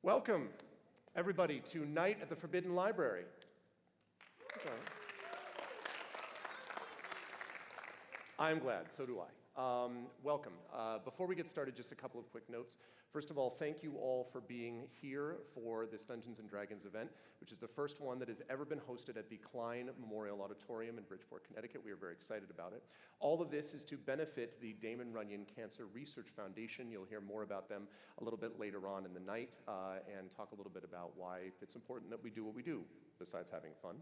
Welcome, everybody, to Night at the Forbidden Library. Okay. I'm glad, so do I. Welcome. Before we get started, just a couple of quick notes. First of all, thank you all for being here for this Dungeons & Dragons event, which is the first one that has ever been hosted at the Klein Memorial Auditorium in Bridgeport, Connecticut. We are very excited about it. All of this is to benefit the Damon Runyon Cancer Research Foundation. You'll hear more about them a little bit later on in the night and talk a little bit about why it's important that we do what we do, besides having fun.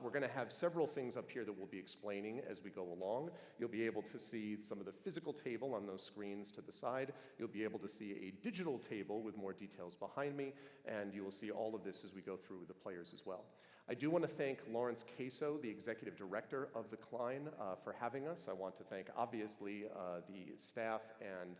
We're going to have several things up here that we'll be explaining as we go along. You'll be able to see some of the physical table on those screens to the side. You'll be able to see a digital table with more details behind me, and you will see all of this as we go through with the players as well. I do want to thank Lawrence Queso, the executive director of the Klein, for having us. I want to thank, obviously, the staff and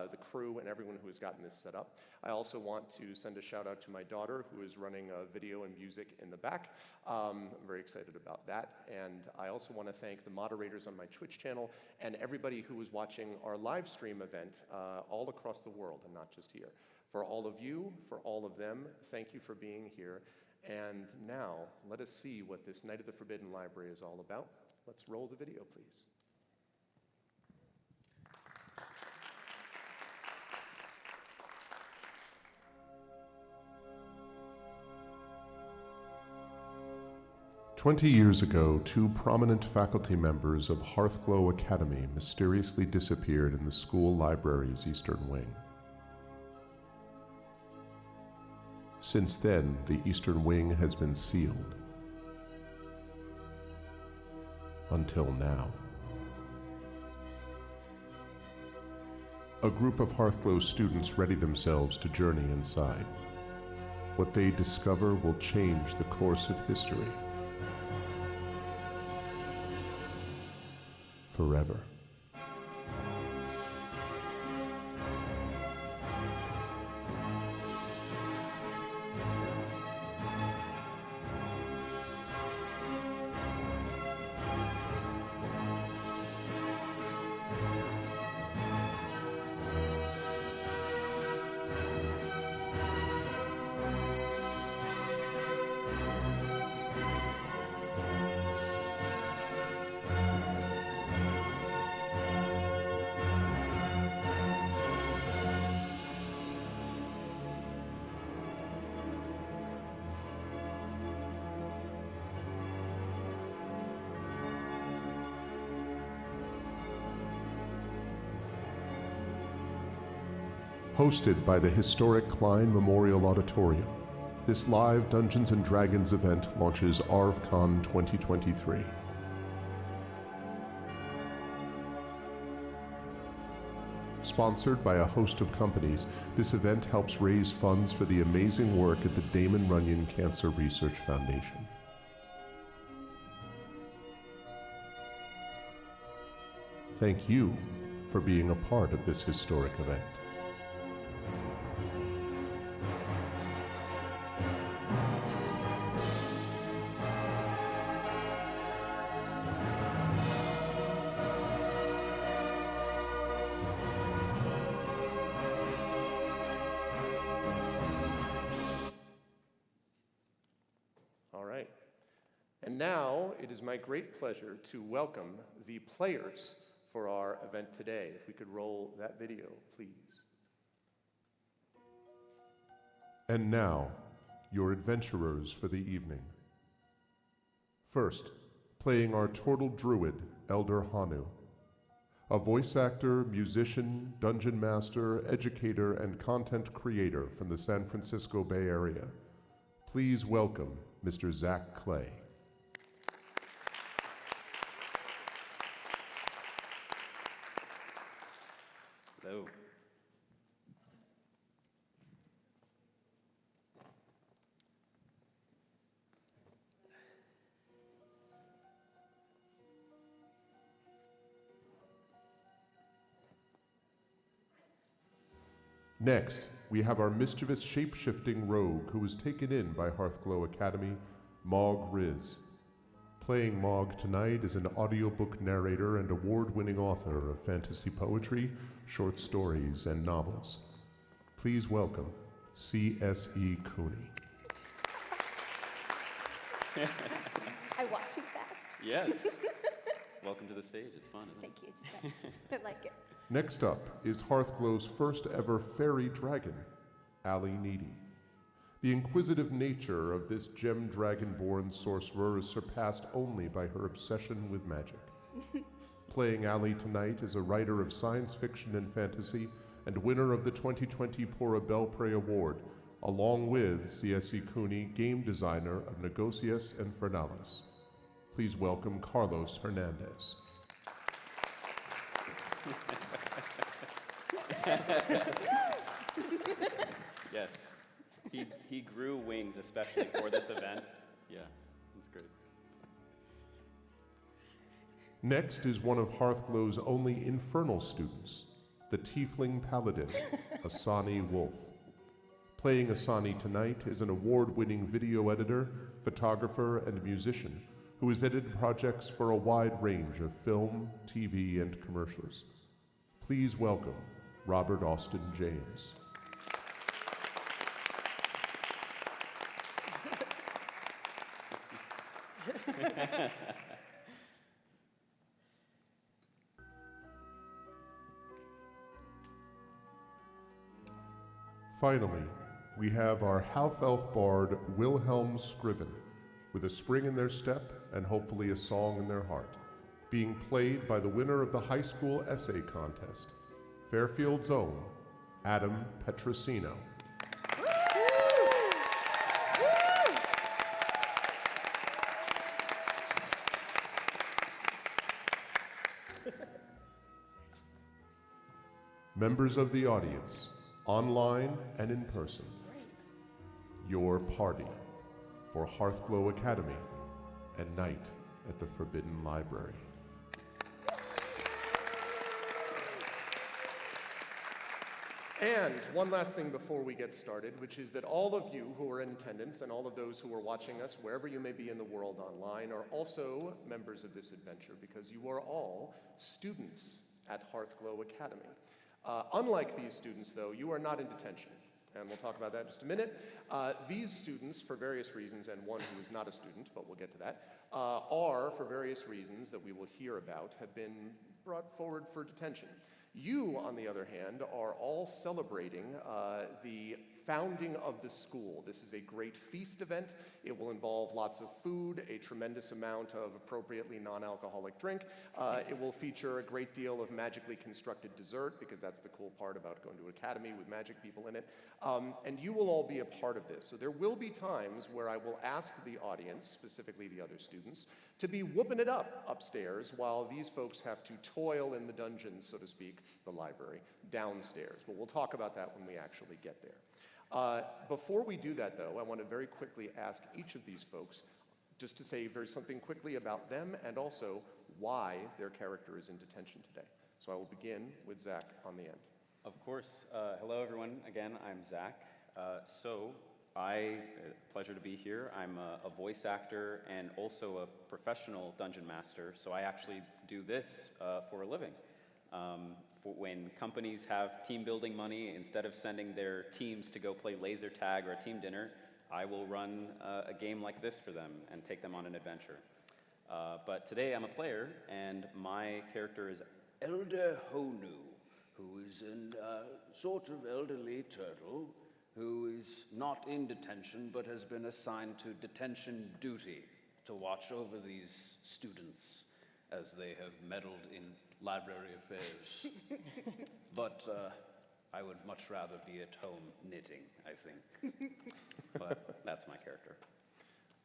the crew and everyone who has gotten this set up. I also want to send a shout out to my daughter, who is running video and music in the back. I'm very excited about that. And I also want to thank the moderators on my Twitch channel and everybody who is watching our live stream event all across the world and not just here. For all of you, for all of them, thank you for being here. And now, let us see what this Night at the Forbidden Library is all about. Let's roll the video, please. "20 years ago, two prominent faculty members of Hearthglow Academy mysteriously disappeared in the school library's eastern wing. Since then, the eastern wing has been sealed. Until now. A group of Hearthglow students ready themselves to journey inside. What they discover will change the course of history. Forever. Hosted by the historic Klein Memorial Auditorium, this live Dungeons & Dragons event launches ArvCon 2023. Sponsored by a host of companies, this event helps raise funds for the amazing work at the Damon Runyon Cancer Research Foundation. Thank you for being a part of this historic event. And now, it is my great pleasure to welcome the players for our event today. If we could roll that video, please. And now, your adventurers for the evening. First, playing our turtle druid, Elder Hanu, a voice actor, musician, dungeon master, educator, and content creator from the San Francisco Bay Area. Please welcome Mr. Zach Clay. Hello. Next, we have our mischievous shape-shifting rogue who was taken in by Hearthglow Academy, Mog Riz. Playing Mog tonight is an audiobook narrator and award-winning author of fantasy poetry, short stories, and novels. Please welcome C.S.E. Cooney. I walk too fast. Yes. Welcome to the stage. It's fun, isn't Thank you. I like it. Next up is Hearthglow's first ever fairy dragon, Allie Needy. The inquisitive nature of this gem dragon-born sorcerer is surpassed only by her obsession with magic. Playing Allie tonight is a writer of science fiction and fantasy and winner of the 2020 Pora Belpré Award, along with C.S.E. Cooney, game designer of Negocios Infernales. Please welcome Carlos Hernandez. Yes. He grew wings especially for this event. Yeah, that's great. Next is one of Hearthglow's only infernal students, the Tiefling Paladin, Asani Wolf. Playing Asani tonight is an award-winning video editor, photographer, and musician who has edited projects for a wide range of film, TV, and commercials. Please welcome Robert Austin James. Finally, we have our half-elf bard Wilhelm Scriven, with a spring in their step and hopefully a song in their heart, being played by the winner of the high school essay contest, Fairfield's own Adam Petrosino. Members of the audience, online and in person, your party for Hearthglow Academy and Night at the Forbidden Library. And one last thing before we get started, which is that all of you who are in attendance and all of those who are watching us, wherever you may be in the world online, are also members of this adventure because you are all students at Hearthglow Academy. Unlike these students, though, you are not in detention, and we'll talk about that in just a minute. These students, for various reasons, and one who is not a student, but we'll get to that, are, for various reasons that we will hear about, have been brought forward for detention. You, on the other hand, are all celebrating the founding of the school. This is a great feast event. It will involve lots of food, a tremendous amount of appropriately non-alcoholic drink. It will feature a great deal of magically constructed dessert, because that's the cool part about going to an academy with magic people in it. And you will all be a part of this. So there will be times where I will ask the audience, specifically the other students, to be whooping it up upstairs while these folks have to toil in the dungeons, so to speak, the library, downstairs. But we'll talk about that when we actually get there. Before we do that, though, I want to very quickly ask each of these folks just to say something quickly about them and also why their character is in detention today. So I will begin with Zach on the end. Of course. Hello, everyone. Again, I'm Zach. Pleasure to be here. I'm a voice actor and also a professional dungeon master, so I actually do this for a living. When companies have team building money, instead of sending their teams to go play laser tag or a team dinner, I will run a game like this for them and take them on an adventure. But today I'm a player, and my character is Elder Honu, who is a sort of elderly turtle who is not in detention but has been assigned to detention duty to watch over these students as they have meddled in library affairs. But I would much rather be at home knitting, I think. But that's my character.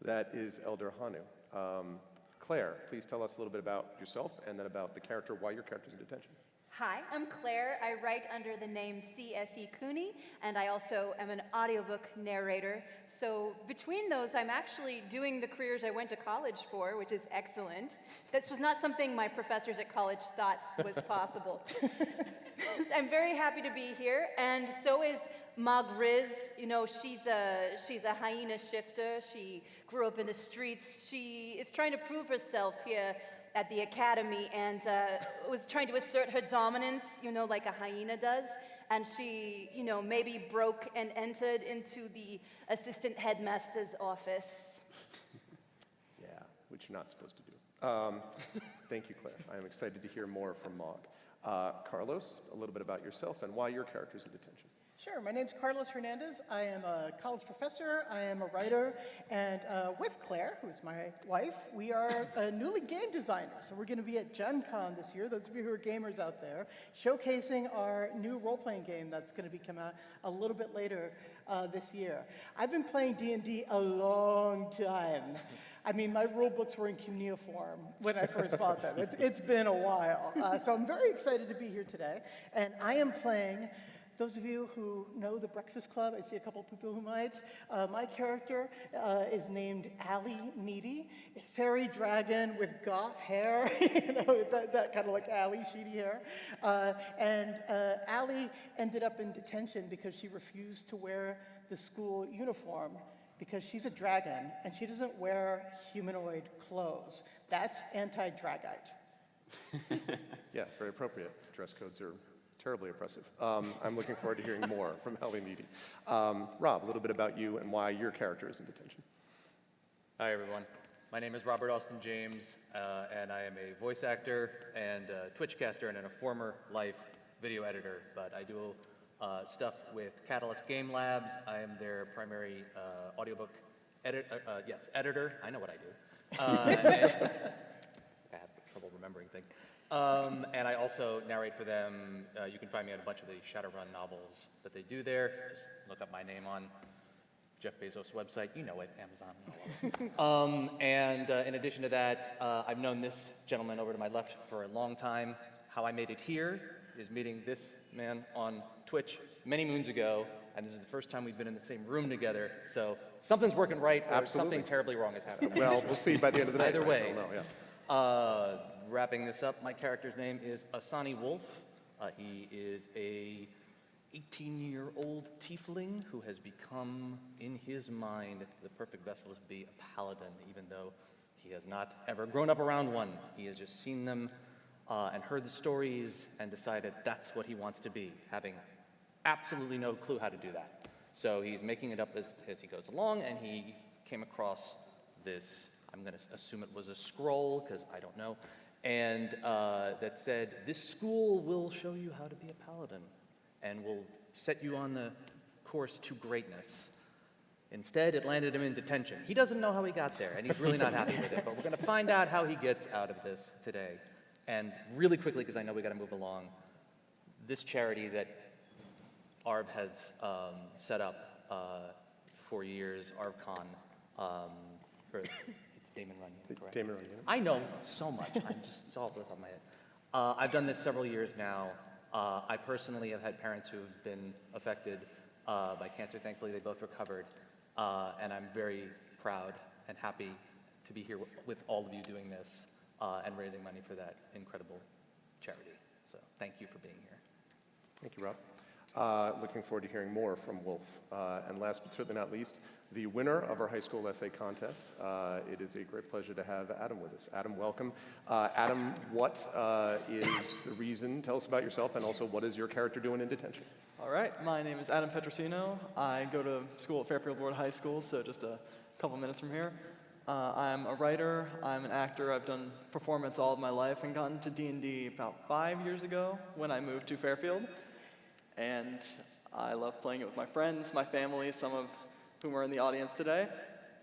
That is Elder Hanu. Claire, please tell us a little bit about yourself and then about the character, why your character's in detention. Hi, I'm Claire. I write under the name C.S.E. Cooney, and I also am an audiobook narrator. So between those, I'm actually doing the careers I went to college for, which is excellent. This was not something my professors at college thought was possible. I'm very happy to be here, and so is Magriz. You know, she's a hyena shifter. She grew up in the streets. She is trying to prove herself here at the academy and was trying to assert her dominance, you know, like a hyena does. and she, maybe broke and entered into the assistant headmaster's office. Yeah, which you're not supposed to do. Thank you, Claire. I am excited to hear more from Mog. Carlos, a little bit about yourself and why your character's in detention. Sure, my name's Carlos Hernandez. I am a college professor, I am a writer, and with Claire, who's my wife, we are newly game designers. So we're going to be at Gen Con this year, those of you who are gamers out there, showcasing our new role-playing game that's going to be coming out a little bit later this year. I've been playing D&D a long time. I mean, my rule books were in cuneiform when I first bought them. It's been a while. So I'm very excited to be here today, and I am playing. Those of you who know the Breakfast Club, I see a couple people who might. My character is named Allie Needy, a fairy dragon with goth hair, that kind of like Allie, sheedy hair. And Allie ended up in detention because she refused to wear the school uniform because she's a dragon and she doesn't wear humanoid clothes. That's anti-dragite. Yeah, very appropriate. Dress codes are terribly oppressive. I'm looking forward to hearing more from Allie Needy. Rob, a little bit about you and why your character is in detention. Hi, everyone. My name is Robert Austin James, and I am a voice actor and a Twitch caster and a former life video editor, but I do stuff with Catalyst Game Labs. I am their primary audiobook editor. I know what I do. I have trouble remembering things. And I also narrate for them. You can find me on a bunch of the Shadowrun novels that they do there. Just look up my name on Jeff Bezos' website. You know it, Amazon. And in addition to that, I've known this gentleman over to my left for a long time. How I made it here is meeting this man on Twitch many moons ago, and this is the first time we've been in the same room together. So something's working right, or Absolutely. something terribly wrong is happening. Well, we'll see by the end of the night. Either right? way. We'll know, yeah. Wrapping this up, my character's name is Asani Wolf. He is a 18-year-old tiefling who has become, in his mind, the perfect vessel to be a paladin, even though he has not ever grown up around one. He has just seen them and heard the stories and decided that's what he wants to be, having absolutely no clue how to do that. So he's making it up as he goes along, and he came across this, I'm going to assume it was a scroll, because I don't know, and that said, this school will show you how to be a paladin and will set you on the course to greatness. Instead, it landed him in detention. He doesn't know how he got there, and he's really not happy with it, but we're going to find out how he gets out of this today. And really quickly, because I know we got to move along, this charity that Arv has set up for years, ArvCon, it's Damon Runyon, correct? Damon Runyon. I know so much. It's all off the top of my head. I've done this several years now. I personally have had parents who have been affected by cancer. Thankfully, they both recovered. And I'm very proud and happy to be here with all of you doing this and raising money for that incredible charity. So thank you for being here. Thank you, Rob. Looking forward to hearing more from Wolf. And last but certainly not least, the winner of our high school essay contest. It is a great pleasure to have Adam with us. Adam, welcome. Adam, what is the reason? Tell us about yourself, and also what is your character doing in detention? All right, my name is Adam Petrosino. I go to school at Fairfield Ward High School, so just a couple minutes from here. I'm a writer, I'm an actor, I've done performance all of my life and got into D&D about 5 years ago when I moved to Fairfield. And I love playing it with my friends, my family, some of whom are in the audience today.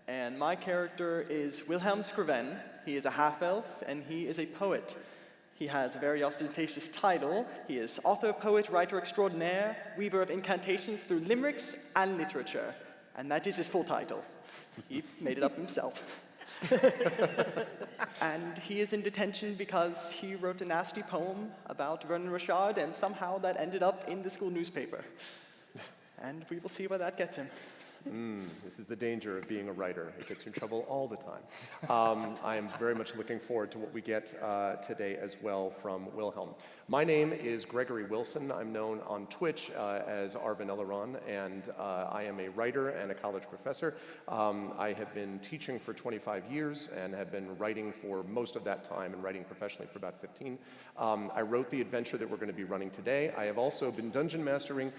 And my character is Wilhelm Scriven. He is a half-elf, and he is a poet. He has a very ostentatious title. He is author, poet, writer extraordinaire, weaver of incantations through limericks and literature. And that is his full title. He made it up himself. And he is in detention because he wrote a nasty poem about Vernon Rashad, and somehow that ended up in the school newspaper. And we will see where that gets him. This is the danger of being a writer. It gets you in trouble all the time. I am very much looking forward to what we get today as well from Wilhelm. My name is Gregory Wilson. I'm known on Twitch as Arvin Elleron, and I am a writer and a college professor. I have been teaching for 25 years and have been writing for most of that time and writing professionally for about 15. I wrote the adventure that we're going to be running today. I have also been dungeon mastering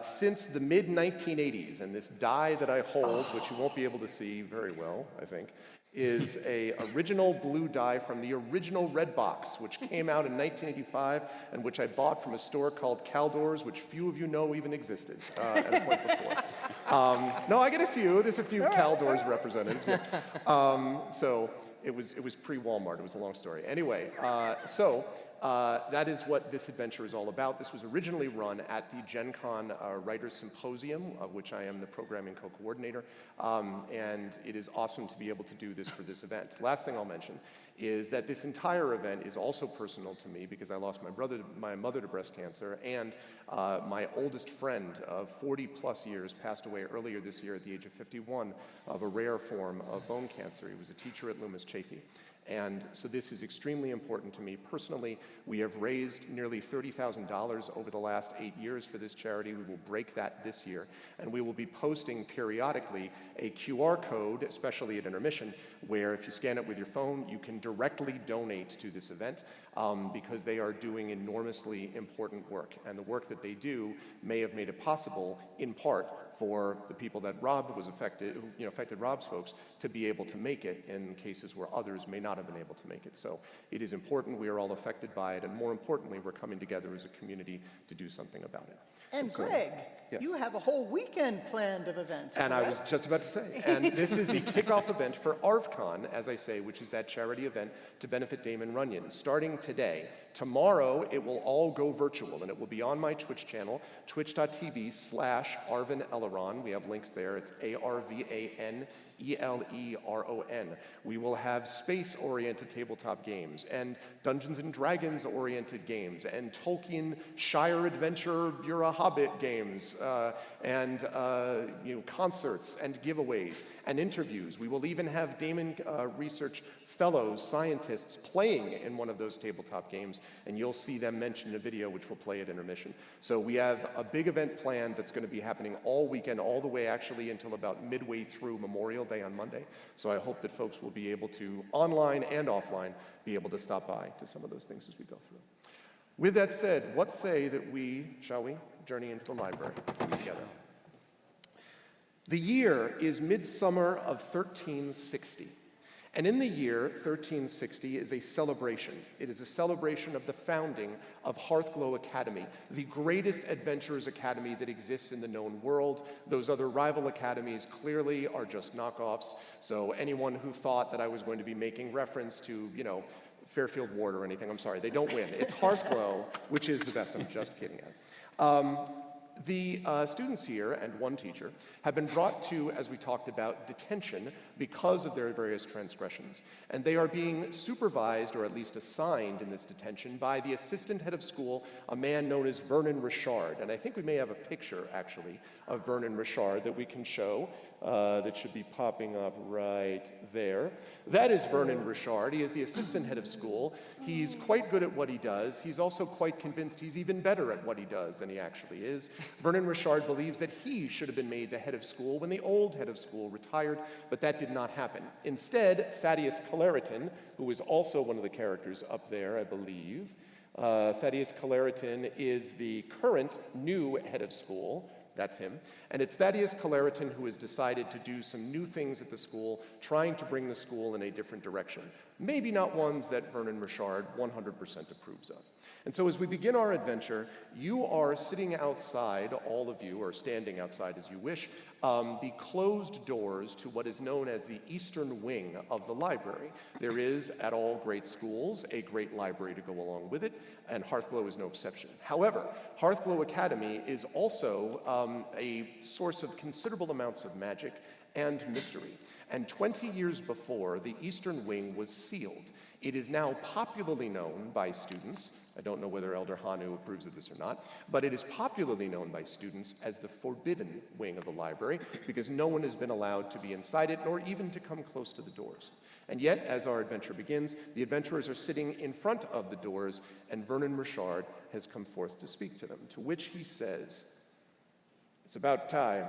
since the mid-1980s, and this die that I hold, which you won't be able to see very well, I think, is a original blue die from the original Red Box, which came out in 1985 and which I bought from a store called Caldor's, which few of you know even existed at a point before. No, I get a few. There's a few Caldor's representatives. Yeah. So it was pre-Walmart. It was a long story. Anyway, that is what this adventure is all about. This was originally run at the Gen Con Writers Symposium, of which I am the programming co-coordinator, and it is awesome to be able to do this for this event. Last thing I'll mention is that this entire event is also personal to me because I lost my mother to breast cancer, and my oldest friend of 40 plus years passed away earlier this year at the age of 51 of a rare form of bone cancer. He was a teacher at Loomis Chaffee. And so this is extremely important to me personally. We have raised nearly $30,000 over the last 8 years for this charity. We will break that this year. And we will be posting periodically a QR code, especially at intermission, where if you scan it with your phone, you can directly donate to this event because they are doing enormously important work. And the work that they do may have made it possible, in part, for the people that Rob was affected Rob's folks, to be able to make it in cases where others may not have been able to make it. So it is important. We are all affected by it, and more importantly, we're coming together as a community to do something about it. And so, Greg, yes. you have a whole weekend planned of events. And correct? I was just about to say, and this is the kickoff event for ArvCon, as I say, which is that charity event to benefit Damon Runyon, starting today. Tomorrow, it will all go virtual, and it will be on my Twitch channel, twitch.tv/Arvin Elleron. We have links there. It's ArvanEleron. We will have space-oriented tabletop games, and Dungeons & Dragons-oriented games, and Tolkien Shire Adventure, You're a Hobbit games, and concerts, and giveaways, and interviews. We will even have Damon Research fellows, scientists, playing in one of those tabletop games, and you'll see them mentioned in a video which we'll play at intermission. So we have a big event planned that's going to be happening all weekend, all the way actually until about midway through Memorial Day on Monday. So I hope that folks will be able to, online and offline, be able to stop by to some of those things as we go through. With that said, what say that we, shall we, journey into the library together? The year is midsummer of 1360. And in the year 1360 is a celebration. It is a celebration of the founding of Hearthglow Academy, the greatest adventurers academy that exists in the known world. Those other rival academies clearly are just knockoffs. So anyone who thought that I was going to be making reference to, Fairfield Ward or anything, I'm sorry, they don't win. It's Hearthglow, which is the best. I'm just kidding. The students here, and one teacher, have been brought to, as we talked about, detention because of their various transgressions. And they are being supervised, or at least assigned in this detention, by the assistant head of school, a man known as Vernon Richard. And I think we may have a picture, actually, of Vernon Richard that we can show. That should be popping up right there. That is Vernon Richard. He is the assistant head of school. He's quite good at what he does. He's also quite convinced he's even better at what he does than he actually is. Vernon Richard believes that he should have been made the head of school when the old head of school retired, but that did not happen. Instead, Thaddeus Clariton, who is also one of the characters up there, I believe, Thaddeus Clariton is the current new head of school. That's him. And it's Thaddeus Clariton who has decided to do some new things at the school, trying to bring the school in a different direction. Maybe not ones that Vernon Richard 100% approves of. And so as we begin our adventure, you are sitting outside, all of you, or standing outside as you wish, the closed doors to what is known as the eastern wing of the library. There is, at all great schools, a great library to go along with it, and Hearthglow is no exception. However, Hearthglow Academy is also a source of considerable amounts of magic and mystery. And 20 years before, the eastern wing was sealed. It is now popularly known by students, I don't know whether Elder Hanu approves of this or not, but it is popularly known by students as the forbidden wing of the library because no one has been allowed to be inside it nor even to come close to the doors. And yet, as our adventure begins, the adventurers are sitting in front of the doors and Vernon Richard has come forth to speak to them, to which he says, "It's about time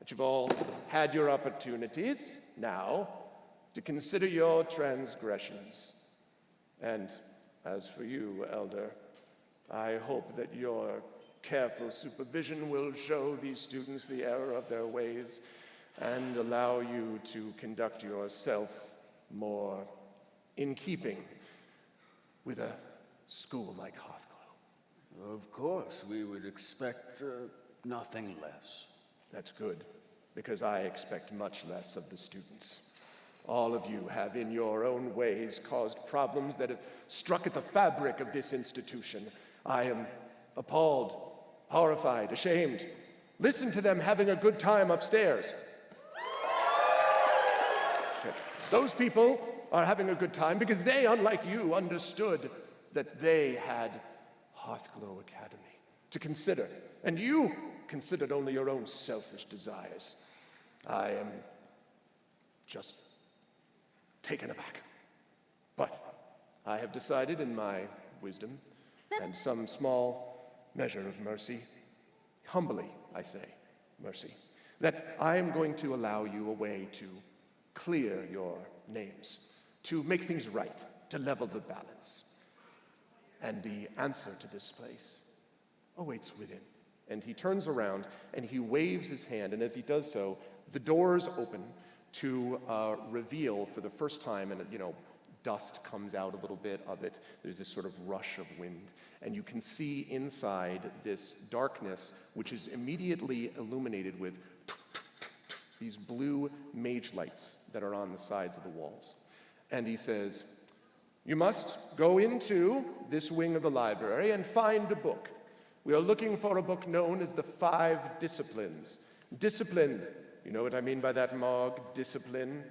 that you've all had your opportunities now to consider your transgressions. And as for you, Elder, I hope that your careful supervision will show these students the error of their ways and allow you to conduct yourself more in keeping with a school like Hearthglow." Of course, we would expect nothing less. That's good, because I expect much less of the students. All of you have, in your own ways, caused problems that have struck at the fabric of this institution. I am appalled, horrified, ashamed. Listen to them having a good time upstairs. Okay. Those people are having a good time because they, unlike you, understood that they had Hearthglow Academy to consider, and you considered only your own selfish desires. I am just taken aback. But I have decided in my wisdom and some small measure of mercy, humbly I say mercy, that I am going to allow you a way to clear your names, to make things right, to level the balance. And the answer to this place awaits within. And he turns around and he waves his hand, and as he does so, the doors open to reveal for the first time, and dust comes out a little bit of it. There's this sort of rush of wind, and you can see inside this darkness, which is immediately illuminated with these blue mage lights that are on the sides of the walls. And he says, "You must go into this wing of the library and find a book. We are looking for a book known as the 5 Disciplines. Discipline, you know what I mean by that, Marg? Discipline.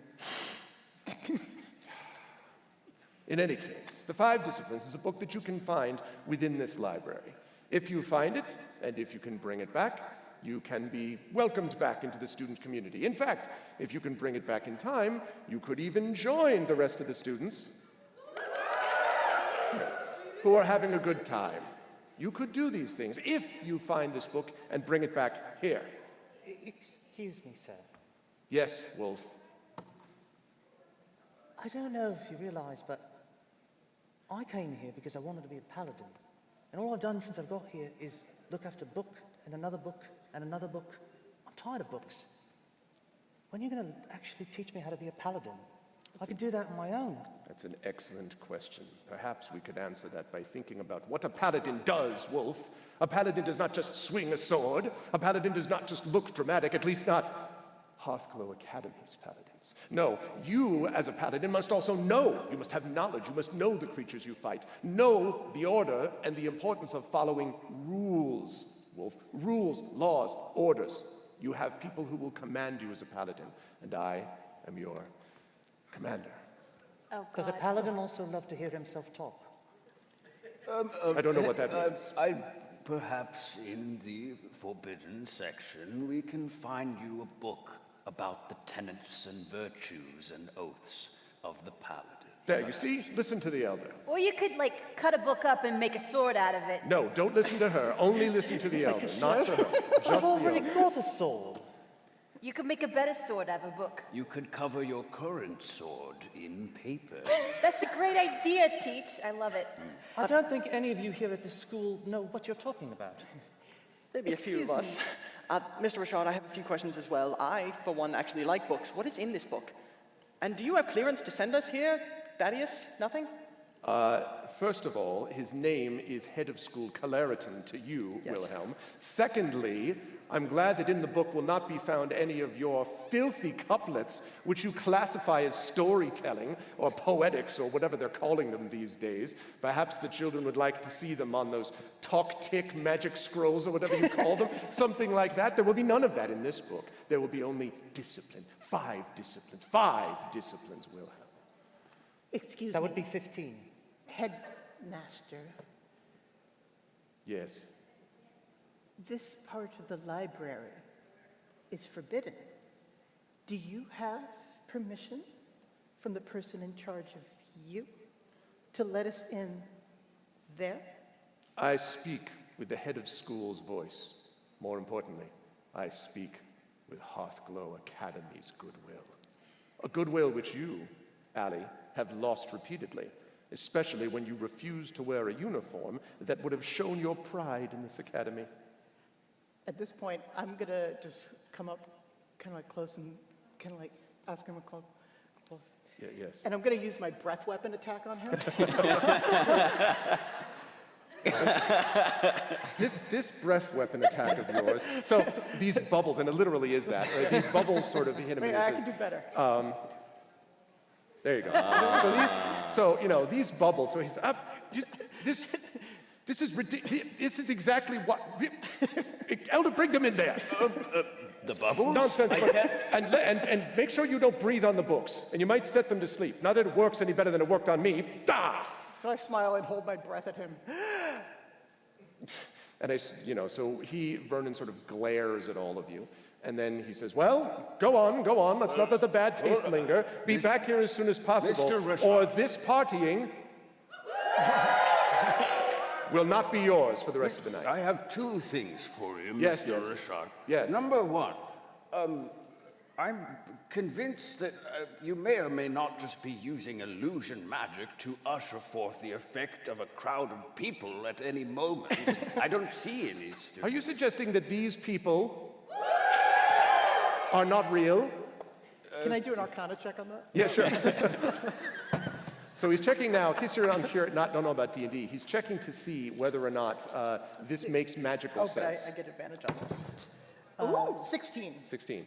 In any case, the 5 Disciplines is a book that you can find within this library. If you find it, and if you can bring it back, you can be welcomed back into the student community. In fact, if you can bring it back in time, you could even join the rest of the students who are having a good time. You could do these things if you find this book and bring it back here." Excuse me, sir. Yes, Wolf. I don't know if you realize, but I came here because I wanted to be a paladin. And all I've done since I've got here is look after book and another book and another book. I'm tired of books. When are you going to actually teach me how to be a paladin? I can do that on my own. That's an excellent question. Perhaps we could answer that by thinking about what a paladin does, Wolf. A paladin does not just swing a sword. A paladin does not just look dramatic, at least not Hearthglow Academy's paladins. No, you as a paladin must also know. You must have knowledge. You must know the creatures you fight. Know the order and the importance of following rules, Wolf. Rules, laws, orders. You have people who will command you as a paladin, and I am your commander. Oh, Does a God. paladin also love to hear himself talk? I don't know what that means. Perhaps in the forbidden section, we can find you a book about the tenets and virtues and oaths of the paladin. There, you see? Listen to the elder. Or you could, cut a book up and make a sword out of it. No, don't listen to her. Only listen to the elder, not to her. Just I've the already elder. got a sword. You could make a better sword out of a book. You could cover your current sword in paper. That's a great idea, Teach. I love it. I don't think any of you here at this school know what you're talking about. Maybe a few of us. Mr. Richard, I have a few questions as well. I, for one, actually like books. What is in this book? And do you have clearance to send us here? Thaddeus? Nothing? First of all, his name is head of school Caleriton to you, Yes. Wilhelm. Secondly, I'm glad that in the book will not be found any of your filthy couplets, which you classify as storytelling or poetics or whatever they're calling them these days. Perhaps the children would like to see them on those talk-tick magic scrolls or whatever you call them, something like that. There will be none of that in this book. There will be only discipline. 5 disciplines. 5 disciplines, Wilhelm. Excuse That me. would be 15. Headmaster, Yes. this part of the library is forbidden. Do you have permission from the person in charge of you to let us in there? I speak with the head of school's voice. More importantly, I speak with Hearthglow Academy's goodwill. A goodwill which you, Allie, have lost repeatedly, especially when you refused to wear a uniform that would have shown your pride in this academy. At this point, I'm gonna just come up kind of like close and kind of like ask him a close. Yeah, yes. And I'm gonna use my breath weapon attack on him. This breath weapon attack of yours, so these bubbles, and it literally is that, right? These bubbles sort of hit him in Wait, his I can do better. There you go. These bubbles, so he's up, this is ridiculous. This is exactly what, Elder, bring them in there. The bubbles? Nonsense, and make sure you don't breathe on the books, and you might set them to sleep. Not that it works any better than it worked on me. So I smile and hold my breath at him. And so Vernon sort of glares at all of you, and then he says, well, go on, let's not let the bad taste linger. Be back here as soon as possible, Mr. Richard. or this partying will not be yours for the rest of the night. I have two things for you, Yes, Mr. yes. Richard. Yes. Number one, I'm convinced that you may or may not just be using illusion magic to usher forth the effect of a crowd of people at any moment. I don't see any students. Are you suggesting that these people are not real? Can I do an Arcana check on that? Yeah, sure. So he's checking now, in case you're don't know about D&D, he's checking to see whether or not this makes magical Oh, but sense. I get advantage on this. 16. 16.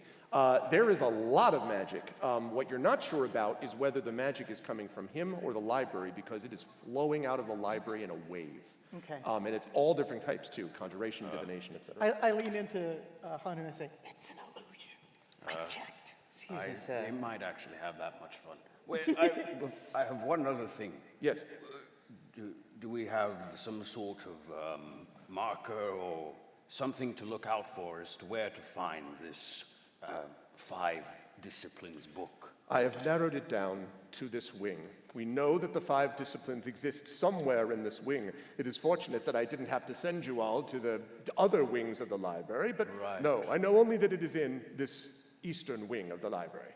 There is a lot of magic. What you're not sure about is whether the magic is coming from him or the library, because it is flowing out of the library in a wave. Okay. And it's all different types too, conjuration, divination, etc. I lean into Hanu and I say, it's an illusion. I checked. Excuse me, sir. They might actually have that much fun. Wait, I have one other thing. Yes. Do we have some sort of marker or something to look out for as to where to find this 5 disciplines book? I have narrowed it down to this wing. We know that the 5 disciplines exist somewhere in this wing. It is fortunate that I didn't have to send you all to the other wings of the library, but Right. no, I know only that it is in this eastern wing of the library.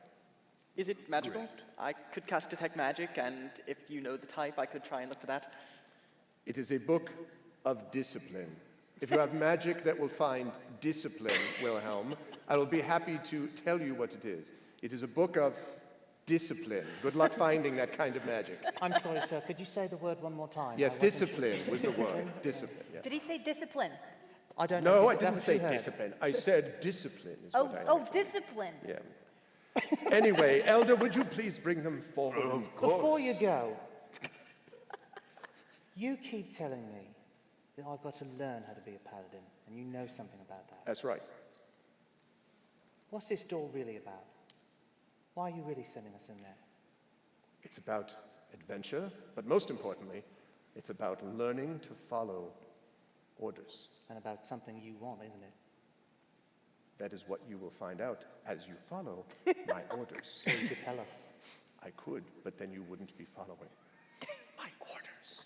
Is it magical? I could cast Detect Magic, and if you know the type, I could try and look for that. It is a book of discipline. If you have magic that will find discipline, Wilhelm, I will be happy to tell you what it is. It is a book of discipline. Good luck finding that kind of magic. I'm sorry, sir. Could you say the word one more time? Yes, I wasn't sure. discipline was the word. Discipline, yeah. Did he say discipline? I don't know. No, I Is that didn't what say you heard? discipline. I said discipline is what I Oh, discipline. Yeah. Anyway, Elder, would you please bring them forward? Before you go, you keep telling me that I've got to learn how to be a paladin, and you know something about that. That's right. What's this door really about? Why are you really sending us in there? It's about adventure, but most importantly, it's about learning to follow orders. And about something you want, isn't it? That is what you will find out as you follow my orders. So you could tell us. I could, but then you wouldn't be following my orders.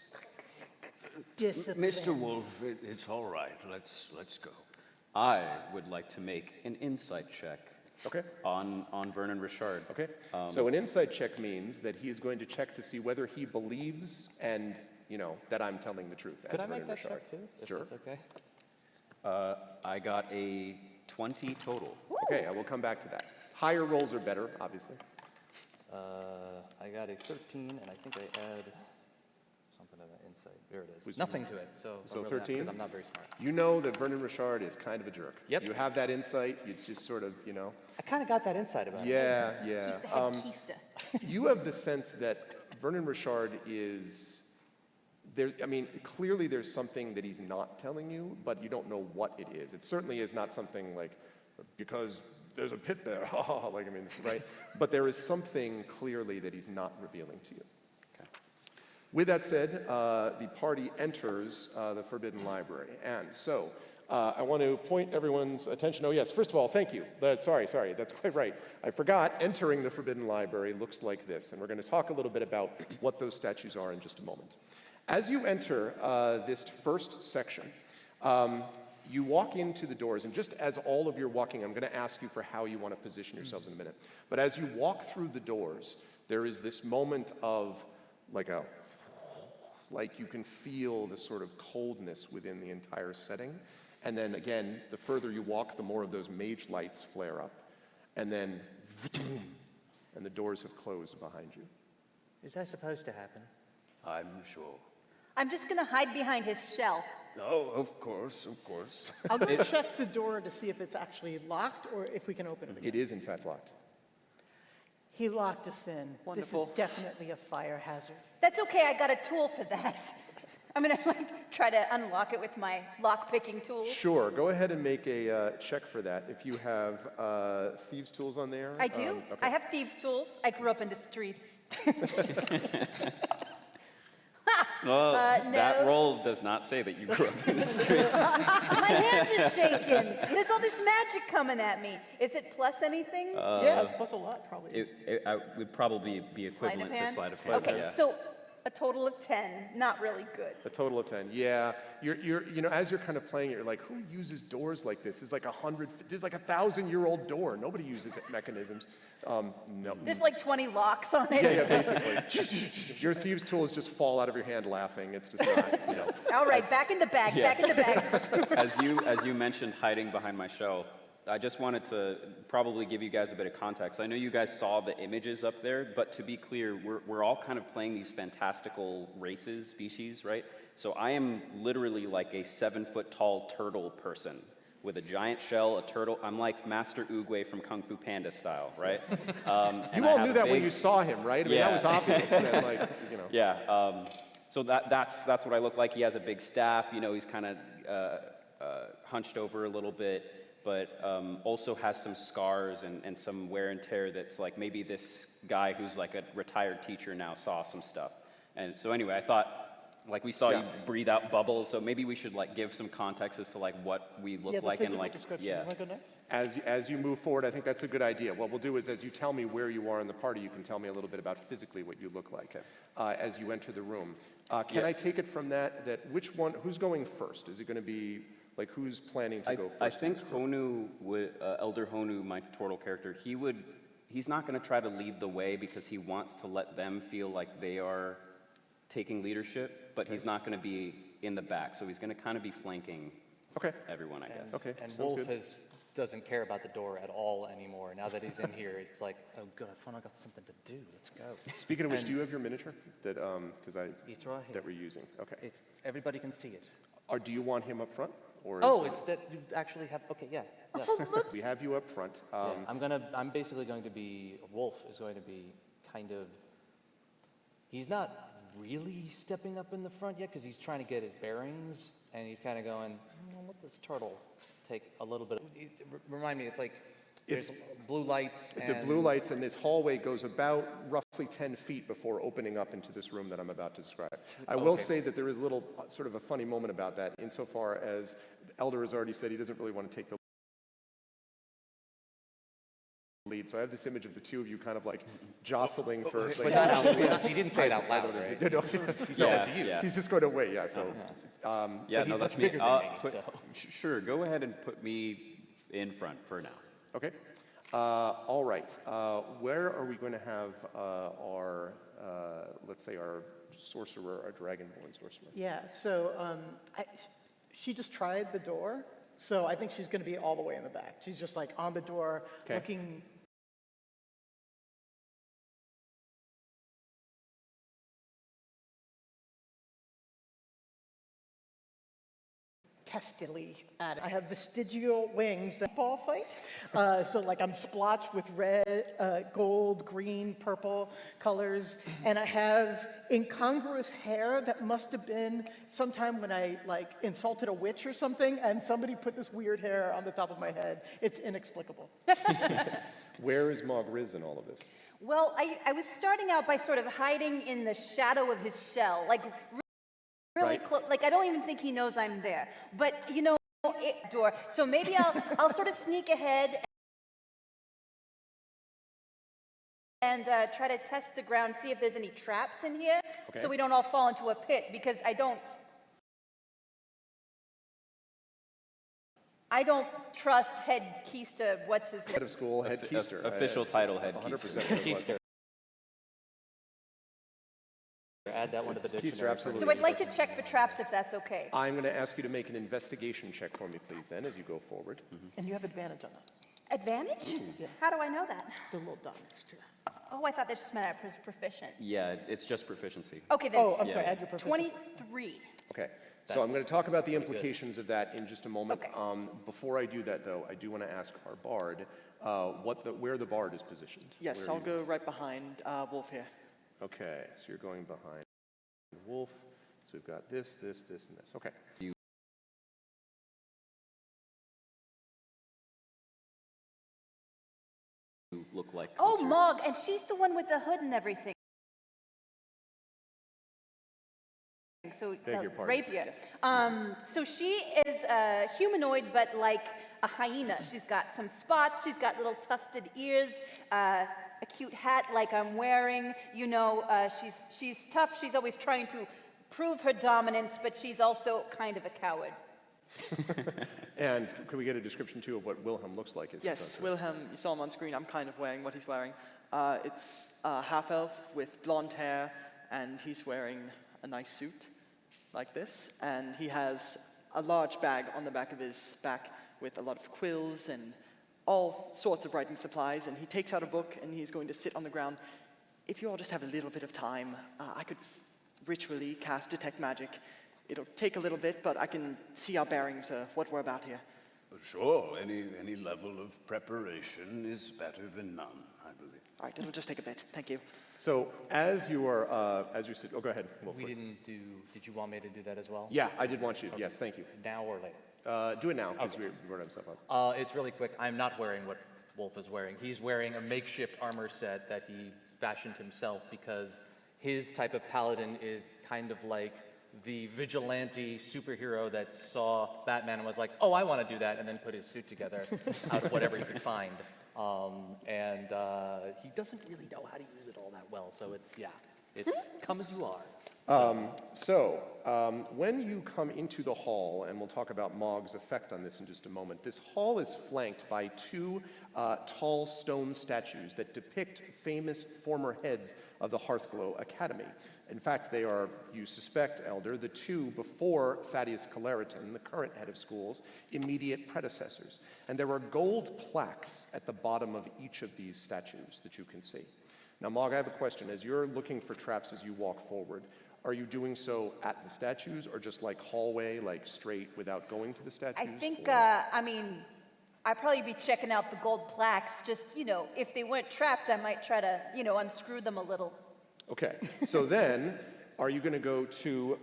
Discipline. Mr. Wolf, it's all right. Let's go. I would like to make an insight check Okay? on Vernon Richard. Okay? So an insight check means that he is going to check to see whether he believes and, that I'm telling the truth. Could as I make Vernon that Richard. check too? If Sure. that's okay. I got a 20 total. Okay, I will come back to that. Higher rolls are better, obviously. I got a 13, and I think I add something to that insight. There it is. Was- Nothing to it. So So 13? Because I'm not very smart. You know that Vernon Richard is kind of a jerk. Yep. You have that insight, you just sort of, I kind of got that insight about it. Yeah, He's yeah. the head keista. You have the sense that Vernon Richard is there. I mean, clearly there's something that he's not telling you, but you don't know what it is. It certainly is not something like because there's a pit there, right? But there is something clearly that he's not revealing to you. With that said, the party enters the Forbidden Library. And so, I want to point everyone's attention. Oh yes, first of all, thank you. Sorry, that's quite right. I forgot, entering the Forbidden Library looks like this, and we're going to talk a little bit about what those statues are in just a moment. As you enter this first section, you walk into the doors, and just as all of you are walking, I'm going to ask you for how you want to position yourselves in a minute. But as you walk through the doors, there is this moment of like you can feel the sort of coldness within the entire setting. And then again, the further you walk, the more of those mage lights flare up. And then, and the doors have closed behind you. Is that supposed to happen? I'm sure. I'm just going to hide behind his shell. Oh, of course, of course. I'll go check the door to see if it's actually locked or if we can open it again. It is in fact locked. He locked us in. Wonderful. This is definitely a fire hazard. That's okay, I got a tool for that. I'm going to try to unlock it with my lock-picking tools. Sure, go ahead and make a check for that. If you have thieves' tools on there. I do. Okay. I have thieves' tools. I grew up in the streets. Well, No. that roll does not say that you grew up in the streets. My hands are shaking. There's all this magic coming at me. Is it plus anything? Yeah, it's plus a lot, probably. It would probably be Sleight of equivalent to hand? sleight of hand. Okay, yeah. so a total of 10. Not really good. A total of 10. Yeah, you know, as you're kind of playing it, you're like, who uses doors like this? It's like there's like 1,000-year-old door. Nobody uses mechanisms. No. There's like 20 locks on it. Yeah, basically. Your thieves' tools just fall out of your hand laughing. It's just not, you know. All right, back in the bag, back in the bag. As you mentioned hiding behind my shell, I just wanted to probably give you guys a bit of context. I know you guys saw the images up there, but to be clear, we're all kind of playing these fantastical races, species, right? So I am literally like a 7-foot-tall turtle person with a giant shell, a turtle. I'm like Master Oogway from Kung Fu Panda style, right? You all knew that when you saw him, right? I mean, that was obvious. That, like, you know. Yeah. So that's what I look like. He has a big staff. You know, he's kind of hunched over a little bit, but also has some scars and some wear and tear that's like maybe this guy who's like a retired teacher now saw some stuff. And so anyway, I thought, like we saw you breathe out bubbles, so maybe we should like give some context as to like what we look like and like, You wanna go next? As you move forward, I think that's a good idea. What we'll do is, as you tell me where you are in the party, you can tell me a little bit about physically what you look like as you enter the room. Can I take it from that who's going first? Is it going to be like who's planning to go first? I think Honu, Elder Honu, my turtle character, he's not going to try to lead the way because he wants to let them feel like they are taking leadership, but he's not going to be in the back, so he's going to kind of be flanking everyone, I guess. Okay, And sounds Wolf good. doesn't care about the door at all anymore. Now that he's in here, it's like, oh good, I thought I got something to do. Let's go. Speaking of which, do you have your miniature that It's right here. that we're using? Okay. It's everybody can see it. Or do you want him up front? Or Oh, it's that you actually have. Okay, yeah. yeah. we have you up front. Yeah, I'm basically going to be. Wolf is going to be kind of. He's not really stepping up in the front yet because he's trying to get his bearings, and he's kind of going. I'll let this turtle take a little bit. Remind me, it's like there's blue lights. The blue lights, and this hallway goes about roughly 10 feet before opening up into this room that I'm about to describe. I will say that there is a little sort of a funny moment about that, insofar as Elder has already said he doesn't really want to take the lead. So I have this image of the two of you kind of like jostling for. But not out loud. He didn't say it out loud, right? No, Yeah. he's just going to wait. Yeah. So. But he's much bigger than me, so. Sure, go ahead and put me in front for now. Okay. All right. Where are we going to have our, let's say, our sorcerer, our dragonborn sorcerer? Yeah, so she just tried the door, so I think she's going to be all the way in the back. She's just like on the door, looking. Testily at it. I have vestigial wings that ball fight. So like I'm splotched with red, gold, green, purple colors, and I have incongruous hair that must have been sometime when I like insulted a witch or something, and somebody put this weird hair on the top of my head. It's inexplicable. Where is Mog Riz in all of this? Well, I was starting out by sort of hiding in the shadow of his shell, like really Right. close. Like I don't even think he knows I'm there. But you know, door. So maybe I'll sort of sneak ahead and try to test the ground, see if there's any traps in here, Okay. so we don't all fall into a pit. Because I don't trust Head Keister. What's his name? Head of school, head keister. Official title, Head 100% Keister. what it was. Keister. Add that one to the dictionary. Keister, absolutely. So I'd like to check for traps if that's okay. I'm going to ask you to make an investigation check for me, please, then, as you go forward. And you have advantage on that. Advantage? How do I know that? The little dot next to it. Oh, I thought that just meant I was proficient. Yeah, it's just proficiency. Okay, then Oh, I'm sorry, add your proficiency. 23. Okay, so I'm going to talk about the implications of that in just a moment. Okay. Before I do that, though, I do want to ask our bard where the bard is positioned. Yes, Where I'll are you? go right behind Wolf here. Okay, so you're going behind Wolf. So we've got this, and this. Okay. You look like. Oh, what's your- Mog, and she's the one with the hood and everything. So, Beg your pardon. rapier. So she is humanoid, but like a hyena. She's got some spots. She's got little tufted ears, a cute hat like I'm wearing. You know, she's tough. She's always trying to prove her dominance, but she's also kind of a coward. And could we get a description, too, of what Wilhelm looks like? As he Yes, does this? Wilhelm, you saw him on screen. I'm kind of wearing what he's wearing. It's a half-elf with blonde hair, and he's wearing a nice suit like this. And he has a large bag on the back of his back with a lot of quills and all sorts of writing supplies. And he takes out a book, and he's going to sit on the ground. If you all just have a little bit of time, I could ritually cast Detect Magic. It'll take a little bit, but I can see our bearings, what we're about here. Sure, any level of preparation is better than none, I believe. All right, it'll just take a bit. Thank you. So as you are, as you sit, oh, go ahead. Wolf. We didn't do, did you want me to do that as well? Yeah, I did want you. Yes, thank you. Now or later? Do it now, because we brought himself up. It's really quick. I'm not wearing what Wolf is wearing. He's wearing a makeshift armor set that he fashioned himself because his type of paladin is kind of like the vigilante superhero that saw Batman and was like, oh, I want to do that, and then put his suit together out of whatever he could find. He doesn't really know how to use it all that well, so it's come as you are. When you come into the hall, and we'll talk about Mog's effect on this in just a moment, this hall is flanked by two tall stone statues that depict famous former heads of the Hearthglow Academy. In fact, they are, you suspect, Elder, the two before Thaddeus Caleriton, the current head of school's immediate predecessors. And there are gold plaques at the bottom of each of these statues that you can see. Now, Mog, I have a question. As you're looking for traps as you walk forward, are you doing so at the statues or just like hallway, like straight without going to the statues? I think, or- I'd probably be checking out the gold plaques. Just, if they weren't trapped, I might try to, unscrew them a little. Okay, so then, are you going to go to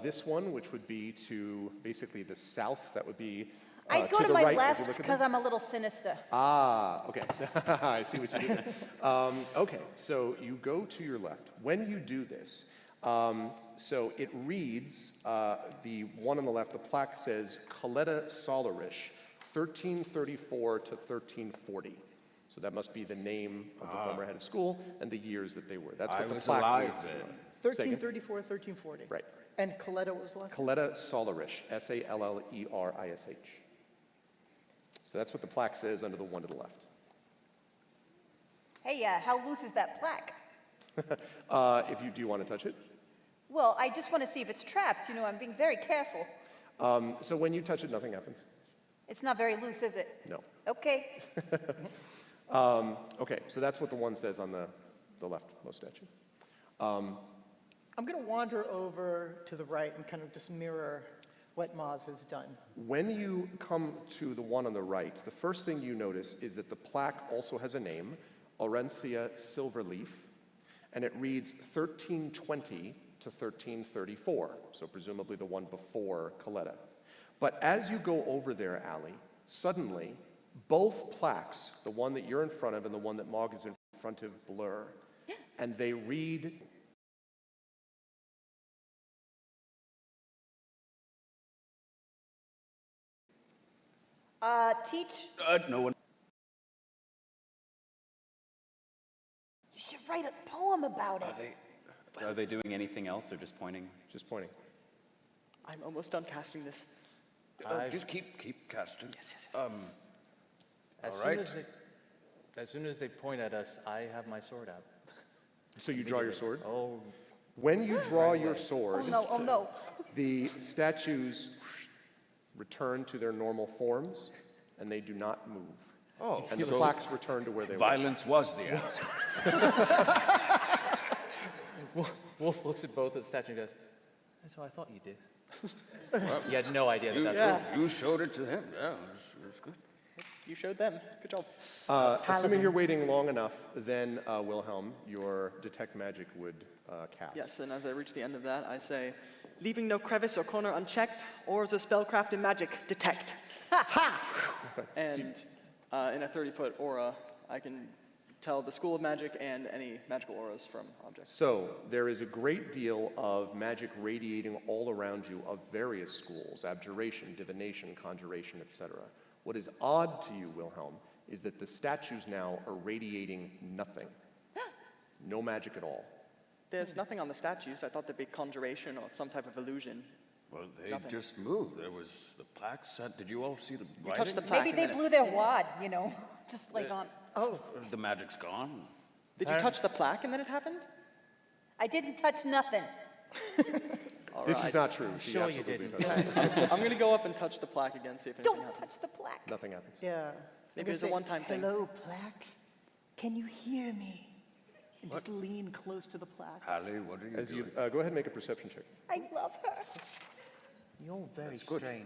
this one, which would be to basically the south? That would be I'd go to the my right as you left look at because them? I'm a little sinister. Ah, okay. I see what you did there. Okay, so you go to your left. When you do this, so it reads, the one on the left, the plaque says Coletta Solarish, 1334 to 1340. So that must be the name of the former head of school and the years that they were. That's what I the was plaque alive reads. then. 1334, 1340. Right. And Coletta was the last? Coletta Solarish, Sallerish. So that's what the plaque says under the one to the left. Hey, how loose is that plaque? Do you want to touch it? Well, I just want to see if it's trapped. I'm being very careful. So when you touch it, nothing happens? It's not very loose, is it? No. Okay. Okay, so that's what the one says on the leftmost statue. I'm going to wander over to the right and kind of just mirror what Maz has done. When you come to the one on the right, the first thing you notice is that the plaque also has a name, Aurencia Silverleaf, and it reads 1320 to 1334, so presumably the one before Coletta. But as you go over there, Allie, suddenly, Both plaques, the one that you're in front of and the one that Mog is in front of, blur. And they read, Teach, No one. you should write a poem about it. Are they doing anything else or just pointing? just pointing. I'm almost done casting this. Just keep casting. Yes. As All soon right. as soon as they point at us, I have my sword out. So you draw your sword. Oh, When you draw your sword, Oh no. the statues return to their normal forms, and they do not move. Oh, And the so plaques return to where they were. violence was the answer. Wolf looks at both of the statue and goes, "That's what I thought you did." You had no idea that that's Yeah. You showed it to him. Yeah, that's good. You showed them. Good job. Assuming you're waiting long enough, then Wilhelm, your detect magic would cast. Yes, and as I reach the end of that, I say, leaving no crevice or corner unchecked, or as a spellcraft in magic, detect. And in a 30-foot aura, I can tell the school of magic and any magical auras from objects. So there is a great deal of magic radiating all around you of various schools: abjuration, divination, conjuration, etc. What is odd to you, Wilhelm, is that the statues now are radiating nothing. No magic at all. There's nothing on the statues. I thought there'd be conjuration or some type of illusion. Well, they Nothing. just moved. There was the plaques. Did you all see the You writing? touched the plaque. Maybe and they then blew their wad, just like on. The magic's gone. Did you touch the plaque and then it happened? I didn't touch nothing. All This right. is not true. She sure you absolutely didn't. does. I'm going to go up and touch the plaque again, see if anything Don't happens. touch the plaque. Nothing happens. Yeah. Maybe it's a one-time thing. Hello, plaque. Can you hear me? And just lean close to the plaque. Hallie, what are you As you doing? go ahead and make a perception check. I love her. You're very good. strange.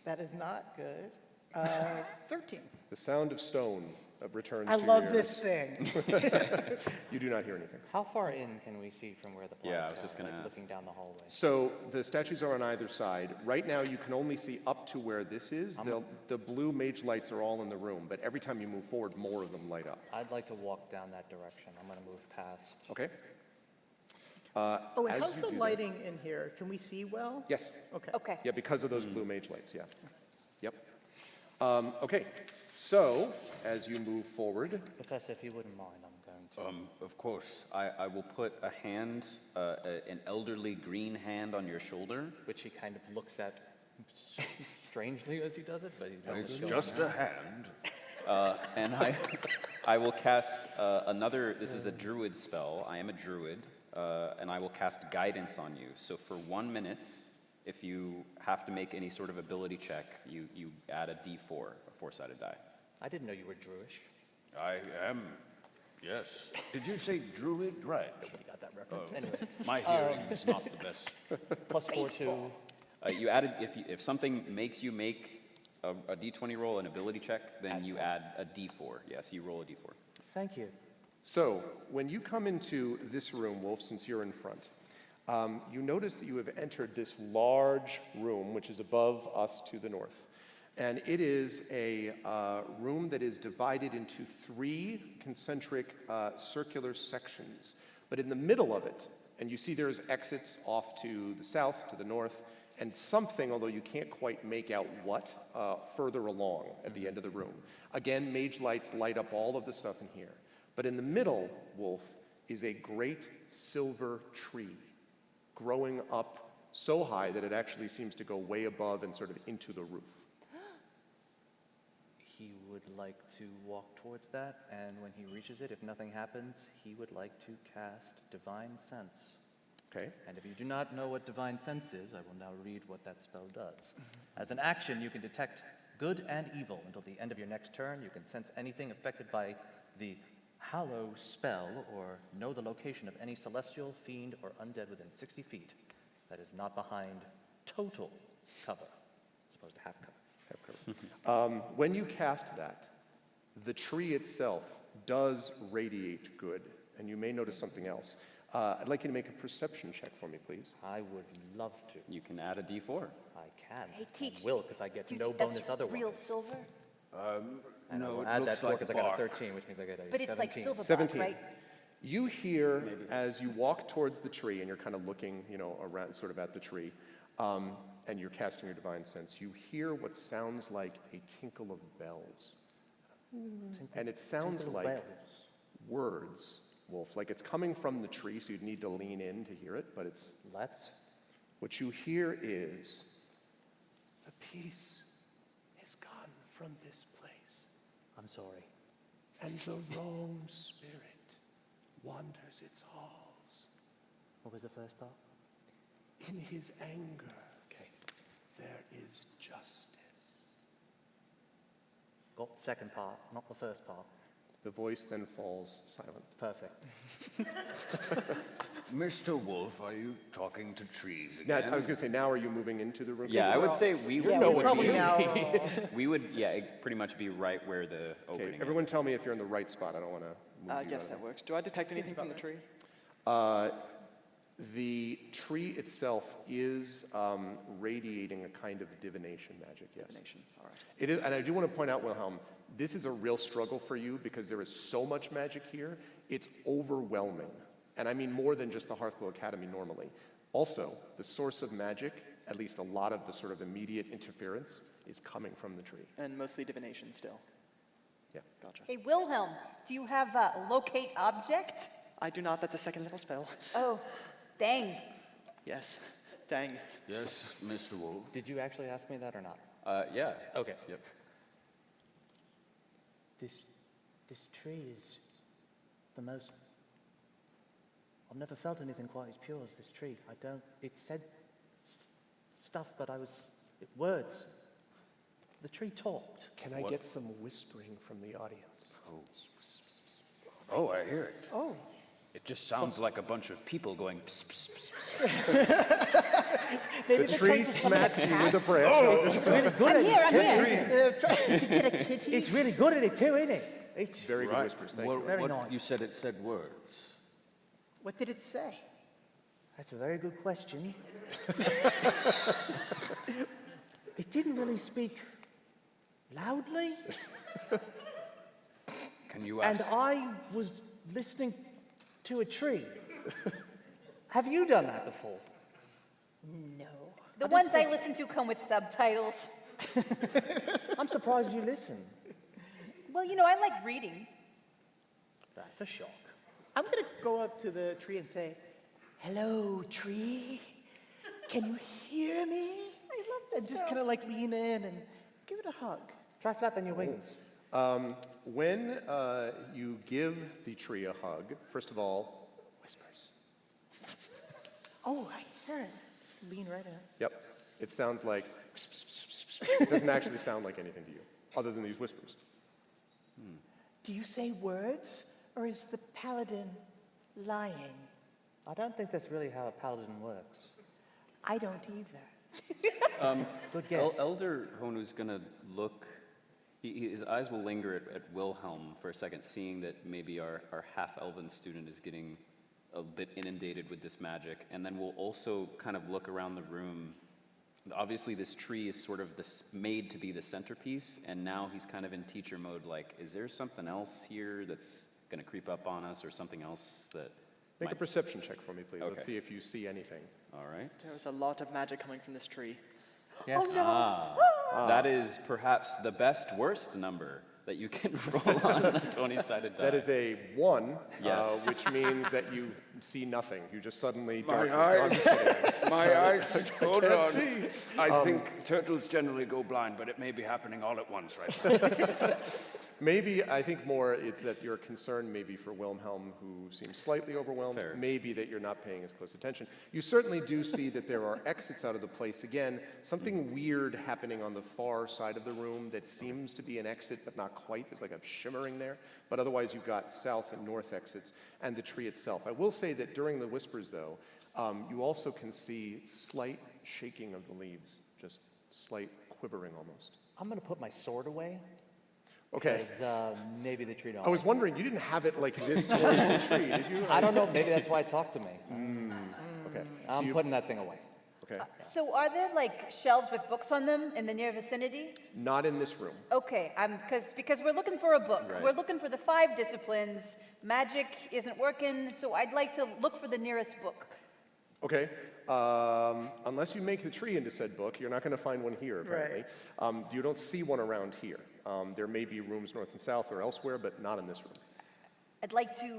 That is not good. 13. The sound of stone returns I to love your this ears. thing. You do not hear anything. How far in can we see from where the plaques Yeah, I was just are, gonna like ask. looking down the hallway? So the statues are on either side. Right now, you can only see up to where this is. The blue mage lights are all in the room, but every time you move forward, more of them light up. I'd like to walk down that direction. I'm going to move past. Okay? Oh, and As how's you the do that- lighting in here? Can we see well? Yes. Okay. Okay. Yeah, because of those blue mage lights, yeah. Yep. Okay, so as you move forward, Professor, if you wouldn't mind, I'm going to. Of course. I will put a hand, an elderly green hand on your shoulder. Which he kind of looks at strangely as he does it, but he knows It's going just on. a hand. And I will cast another, this is a druid spell. I am a druid, and I will cast guidance on you. So for 1 minute, if you have to make any sort of ability check, you add a d4, a four-sided die. I didn't know you were Druish. I am. Yes. Did you say druid? Right. Nobody got that reference. Anyway, My hearing is not the best. plus 4 to. You added, if something makes you make a d20 roll, an ability check, then you add a d4. Yes, you roll a d4. Thank you. so when you come into this room, Wolf, since you're in front, you notice that you have entered this large room, which is above us to the north. And it is a room that is divided into 3 concentric circular sections. But in the middle of it, and you see there's exits off to the south, to the north, and something, although you can't quite make out what, further along at the end of the room. Again, mage lights light up all of the stuff in here. But in the middle, Wolf, is a great silver tree growing up so high that it actually seems to go way above and sort of into the roof. He would like to walk towards that, and when he reaches it, if nothing happens, he would like to cast Divine Sense. Okay? And if you do not know what Divine Sense is, I will now read what that spell does. As an action, you can detect good and evil. Until the end of your next turn, you can sense anything affected by the Hallow spell or know the location of any celestial, fiend, or undead within 60 feet that is not behind total cover, as opposed to half cover. When you cast that, the tree itself does radiate good, and you may notice something else. I'd like you to make a perception check for me, please. I would love to. You can add a D4. I can. Hey, Teach. And will, because I get Do you no think that's bonus otherwise. real silver? And I No, will it add that looks 4 like because I got a bark. 13, which means I get a But it's 17. like silver 17. right? You hear, as you walk towards the tree, and you're kind of looking, around, sort of at the tree, and you're casting your divine sense, you hear what sounds like a tinkle of bells. And it sounds Tinkle like bells. words, Wolf. Like it's coming from the tree, so you'd need to lean in to hear it, but it's... Let's. What you hear is, the peace is gone from this place, I'm sorry. and the wrong spirit wanders its halls. What was the first part? In his anger, there is justice. Got the second part, not the first part. The voice then falls silent. Perfect. Mr. Wolf, are you talking to trees Now, again? I was going to say, now are you moving into the room? Yeah, I would say we would, Yeah, we probably now. we would, yeah, it'd pretty much be right where the opening Okay, is. everyone tell me if you're in the right spot. I don't want to move you Yes, out that of works. Do I detect anything from the tree? The tree itself is radiating a kind of divination magic, yes. Divination, all right. It is, and I do want to point out, Wilhelm, this is a real struggle for you because there is so much magic here, it's overwhelming. And I mean more than just the Hearthglow Academy normally. Also, the source of magic, at least a lot of the sort of immediate interference, is coming from the tree. And mostly divination still. Yeah. Gotcha. Hey, Wilhelm, do you have locate object? I do not. That's a second level spell. Oh, dang. Yes. Dang. Yes, Mr. Wolf. Did you actually ask me that or not? Yeah. Okay. Yep. This tree is the most... I've never felt anything quite as pure as this tree. It said stuff, but words. The tree talked. Can I get some whispering from the audience? Oh, I hear it. Oh, It just sounds like a bunch of people going pss, pss, pss. maybe The they're tree trying to summon smacks you with a cat. branch. It's really good I'm here, at I'm it, here. too. Trying to get a kitty. It's really good at it too, isn't it? It's Very good whispers, thank you. Very What- nice. You said it said words. What did it say? That's a very good question. It didn't really speak loudly, Can you and ask? I was listening to a tree. Have you done that before? No. The ones I listen to come with subtitles. I'm surprised you listen. Well, I like reading. That's a shock. I'm going to go up to the tree and say, hello, tree. Can you hear me? I love this And just kind of like lean in and give it a hug. Try flapping your wings. When you give the tree a hug, first of all, whispers. Oh, I hear it. Lean right in. Yep. It sounds like, it doesn't actually sound like anything to you, other than these whispers. Do you say words, or is the paladin lying? I don't think that's really how a paladin works. I don't either. Good guess. Elder Honu's gonna look, his eyes will linger at Wilhelm for a second, seeing that maybe our half-elven student is getting a bit inundated with this magic, and then we'll also kind of look around the room. Obviously, this tree is sort of made to be the centerpiece, and now he's kind of in teacher mode, like, is there something else here that's gonna creep up on us, or something else that Make a might... perception check for me, please. Let's Okay. see if you see anything. All right. There was a lot of magic coming from this tree. Yeah. That is perhaps the worst number that you can roll on a 20-sided die. That is a 1, Yes. which means that you see nothing. You just suddenly My darkness. No, I'm eyes. just kidding. My eyes, hold can't on. see. I think turtles generally go blind, but it may be happening all at once right now. Maybe, I think more it's that you're concerned maybe for Wilhelm, who seems slightly overwhelmed. Fair. Maybe that you're not paying as close attention. You certainly do see that there are exits out of the place. Again, something weird happening on the far side of the room that seems to be an exit, but not quite. There's like a shimmering there. But otherwise, you've got south and north exits and the tree itself. I will say that during the whispers, though, you also can see slight shaking of the leaves, just slight quivering almost. I'm going to put my sword away. Okay. Because maybe the tree don't. I was wondering, you didn't have it like this towards the tree, did you? I don't know. Maybe that's why it talked to me. Okay. I'm putting that thing away. Okay. So are there like shelves with books on them in the near vicinity? Not in this room. Okay, because we're looking for a book. Right. We're looking for the 5 disciplines. Magic isn't working, so I'd like to look for the nearest book. Okay. Unless you make the tree into said book, you're not going to find one here, apparently. You don't see one around here. There may be rooms north and south or elsewhere, but not in this room. I'd like to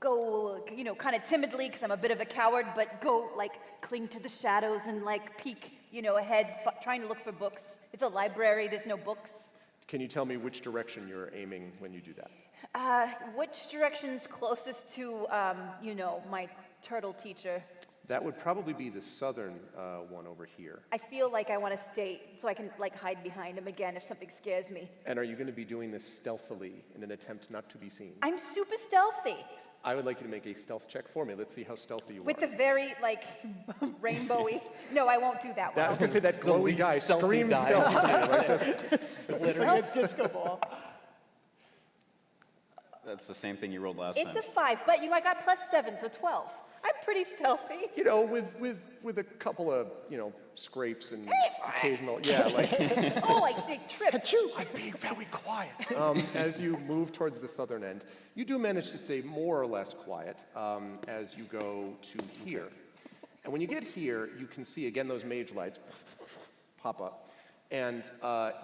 go, kind of timidly, because I'm a bit of a coward, but go, cling to the shadows and, peek, ahead, trying to look for books. It's a library, there's no books. Can you tell me which direction you're aiming when you do that? Which direction's closest to, my turtle teacher? That would probably be the southern one over here. I feel like I want to stay, so I can, hide behind him again if something scares me. And are you going to be doing this stealthily in an attempt not to be seen? I'm super stealthy. I would like you to make a stealth check for me. Let's see how stealthy you With are. the very, rainbowy. No, I won't do that I one. was going to say that glowy least guy stealthy screams guy. stealth to you like this. Like a disco ball. That's the same thing you rolled last It's time. a 5, but I got +7, so 12. I'm pretty stealthy. With a couple of, scrapes and occasional, Oh, I say trip. I'm being very quiet. As you move towards the southern end, you do manage to stay more or less quiet as you go to here. And when you get here, you can see, again, those mage lights pop up. And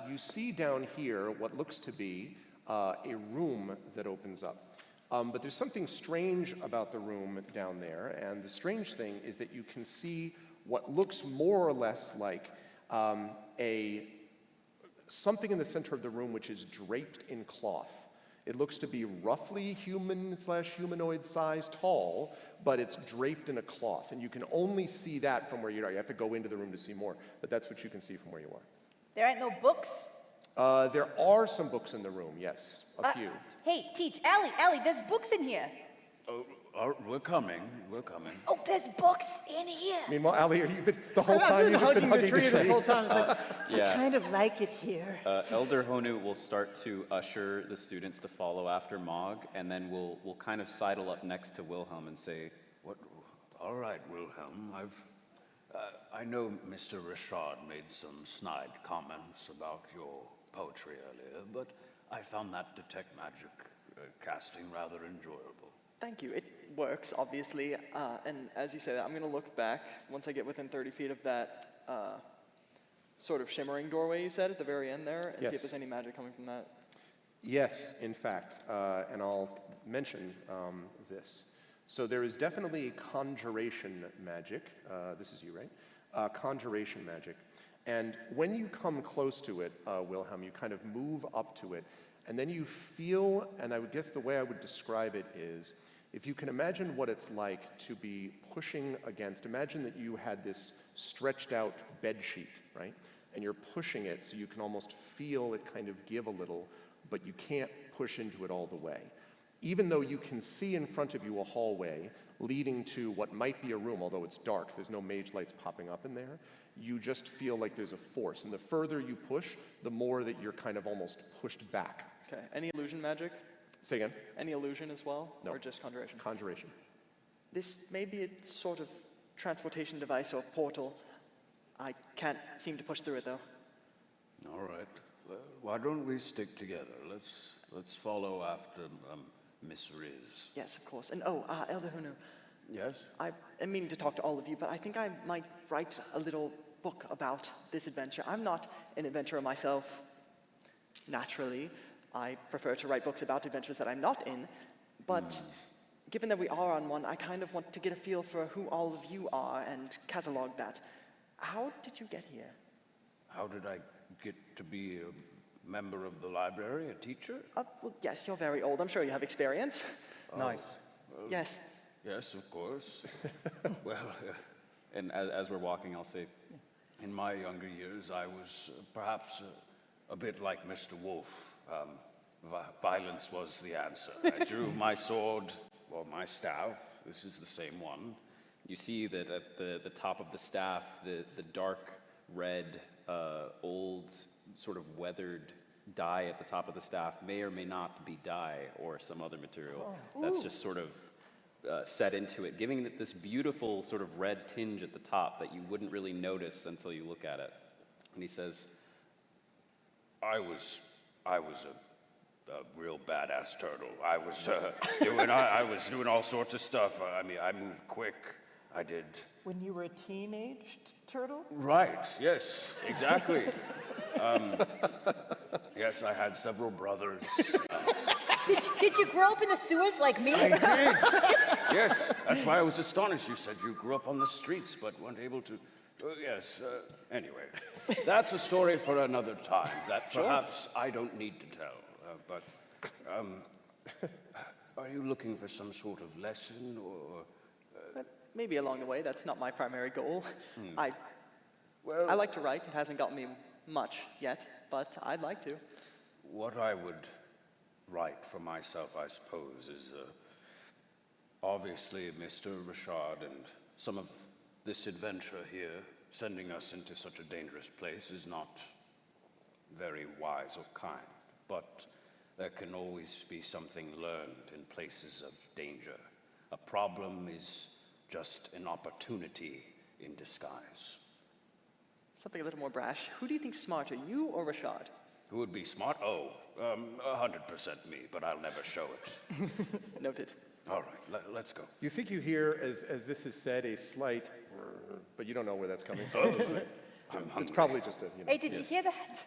you see down here what looks to be a room that opens up. But there's something strange about the room down there, and the strange thing is that you can see what looks more or less like something in the center of the room which is draped in cloth. It looks to be roughly human/humanoid size tall, but it's draped in a cloth, and you can only see that from where you are. You have to go into the room to see more, but that's what you can see from where you are. There ain't no books. There are some books in the room, yes, a few. Hey, teach, Allie, there's books in here. Oh, we're coming. Oh, there's books in here. Meanwhile, Allie, the whole time you've just been hugging the tree. this whole time. It's like, Yeah. I kind of like it here. Elder Honu will start to usher the students to follow after Mog, and then we'll kind of sidle up next to Wilhelm and say, What? All right, Wilhelm. I know Mr. Richard made some snide comments about your poetry earlier, but I found that detect magic casting rather enjoyable. Thank you. It works, obviously. And as you say that, I'm going to look back once I get within 30 feet of that sort of shimmering doorway you said at the very end there, and see Yes. if there's any magic coming from that. Yes, in fact, and I'll mention this. So there is definitely conjuration magic. This is you, right? Conjuration magic. And when you come close to it, Wilhelm, you kind of move up to it, and then you feel, and I would guess the way I would describe it is, if you can imagine what it's like to be pushing against, imagine that you had this stretched out bed sheet, right? And you're pushing it so you can almost feel it kind of give a little, but you can't push into it all the way. Even though you can see in front of you a hallway leading to what might be a room, although it's dark, there's no mage lights popping up in there, you just feel like there's a force. And the further you push, the more that you're kind of almost pushed back. Okay. Any illusion magic? Say again? Any illusion as well? No. Or just conjuration? Conjuration. This may be a sort of transportation device or portal. I can't seem to push through it, though. All right. Why don't we stick together? Let's follow after Miss Riz. Yes, of course. And Elder Hunu, Yes? I am meaning to talk to all of you, but I think I might write a little book about this adventure. I'm not an adventurer myself, naturally. I prefer to write books about adventures that I'm not in, but given that we are on one, I kind of want to get a feel for who all of you are and catalog that. How did you get here? How did I get to be a member of the library, a teacher? Well, yes, you're very old. I'm sure you have experience. Nice. Yes. Yes, of course. Well, and as we're walking, I'll say, in my younger years, I was perhaps a bit like Mr. Wolf. Violence was the answer. I drew my sword, or my staff. This is the same one. you see that at the top of the staff, the dark red, old, sort of weathered dye at the top of the staff may or may not be dye or some other material that's just sort of set into it, giving it this beautiful sort of red tinge at the top that you wouldn't really notice until you look at it. And he says, I was a real badass turtle. I was doing all sorts of stuff. I mean, I moved quick. I did. When you were a teenage turtle? Right. Yes. Exactly. Yes, I had several brothers. Did you grow up in the sewers like me? I did. Yes. That's why I was astonished. You said you grew up on the streets, but weren't able to. Yes. Anyway, that's a story for another time. That perhaps I don't need to tell. But are you looking for some sort of lesson or? Maybe along the way. That's not my primary goal. I Well, like to write. It hasn't gotten me much yet, but I'd like to. what I would write for myself, I suppose, is obviously Mr. Richard and some of this adventure here, sending us into such a dangerous place, is not very wise or kind. But there can always be something learned in places of danger. A problem is just an opportunity in disguise. Something a little more brash. Who do you think's smarter, you or Rashad? Who would be smart? 100% me, but I'll never show it. Noted. All right, let's go. You think you hear, as this is said, a slight, but you don't know where that's coming from. I'm hungry. It's probably just a, you know. Hey, did you hear that?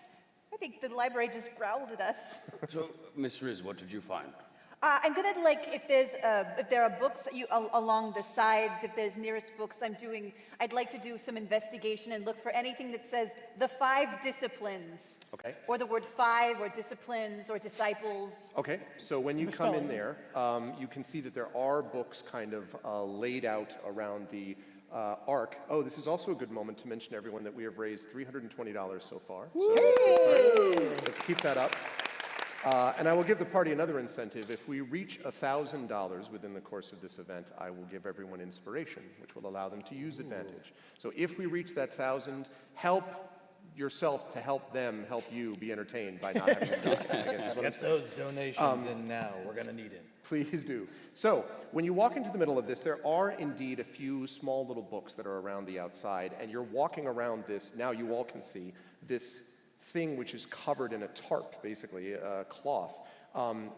I think the library just growled at us. So, Miss Riz, what did you find? I'm gonna if there are books along the sides, if there's nearest books, I'd like to do some investigation and look for anything that says the 5 disciplines. Okay. Or the word 5 or disciplines or disciples. Okay, so when you come in there, you can see that there are books kind of laid out around the arc. Oh, this is also a good moment to mention to everyone that we have raised $320 so far. So let's keep that up. And I will give the party another incentive. If we reach $1,000 within the course of this event, I will give everyone inspiration, which will allow them to use advantage. So if we reach that 1,000, help yourself to help them help you be entertained by not having to die, I guess is what I'm Get saying. those donations in now. We're going to need it. Please do. So, when you walk into the middle of this, there are indeed a few small little books that are around the outside, and you're walking around this, now you all can see, this thing which is covered in a tarp, basically, a cloth,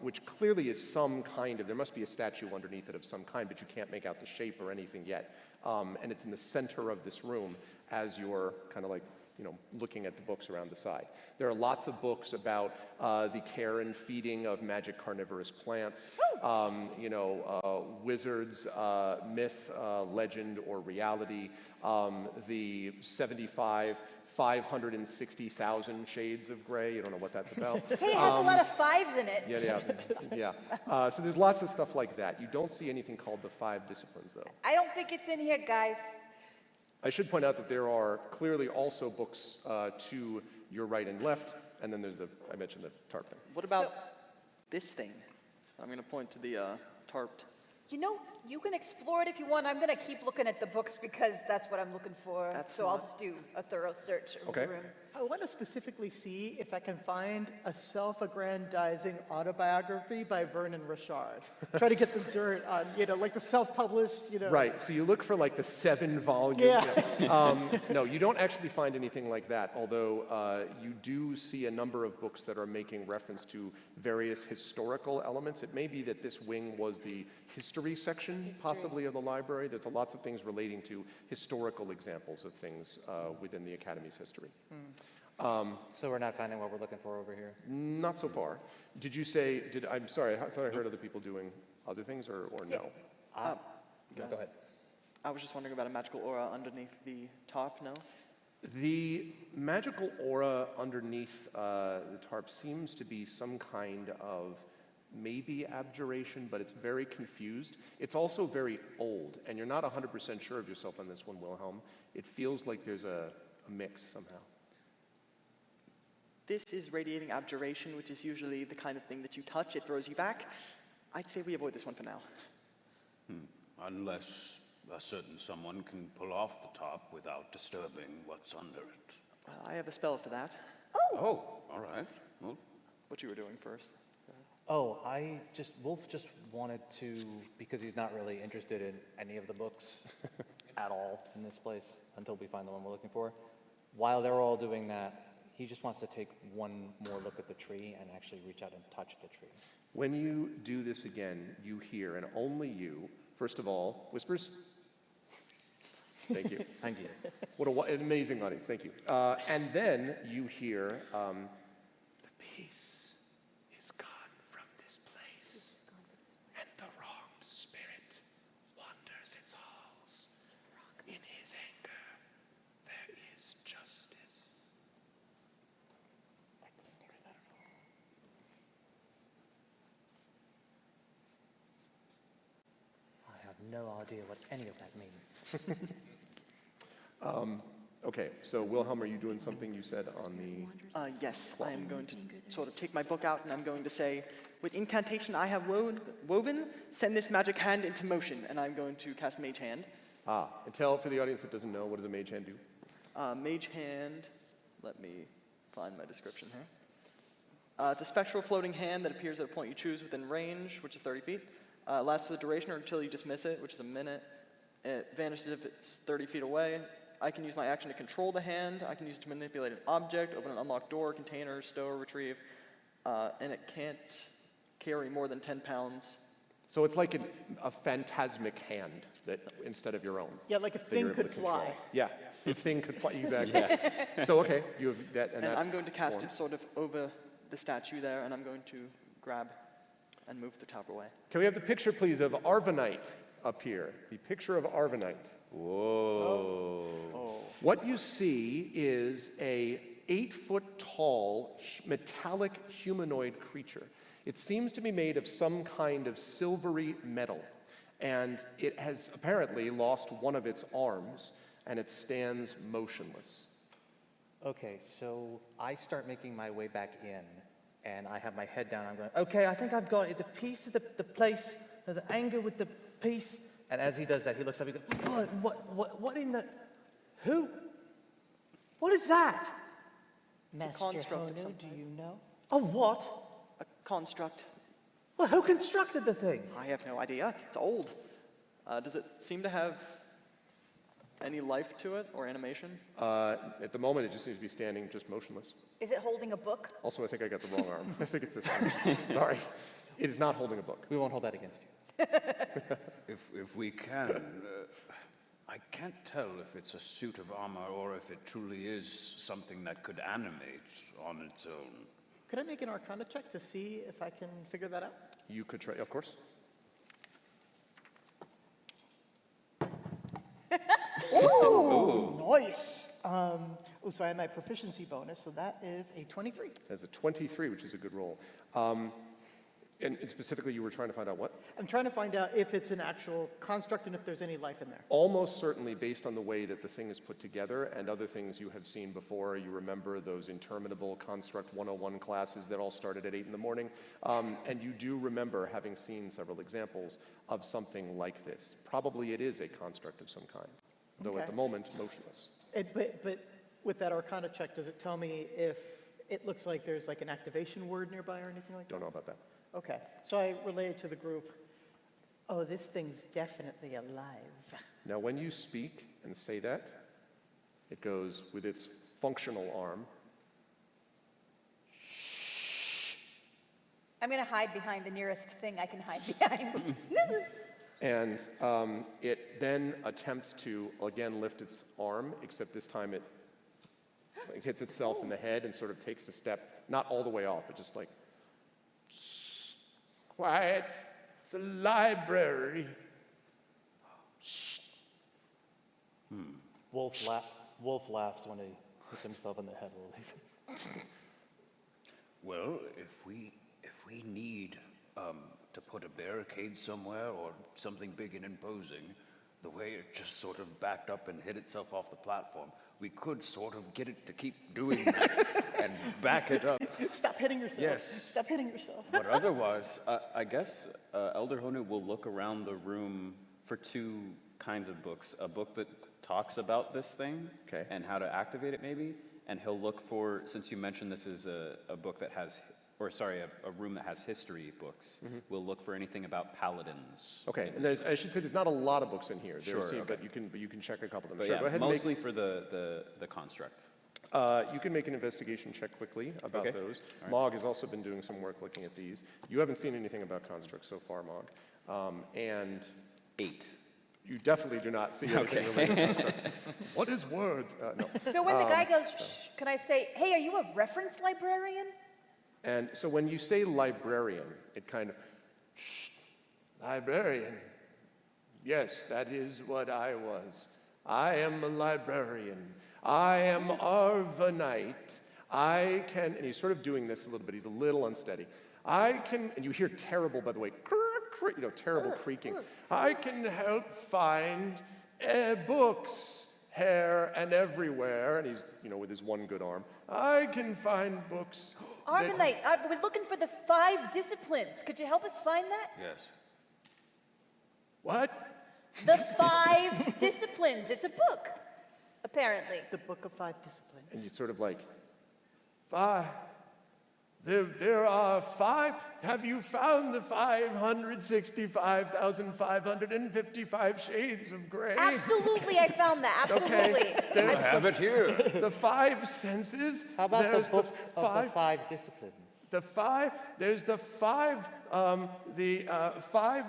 which clearly is some kind of, there must be a statue underneath it of some kind, but you can't make out the shape or anything yet. And it's in the center of this room as you're kind of like, you know, looking at the books around the side. There are lots of books about the care and feeding of magic carnivorous plants, you know, wizards, myth, legend, or reality, the 560,000 shades of gray. You don't know what that's about. Hey, it has a lot of 5s in it. Yeah. So there's lots of stuff like that. You don't see anything called the 5 disciplines, though. I don't think it's in here, guys. I should point out that there are clearly also books to your right and left, and then there's I mentioned the tarp thing. What about this thing? I'm going to point to the tarped. You know, you can explore it if you want. I'm going to keep looking at the books because that's what I'm looking for. So I'll just do a thorough search of the room. I want to specifically see if I can find a self-aggrandizing autobiography by Vernon Richard. Try to get the dirt on, you know, like the self-published, you know. Right, so you look for like the 7 volumes. Yeah. No, you don't actually find anything like that, although you do see a number of books that are making reference to various historical elements. It may be that this wing was the history section, possibly, of the library. There's lots of things relating to historical examples of things within the Academy's history. So we're not finding what we're looking for over here? Not so far. Did you say, I'm sorry, I thought I heard other people doing other things, or no? Go ahead. I was just wondering about a magical aura underneath the tarp, no? The magical aura underneath the tarp seems to be some kind of maybe abjuration, but it's very confused. It's also very old, and you're not 100% sure of yourself on this one, Wilhelm. It feels like there's a mix somehow. This is radiating abjuration, which is usually the kind of thing that you touch, it throws you back. I'd say we avoid this one for now. Unless a certain someone can pull off the top without disturbing what's under it. Well, I have a spell for that. Oh, all right. Well, what you were doing first. Oh, Wolf just wanted to, because he's not really interested in any of the books at all in this place until we find the one we're looking for. While they're all doing that, he just wants to take one more look at the tree and actually reach out and touch the tree. When you do this again, you hear, and only you, first of all, whispers. Thank you. Thank you. What an amazing audience. Thank you. And then you hear, the peace is gone from this place, and the wronged spirit wanders its halls. In his anger, there is justice. I couldn't hear that at all. I have no idea what any of that means. Okay, so Wilhelm, are you doing something you said on the... Yes, I am going to sort of take my book out and I'm going to say, with incantation I have woven, send this magic hand into motion, and I'm going to cast Mage Hand. And tell for the audience that doesn't know, what does a mage hand do? Mage Hand, let me find my description here. It's a spectral floating hand that appears at a point you choose within range, which is 30 feet. Lasts for the duration or until you dismiss it, which is a minute. It vanishes if it's 30 feet away. I can use my action to control the hand. I can use it to manipulate an object, open an unlocked door, container, stow, or retrieve. And it can't carry more than 10 pounds. So it's like a phantasmic hand that instead of your own. Yeah, like a that you're thing able could to control. fly. Yeah, a thing could fly, exactly. So, okay, you have that. And that I'm going to cast form. it sort of over the statue there, and I'm going to grab and move the top away. Can we have the picture, please, of Arvanite up here? The picture of Arvanite. Whoa. What you see is a 8-foot-tall metallic humanoid creature. It seems to be made of some kind of silvery metal, and it has apparently lost one of its arms, and it stands motionless. Okay, so I start making my way back in, and I have my head down. I'm going, okay, I think I've got it. The piece of the place, the anger with the piece. And as he does that, he looks up, he goes, what in the, who? What is that? Master construct of Honu, some do you know? A what? A construct. Well, who constructed the thing? I have no idea. It's old. Does it seem to have any life to it or animation? At the moment, it just seems to be standing just motionless. Is it holding a book? Also, I think I got the wrong arm. I think it's this one. Sorry. It is not holding a book. We won't hold that against you. If we can, I can't tell if it's a suit of armor or if it truly is something that could animate on its own. Could I make an Arcana check to see if I can figure that out? You could try, of course. Oh, nice. So I have my proficiency bonus, so that is a 23. That's a 23, which is a good roll. And specifically, you were trying to find out what? I'm trying to find out if it's an actual construct and if there's any life in there. Almost certainly based on the way that the thing is put together and other things you have seen before. You remember those interminable Construct 101 classes that all started at 8 in the morning. And you do remember having seen several examples of something like this. Probably it is a construct of some kind, though at Okay. the moment, motionless. But with that Arcana check, does it tell me if it looks like there's like an activation word nearby or anything like that? Don't know about that. Okay, so I relayed to the group, oh, this thing's definitely alive. Now, when you speak and say that, it goes with its functional arm. I'm going to hide behind the nearest thing I can hide behind. And it then attempts to, again, lift its arm, except this time it hits itself in the head and sort of takes a step, not all the way off, but just like, quiet, it's a library. Wolf laughs when he hits himself in the head. Well, if we need to put a barricade somewhere or something big and imposing, the way it just sort of backed up and hit itself off the platform, we could sort of get it to keep doing that and back it up. Stop hitting yourself. Yes. Stop hitting yourself. But otherwise, I guess Elder Honu will look around the room for two kinds of books. A book that talks about this thing Okay. and how to activate it maybe, and he'll look for, since you mentioned this is a book that has or sorry, a room that has history books will look for anything about paladins. Okay, and I should say there's not a lot of books in here. Sure, but you can check a couple of them. But Sure, yeah, go ahead and mostly for the construct. you can make an investigation check quickly about Okay. those. All right. Mog has also been doing some work looking at these. You haven't seen anything about constructs so far, Mog. And 8. you definitely do not see anything related to constructs. What is words? No. So when the guy goes, shh, can I say, hey, are you a reference librarian? And so when you say librarian, it kind of, shh, librarian. Yes, that is what I was. I am a librarian. I am Arvanite. I can, and he's sort of doing this a little bit. He's a little unsteady. I can, and you hear terrible, by the way, terrible creaking. I can help find books here and everywhere. And he's, with his one good arm. I can find books. Arvanite, we're looking for the 5 disciplines. Could you help us find that? Yes. What? The 5 disciplines. It's a book, apparently. The Book of 5 Disciplines. And you sort of like, 5. There are 5. Have you found the 565,555 shades of gray? Absolutely, I found that. Absolutely. Okay. There's Have it here. the 5 senses. How about There's the book of the 5 5 disciplines? There's the 5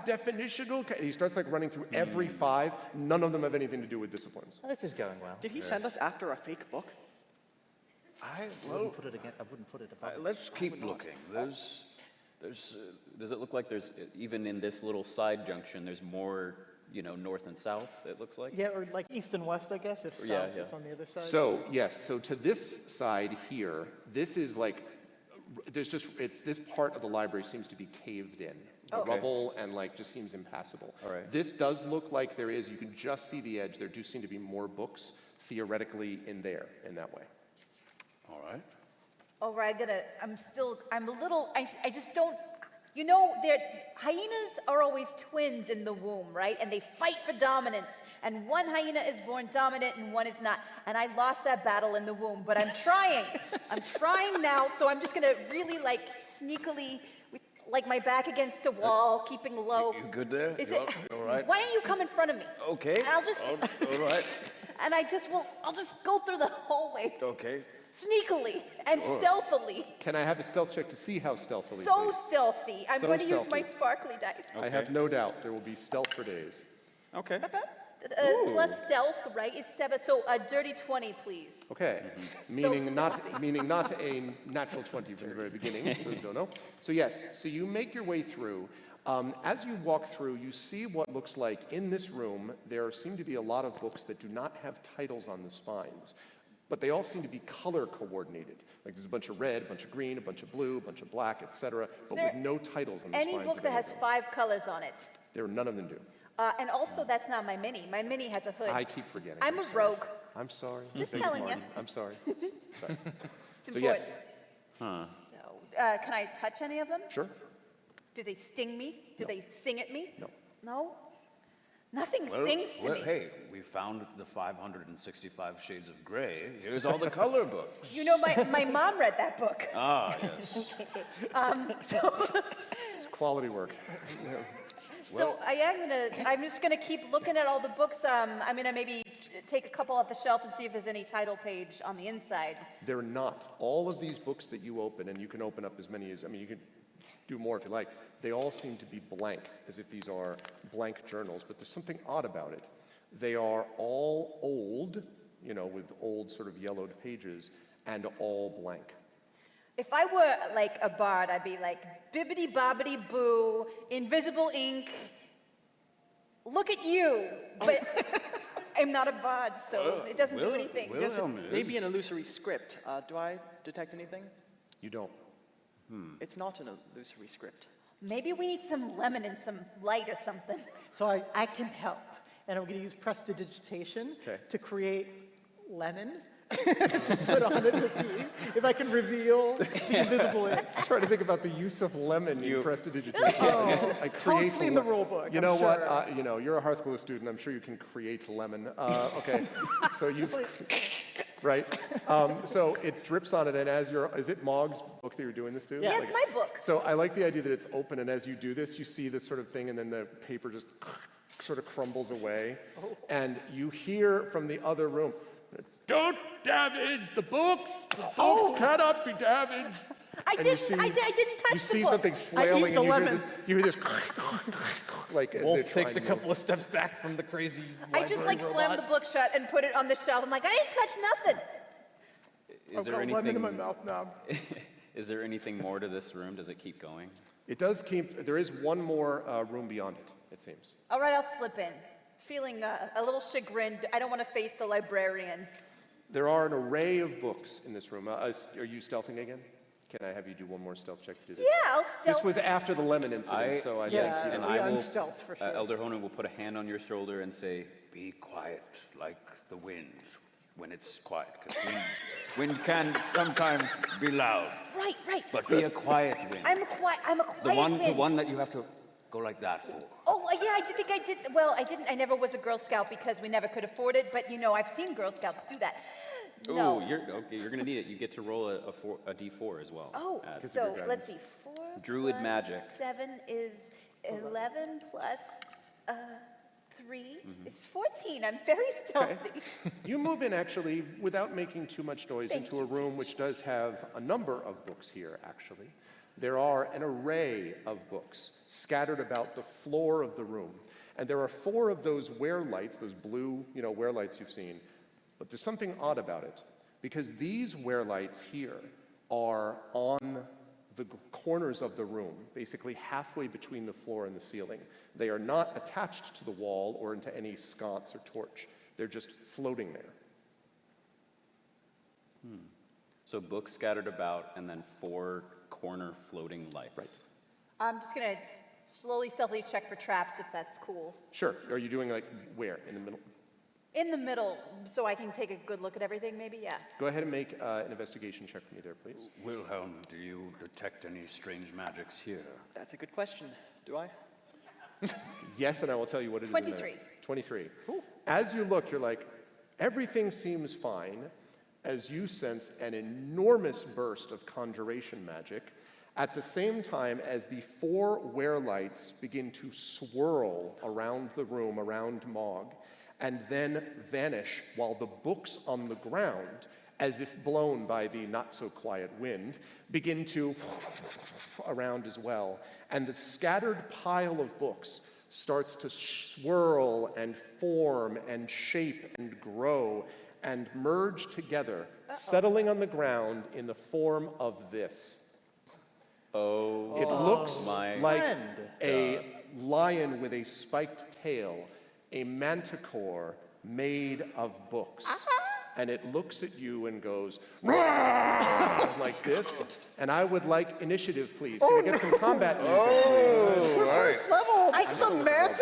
definitional. He starts like running through every 5. None of them have anything to do with disciplines. Oh, this is going well. Did he send us after a fake book? I wouldn't put it above. Let's keep looking. There's Does it look like there's, even in this little side junction, there's more, north and south, it looks like? Yeah, or like east and west, I guess, if Yeah, south yeah. is on the other side. So, yes, so to this side here, this is like, this part of the library seems to be caved in. The Okay. rubble and just seems impassable. All right. This does look like there is, you can just see the edge. There do seem to be more books theoretically in there, in that way. all right. Oh, right, I'm a little, I just don't, hyenas are always twins in the womb, right? And they fight for dominance. And one hyena is born dominant and one is not. And I lost that battle in the womb, but I'm trying. I'm trying now, so I'm just gonna really sneakily, with my back against a wall, keeping low. You good there? Is You it, all right? Why don't you come in front of me? Okay. And I'll just, All right. and I'll just go through the hallway. Okay. Sneakily and stealthily. Can I have a stealth check to see how stealthily? So please? stealthy. I'm So going to use my stealthy. sparkly dice. I have no doubt there will be stealth for days. Okay. Plus stealth, right, is 7. So a dirty 20, please. Okay, meaning not a natural 20 from the very beginning, for those who don't know. So yes, so you make your way through. As you walk through, you see what looks like in this room, there seem to be a lot of books that do not have titles on the spines, but they all seem to be color coordinated. Like there's a bunch of red, a bunch of green, a bunch of blue, a bunch of black, etc., but there with no titles on the Any spines book of that has anything. 5 colors on it. None of them do. And also, that's not my mini. My mini has a hood. I keep forgetting. I'm a sorry. rogue. I'm sorry. Just Beg your telling you. pardon. I'm sorry. Sorry. It's So yes, important. So, can I touch any of them? sure. Do they sting me? Do they sing at me? No. No? Nothing sings to me. Hey, we found the 565 Shades of Grey. Here's all the color books. My mom read that book. Ah, yes. It's quality work. So I'm just gonna keep looking at all the books. I'm gonna maybe take a couple off the shelf and see if there's any title page on the inside. They're not. All of these books that you open, and you can open up as many as, you can do more if you like, they all seem to be blank, as if these are blank journals, but there's something odd about it. They are all old, with old sort of yellowed pages, and all blank. If I were like a bard, I'd be like, bibbidi bobbidi boo, invisible ink. Look at you. But I'm not a bard, so it doesn't do anything. William is. Maybe an illusory script. Do I detect anything? You don't. It's not an illusory script. Maybe we need some lemon and some light or something. So I can help. And I'm going to use prestidigitation Okay. to create lemon. To put on it to see if I can reveal the invisible ink. I'm trying to think about the use of lemon in prestidigitation. I create Totally in the rule book. You I'm know what? sure. You're a Hearthglow student. I'm sure you can create lemon. Okay, so you. right? So it drips on it, and as is it Mog's book that you're doing this to? Yeah, it's my book. So I like the idea that it's open, and as you do this, you see this sort of thing, and then the paper just sort of crumbles away, and you hear from the other room, "Don't damage the books! The books cannot be damaged!" I And you didn't touch You the see book. something flailing, the and lemon. you hear this, like as they're Wolf takes a trying to- couple of steps back from the crazy I just like library slammed the robot. book shut and put it on the shelf. I'm like, I didn't touch nothing. Is there I've got lemon in my anything? mouth now. Is there anything more to this room? Does it keep going? It does keep. There is one more room beyond it. It seems. All right, I'll slip in. Feeling a little chagrined. I don't want to face the librarian. There are an array of books in this room. Are you stealthing again? Can I have you do one more stealth check to do this? Yeah, I'll This stealth. was after the lemon incident, I- so I Yeah, guess. and we I will, unstealth for sure. Elder Honan will put a hand on your shoulder and say, Be quiet like the wind when it's quiet, because wind can sometimes be loud. Right, right. But be a quiet wind. I'm a quiet The wind. one that you have to go like that for. Oh, yeah, I think I did. Well, I didn't. I never was a Girl Scout because we never could afford it. But I've seen Girl Scouts do that. No. "Oh, you're gonna need it. You get to roll a D4 as well." Oh, as- so let's see. 4 Druid plus magic. 7 is 11 plus 3 is 14. I'm very stealthy. You move in actually without making too much noise Thank into a you, room which does have a number of books here, actually. There are an array of books scattered about the floor of the room. And there are 4 of those wear lights, those blue, wear lights you've seen. But there's something odd about it, because these wear lights here are on the corners of the room, basically halfway between the floor and the ceiling. They are not attached to the wall or into any sconce or torch. They're just floating there. So books scattered about, and then 4 corner floating lights. Right. I'm just going to slowly, stealthily check for traps if that's cool. Sure. Are you doing like where? In the middle? In the middle, so I can take a good look at everything, maybe? Yeah. Go ahead and make an investigation check for me there, please. Wilhelm, do you detect any strange magics here? That's a good question. Do I? Yes, and I will tell you what it is. in a minute. 23. 23. As you look, you're like, everything seems fine, as you sense an enormous burst of conjuration magic at the same time as the 4 wear lights begin to swirl around the room, around Mog, and then vanish while the books on the ground, as if blown by the not-so-quiet wind, begin to around as well. And the scattered pile of books starts to swirl and form and shape and grow and merge together, settling on the ground in the form of this. Oh, It looks my like friend. a lion with a spiked tail, a manticore made of books. And it looks at you and goes, "Roar!" like this. And I would like initiative, please. Can I get some combat music, please? Level, I it's check for traps.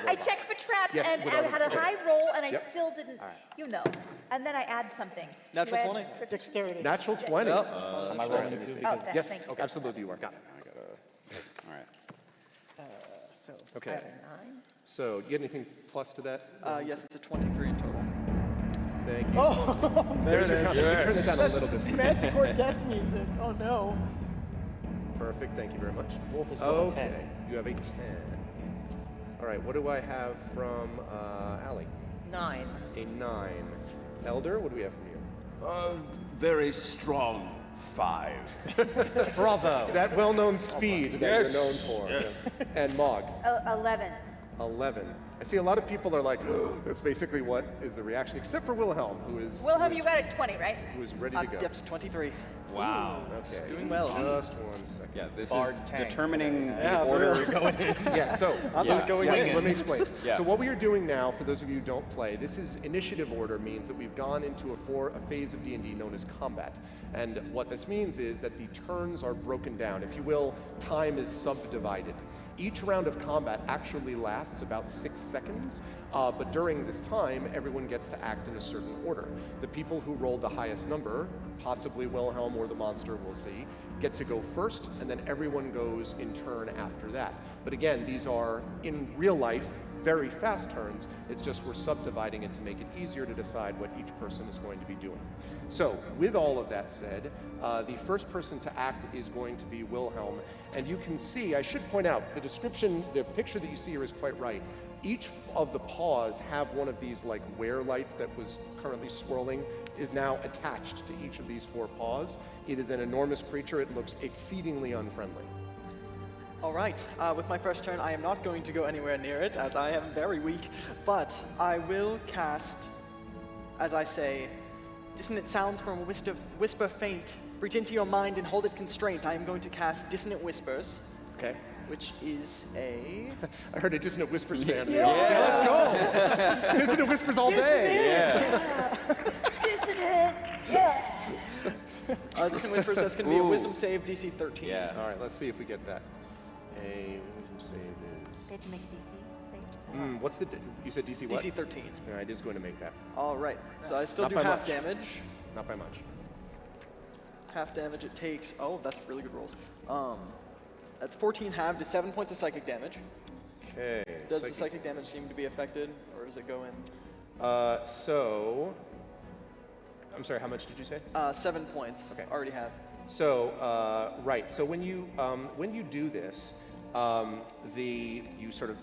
I check check for traps, Yes, and with I all had a the- high roll, and I Yep. still didn't, And then I add something. Natural Do I add 20? proficiency? dexterity. Natural 20. Am I rolling too? Oh, Yes, thank you. absolutely you are. all right. So Okay. I have a 9. So, you get anything plus to that? Yes, it's a 23 in total. Thank you. There it There's is. your comment. Turn it down a little bit. Manticore death music. Oh no. Perfect, thank you very much. Wolf is going Okay, 10. you have a 10. All right, what do I have from Allie? 9. A 9. Elder, what do we have from you? Very strong 5. Bravo. That well-known speed that Yes, you're known for. And Mog, 11. 11. I see a lot of people are like, that's basically what is the reaction, except for Wilhelm, Wilhelm, you got a 20, right? who is ready to go. Yep, 23. Wow. Okay, doing well. just 1 second. Yeah, this Bard is tank. determining Yeah, the order. Yeah, so going in. let me explain. Yeah. So what we are doing now, for those of you who don't play, this is initiative order, means that we've gone into a phase of D&D known as combat. And what this means is that the turns are broken down. If you will, time is subdivided. Each round of combat actually lasts about 6 seconds, but during this time, everyone gets to act in a certain order. The people who rolled the highest number, possibly Wilhelm or the monster, we'll see, get to go first, and then everyone goes in turn after that. But again, these are, in real life, very fast turns. It's just we're subdividing it to make it easier to decide what each person is going to be doing. So with all of that said, the first person to act is going to be Wilhelm. And you can see, I should point out, the description, the picture that you see here is quite right. Each of the paws have one of these like wear lights that was currently swirling, is now attached to each of these 4 paws. It is an enormous creature. It looks exceedingly unfriendly. All right, with my first turn, I am not going to go anywhere near it, as I am very weak, but I will cast, as I say, dissonant sounds from a whisper faint. Reach into your mind and hold it constraint. I am going to cast Dissonant Whispers. Okay. Which is a... I heard a Dissonant Whispers fan. Yeah, let's go. Dissonant Whispers all day. Yeah. Dissonant. Yeah. Dissonant Whispers, that's going to be a Wisdom save, DC 13. Yeah. All right, let's see if we get that. A wisdom save is... They have to make a DC save. what's the... You said DC what? DC 13. Yeah, it is going to make that. All right, so I still Not do by half much. damage. Not by much. Half damage it takes... Oh, that's really good rolls. That's 14 halved to 7 points of psychic damage. Okay. Does the psychic damage seem to be affected, or does it go in? So... I'm sorry, how much did you say? 7 points. Okay. Already have. So, right. So when you do this, you sort of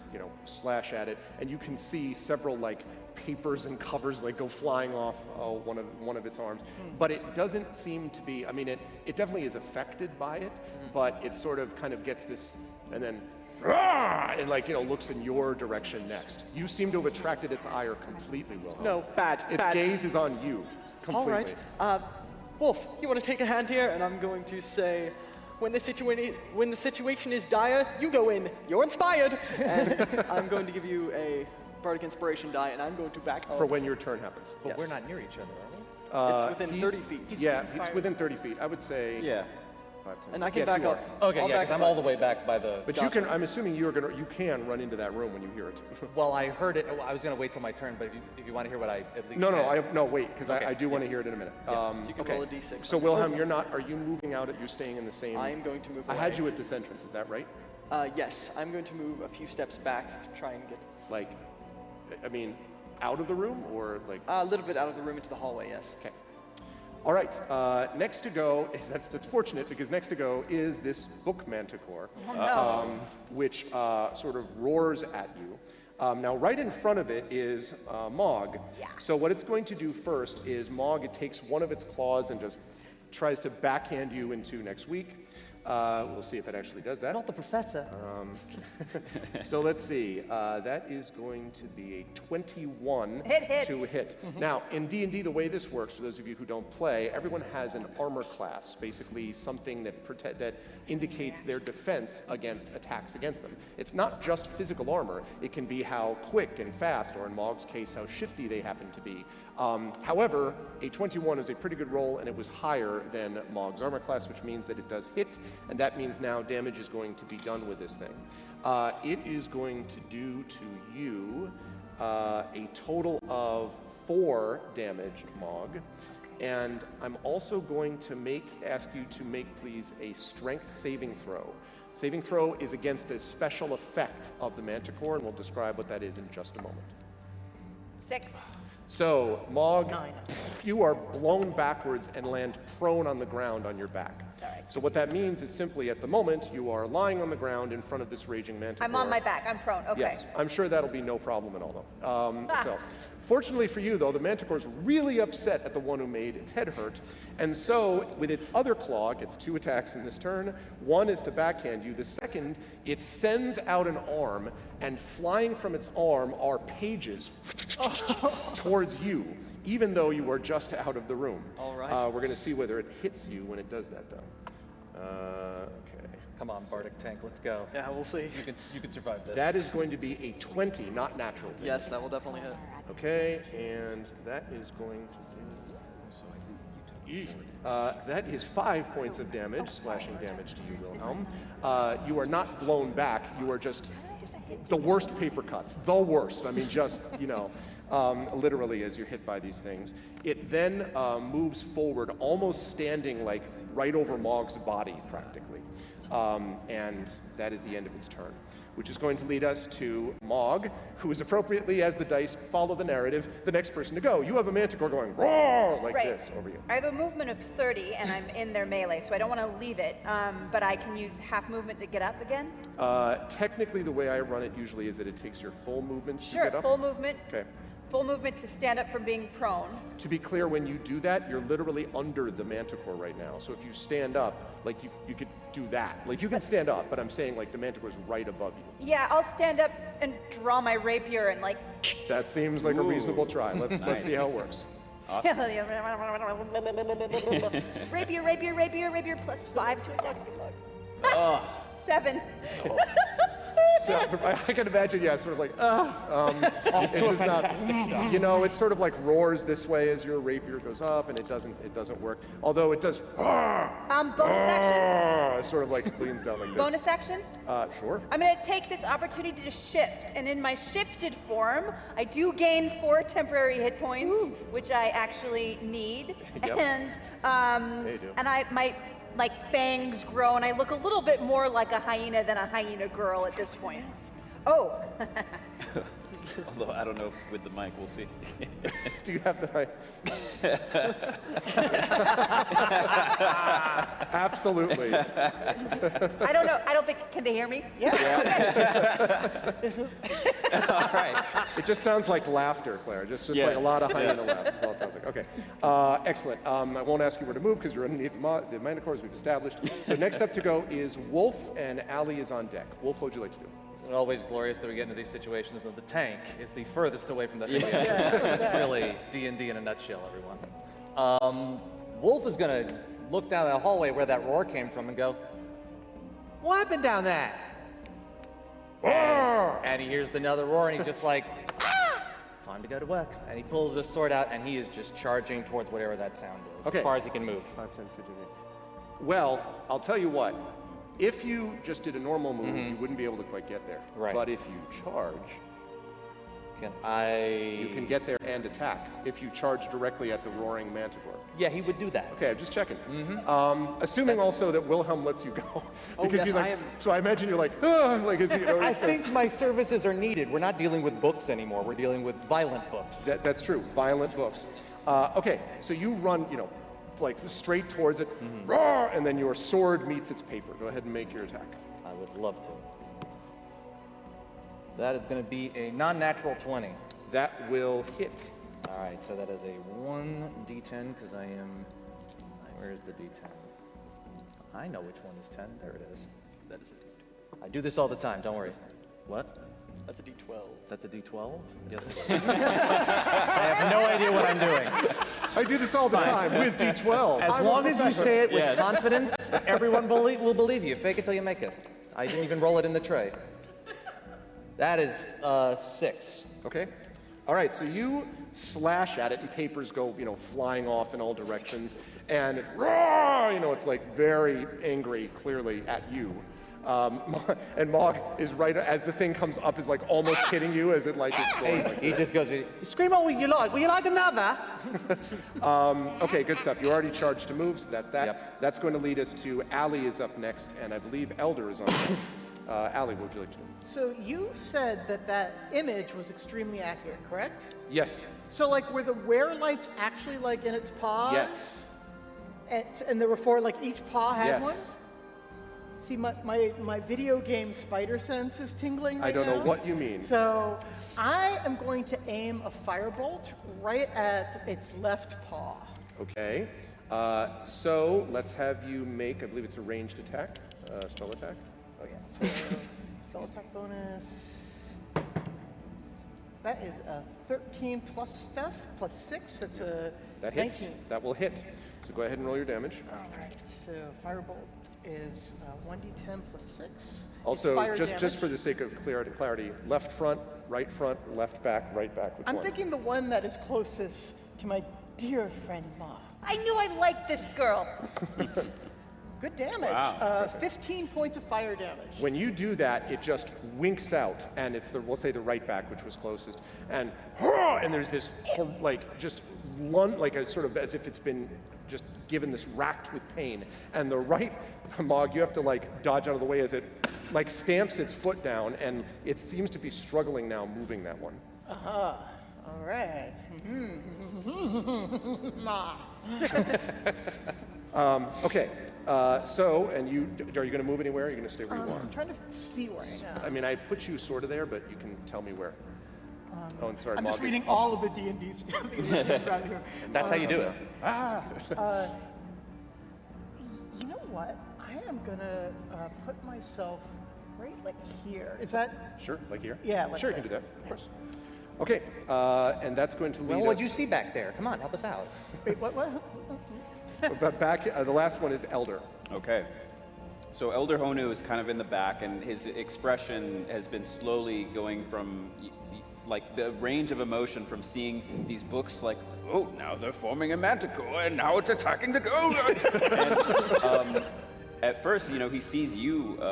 slash at it, and you can see several like papers and covers like go flying off one of its arms. But it doesn't seem to be. I mean, it definitely is affected by it, but it sort of kind of gets this, and then. And looks in your direction next. You seem to have attracted its ire completely, Wilhelm. No, bad. Its gaze is on you completely. All right. Wolf, you want to take a hand here? And I'm going to say, when the situation is dire, you go in. You're inspired. And I'm going to give you a Bardic Inspiration die, and I'm going to back up. For when your turn happens. But Yes. we're not near each other, are we? It's within 30 feet. Yeah, it's within 30 feet. I would say. Yeah. 5, 10. And I can Yes, back you up. are. Okay, I'll yeah, back because I'm up. all the way back by the... But you can. I'm assuming you can run into that room when you hear it. Well, I heard it. I was going to wait till my turn, but if you want to hear what I at least No, said. wait, because Okay, I do want to hear it in a minute. So you can okay. roll a d6. So Wilhelm, you're not. Are you moving out? You're staying in the same. I am going to move I away. had you at this entrance. Is that right? Yes, I'm going to move a few steps back to try and get Like, I mean, out of the room or like. a little bit out of the room into the hallway, yes. Okay. All right. Next to go. That's fortunate because next to go is this book manticore, which sort of roars at you. Now, right in front of it is Mog. Yeah. So what it's going to do first is it takes one of its claws and just tries to backhand you into next week. We'll see if it actually does that. Not the professor. So let's see. That is going to be a 21 It hits. to hit. Now, in D&D, the way this works, for those of you who don't play, everyone has an armor class, basically something that indicates their defense against attacks against them. It's not just physical armor. It can be how quick and fast, or in Mog's case, how shifty they happen to be. However, a 21 is a pretty good roll, and it was higher than Mog's armor class, which means that it does hit, and that means now damage is going to be done with this thing. It is going to do to you a total of 4 damage, Mog, and I'm also going to ask you to make, please, a strength saving throw. Saving throw is against a special effect of the Manticore, and we'll describe what that is in just a moment. 6. So, Mog, 9. you are blown backwards and land prone on the ground on your back. So what that means is simply at the moment you are lying on the ground in front of this raging manticore. I'm on my back. I'm prone. Okay. Yes, I'm sure that'll be no problem at all though. So, fortunately for you though, the manticore's really upset at the one who made its head hurt, and so with its other claw, it gets 2 attacks in this turn. One is to backhand you. The second, it sends out an arm, and flying from its arm are pages towards you, even though you are just out of the room. All right. We're going to see whether it hits you when it does that though. Okay. Come on, Bardic Tank, let's go. Yeah, we'll see. You can survive this. That is going to be a 20, not natural. to Yes, that will definitely hit. Okay, and that is going to do. That is 5 points of damage, slashing damage to you, Wilhelm. You are not blown back. You are just the worst paper cuts. The worst. I mean, just literally as you're hit by these things. It then moves forward, almost standing like right over Mog's body, practically. And that is the end of its turn, which is going to lead us to Mog, who is appropriately, as the dice follow the narrative, the next person to go. You have a manticore going roar like Right. this over you. I have a movement of 30, and I'm in their melee, so I don't want to leave it. But I can use half movement to get up again. Technically, the way I run it usually is that it takes your full movement to Sure, get up. full movement. Okay. Full movement to stand up from being prone. To be clear, when you do that, you're literally under the manticore right now. So if you stand up, like you could do that. Like you can stand up, but I'm saying like the manticore is right above you. Yeah, I'll stand up and draw my rapier and like. That seems like a reasonable try. Let's see how it works. Rapier, rapier, rapier, rapier, +5 to attack. 7. So I can imagine, yeah, sort of like, it does not, you know, it sort of like roars this way as your rapier goes up, and it doesn't work. Although it does, Bonus action. it sort of like leans down like this. Bonus action. Sure. I'm going to take this opportunity to shift, and in my shifted form, I do gain 4 temporary hit points, which I actually need. Yep. And Yeah, you do. and my fangs grow, and I look a little bit more like a hyena than a hyena girl at this point. Oh. Although I don't know with the mic, we'll see. Do you have the? Absolutely. I don't know. I don't think. Can they hear me? All right. It just sounds like laughter, Claire. Just like a lot of hyena laughs. That's all it sounds like. Okay. Excellent. I won't ask you where to move because you're underneath the manticore, as we've established. So next up to go is Wolf, and Allie is on deck. Wolf, what would you like to do? It's always glorious that we get into these situations that the tank is the furthest away from the thing. It's really D&D in a nutshell, everyone. Wolf is going to look down the hallway where that roar came from and go, "What happened down there?" And he hears another roar, and he's just like, "Time to go to work." And he pulls his sword out, and he is just charging towards whatever that sound is, Okay. as far as he can move. 5, 10, 15, 8. Well, I'll tell you what. If you just did a normal move, you wouldn't be able to quite get there. Right. But if you charge, Can I... you can get there and attack if you charge directly at the roaring manticore. Yeah, he would do that. Okay, I'm just checking. Assuming also that Wilhelm lets you go. Because yes, he's like, I am- so I imagine you're like, like, is he, you know, I he's gonna- think my services are needed. We're not dealing with books anymore. We're dealing with violent books. That's true, violent books. Okay, so you run, you know, like straight towards it, roar, and then your sword meets its paper. Go ahead and make your attack. I would love to. That is going to be a non-natural 20. That will hit. All right, so that is a 1d10 because I am... Where is the d10? I know which one is 10. There it is. That is a D12. I do this all the time, don't worry. What? That's a D12. That's a d12? Yes. I have no idea what I'm doing. I do this all the time with D12. As long as you say it with confidence, everyone will believe you. Fake it till you make it. I didn't even roll it in the tray. That is 6. Okay. All right, so you slash at it, and papers go, you know, flying off in all directions, and it, roar, you know, it's like very angry, clearly at you. And Mog is right as the thing comes up, is like almost hitting you as it like is going like He this. just goes, "Scream all you like. Would you like another?" Okay, good stuff. You already charged to move, so that's that. Yep. That's going to lead us to Allie is up next, and I believe Elder is on. Allie, what would you like to do? So you said that image was extremely accurate, correct? Yes. So like were the wear lights actually like in its paws? Yes. And there were 4, like each paw had one? Yes. See, my video game spider sense is tingling right I don't know now. what you mean. So I am going to aim a firebolt right at its left paw. Okay. So let's have you make, I believe it's a ranged attack, spell attack. Oh yeah, so spell attack bonus. That is a 13 plus stuff, plus 6, that's a That hits. 19. That will hit. So go ahead and roll your damage. All right, so firebolt is 1d10 plus 6. It's Also, fire just damage. for the sake of clarity, left front, left back, right back. Which I'm one? thinking the one that is closest to my dear friend Ma. I knew I liked this girl. Good damage. Wow. 15 points of fire damage. When you do that, it just winks out, and it's we'll say the right back, which was closest, and there's this like just like a sort of as if it's been just given this racked with pain. And the right Mog, you have to like dodge out of the way as it like stamps its foot down, and it seems to be struggling now moving that one. All right. Okay, so, and are you going to move anywhere, or are you going to stay where you are? I'm trying to see where I am. I mean, I put you sort of there, but you can tell me where. Oh, and sorry, I'm Mog just is- reading all of the D&D stuff around here. That's how you do it. You know what? I am gonna put myself right like here. Is that? Sure, like here? Yeah, like Sure, you that. can do that, of course. Okay, and that's going to lead Well, us... what'd you see back there? Come on, help us out. Wait, what? But back, the last one is Elder. Okay. So Elder Honu is kind of in the back, and his expression has been slowly going from like the range of emotion from seeing these books like, oh, now they're forming a manticore, and now it's attacking the gold. And, at first, he sees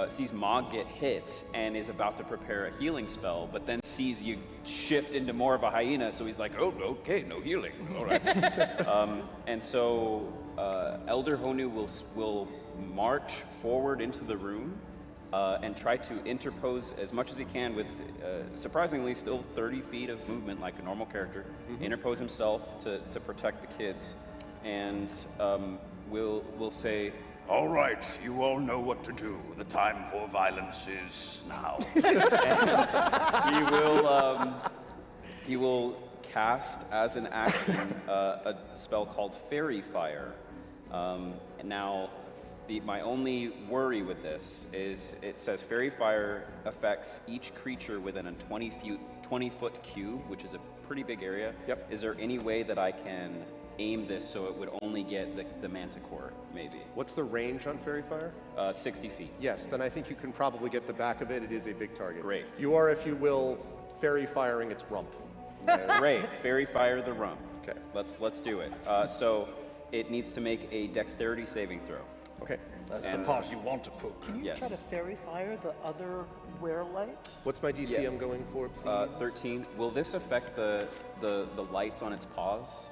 sees Mog get hit and is about to prepare a healing spell, but then sees you shift into more of a hyena, so he's like, oh, okay, no healing, all right. And so Elder Honu will march forward into the room and try to interpose as much as he can with, surprisingly, still 30 feet of movement like a normal character, interpose himself to protect the kids, and we'll say, All right, you all know what to do. The time for violence is now. he will cast as an action a spell called Fairy Fire. Now, my only worry with this is it says Fairy Fire affects each creature within a 20-foot cube, which is a pretty big area. Yep. Is there any way that I can aim this so it would only get the manticore, maybe? What's the range on Fairy Fire? 60 feet. Yes, then I think you can probably get the back of it. It is a big target. Great. You are, if you will, fairy firing its rump. Great. Fairy Fire the rump. Okay. Let's do it. So it needs to make a dexterity saving throw. Okay. That's the part you want to cook. Can you Yes. try to fairy fire the other rare light? What's my DC I'm going for, please? 13. Will this affect the lights on its paws?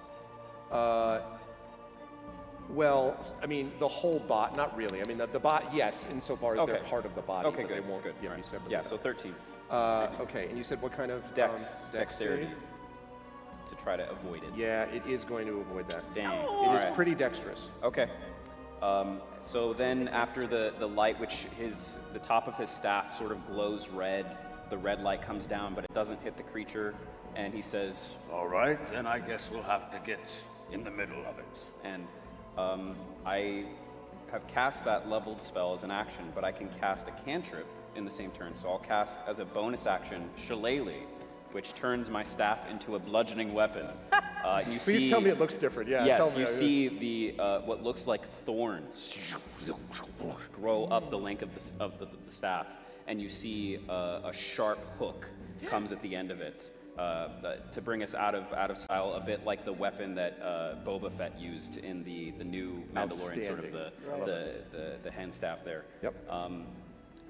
Well, I mean, the whole bot, not really. I mean, the bot, yes, insofar as they're Okay. part of the body, Okay, but good. they won't Good. be All right. separate. Yeah, so 13. Okay, and you said what kind of Dexterity. save? To try to avoid it. Yeah, it is going to avoid that. Dang. It All is right. pretty dexterous. Okay. So then after the light, which the top of his staff sort of glows red, the red light comes down, but it doesn't hit the creature, and he says, All right, then I guess we'll have to get in the middle of it. and I have cast that leveled spell as an action, but I can cast a cantrip in the same turn. So I'll cast as a bonus action Shillelagh, which turns my staff into a bludgeoning weapon. You Please see, tell me it looks different. Yeah, yes, tell me. you see the what looks like thorns grow up the length of the staff, and you see a sharp hook comes at the end of it to bring us out of style, a bit like the weapon that Boba Fett used in the new Mandalorian, sort of the hand staff there. Yep.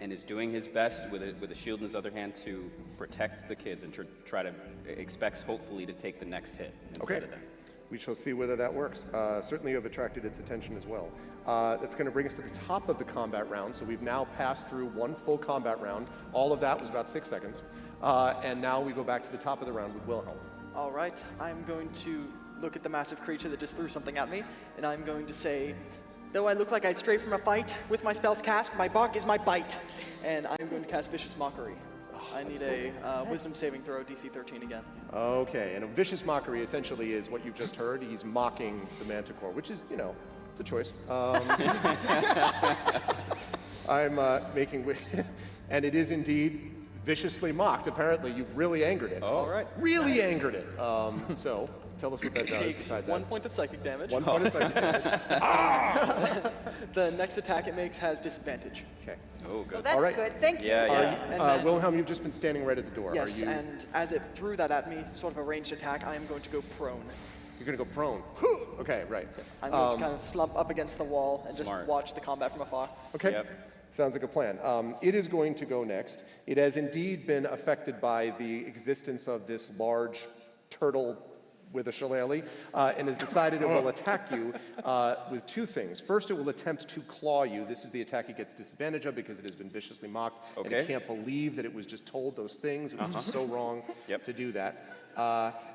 And is doing his best with a shield in his other hand to protect the kids and try to expects hopefully to take the next hit instead Okay. of them. We shall see whether that works. Certainly you have attracted its attention as well. That's going to bring us to the top of the combat round. So we've now passed through one full combat round. All of that was about 6 seconds. And now we go back to the top of the round with Wilhelm. All right, I'm going to look at the massive creature that just threw something at me, and I'm going to say, though I look like I'd strayed from a fight, with my spells cast, my bark is my bite. And I'm going to cast Vicious Mockery. I need a wisdom saving throw, DC 13 again. Okay, and a vicious mockery essentially is what you've just heard. He's mocking the manticore, which is, it's a choice. I'm making, and it is indeed viciously mocked. Apparently, you've really angered it. All right. Really angered it. So, tell us what that does Takes besides 1 that. point of psychic damage. 1 point of psychic damage. The next attack it makes has disadvantage. Okay. Oh, good. Well, that's All right. good. Thank you. Yeah. And as- Wilhelm, you've just been standing right at the door. Yes, Are you? and as it threw that at me, sort of a ranged attack, I am going to go prone. You're going to go prone. Okay, right. I'm going to kind of slump up against the wall and Smart. just watch the combat from afar. Okay. Yep. Sounds like a plan. It is going to go next. It has indeed been affected by the existence of this large turtle with a shillelagh, and has decided it will attack you with two things. First, it will attempt to claw you. This is the attack it gets disadvantage of because it has been viciously mocked, and it Okay. can't believe that it was just told those things. It was just so wrong Yep. to do that.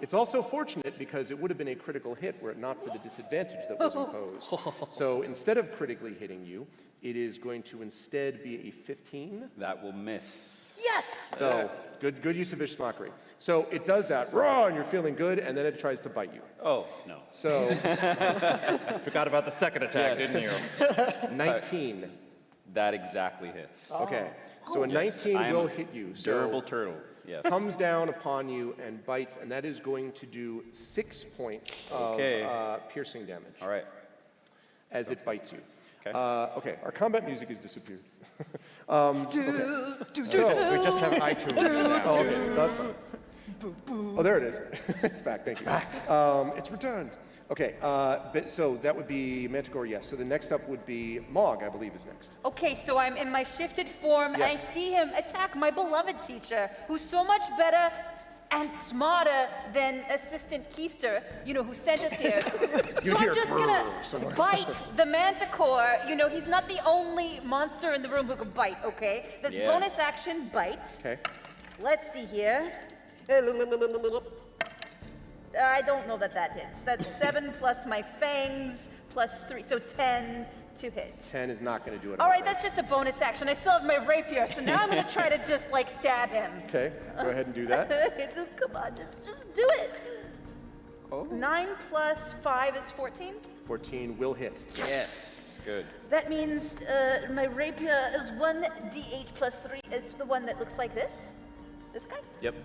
It's also fortunate because it would have been a critical hit were it not for the disadvantage that was imposed. So instead of critically hitting you, it is going to instead be a 15. That will miss. Yes! So good use of vicious mockery. So it does that, raw, and you're feeling good, and then it tries to bite you. Oh, no. So Forgot about the second attack, Yes. didn't you? 19. That exactly hits. Okay. So a 19 I am will hit you. So Durable turtle. Yes. comes down upon you and bites, and that is going to do 6 points of Okay. piercing damage All right. as it bites you. Okay. Okay, our combat music has disappeared. We just have iTunes now. Oh, okay, that's fine. Oh, there it is. It's back, thank you. It's returned. Okay, so that would be Manticore, yes. So the next up would be Mog, I believe, is next. Okay, so I'm in my shifted form, and I Yes. see him attack my beloved teacher, who's so much better and smarter than Assistant Keister, who sent us here. So hear I'm just gonna bite the Manticore. He's not the only monster in the room who can bite, okay? That's Yeah. bonus action, bite. Okay. Let's see here. I don't know that hits. That's 7 plus my fangs plus 3, so 10 to hit. 10 is not going to do it. All right, that's just a bonus action. I still have my rapier, so now I'm gonna try to just stab him. Okay, go ahead and do that. Come on, just do it. 9 plus 5 is 14. 14 will hit. Yes. Good. That means my rapier is 1d8 plus 3. It's the one that looks like this. This guy? Yep.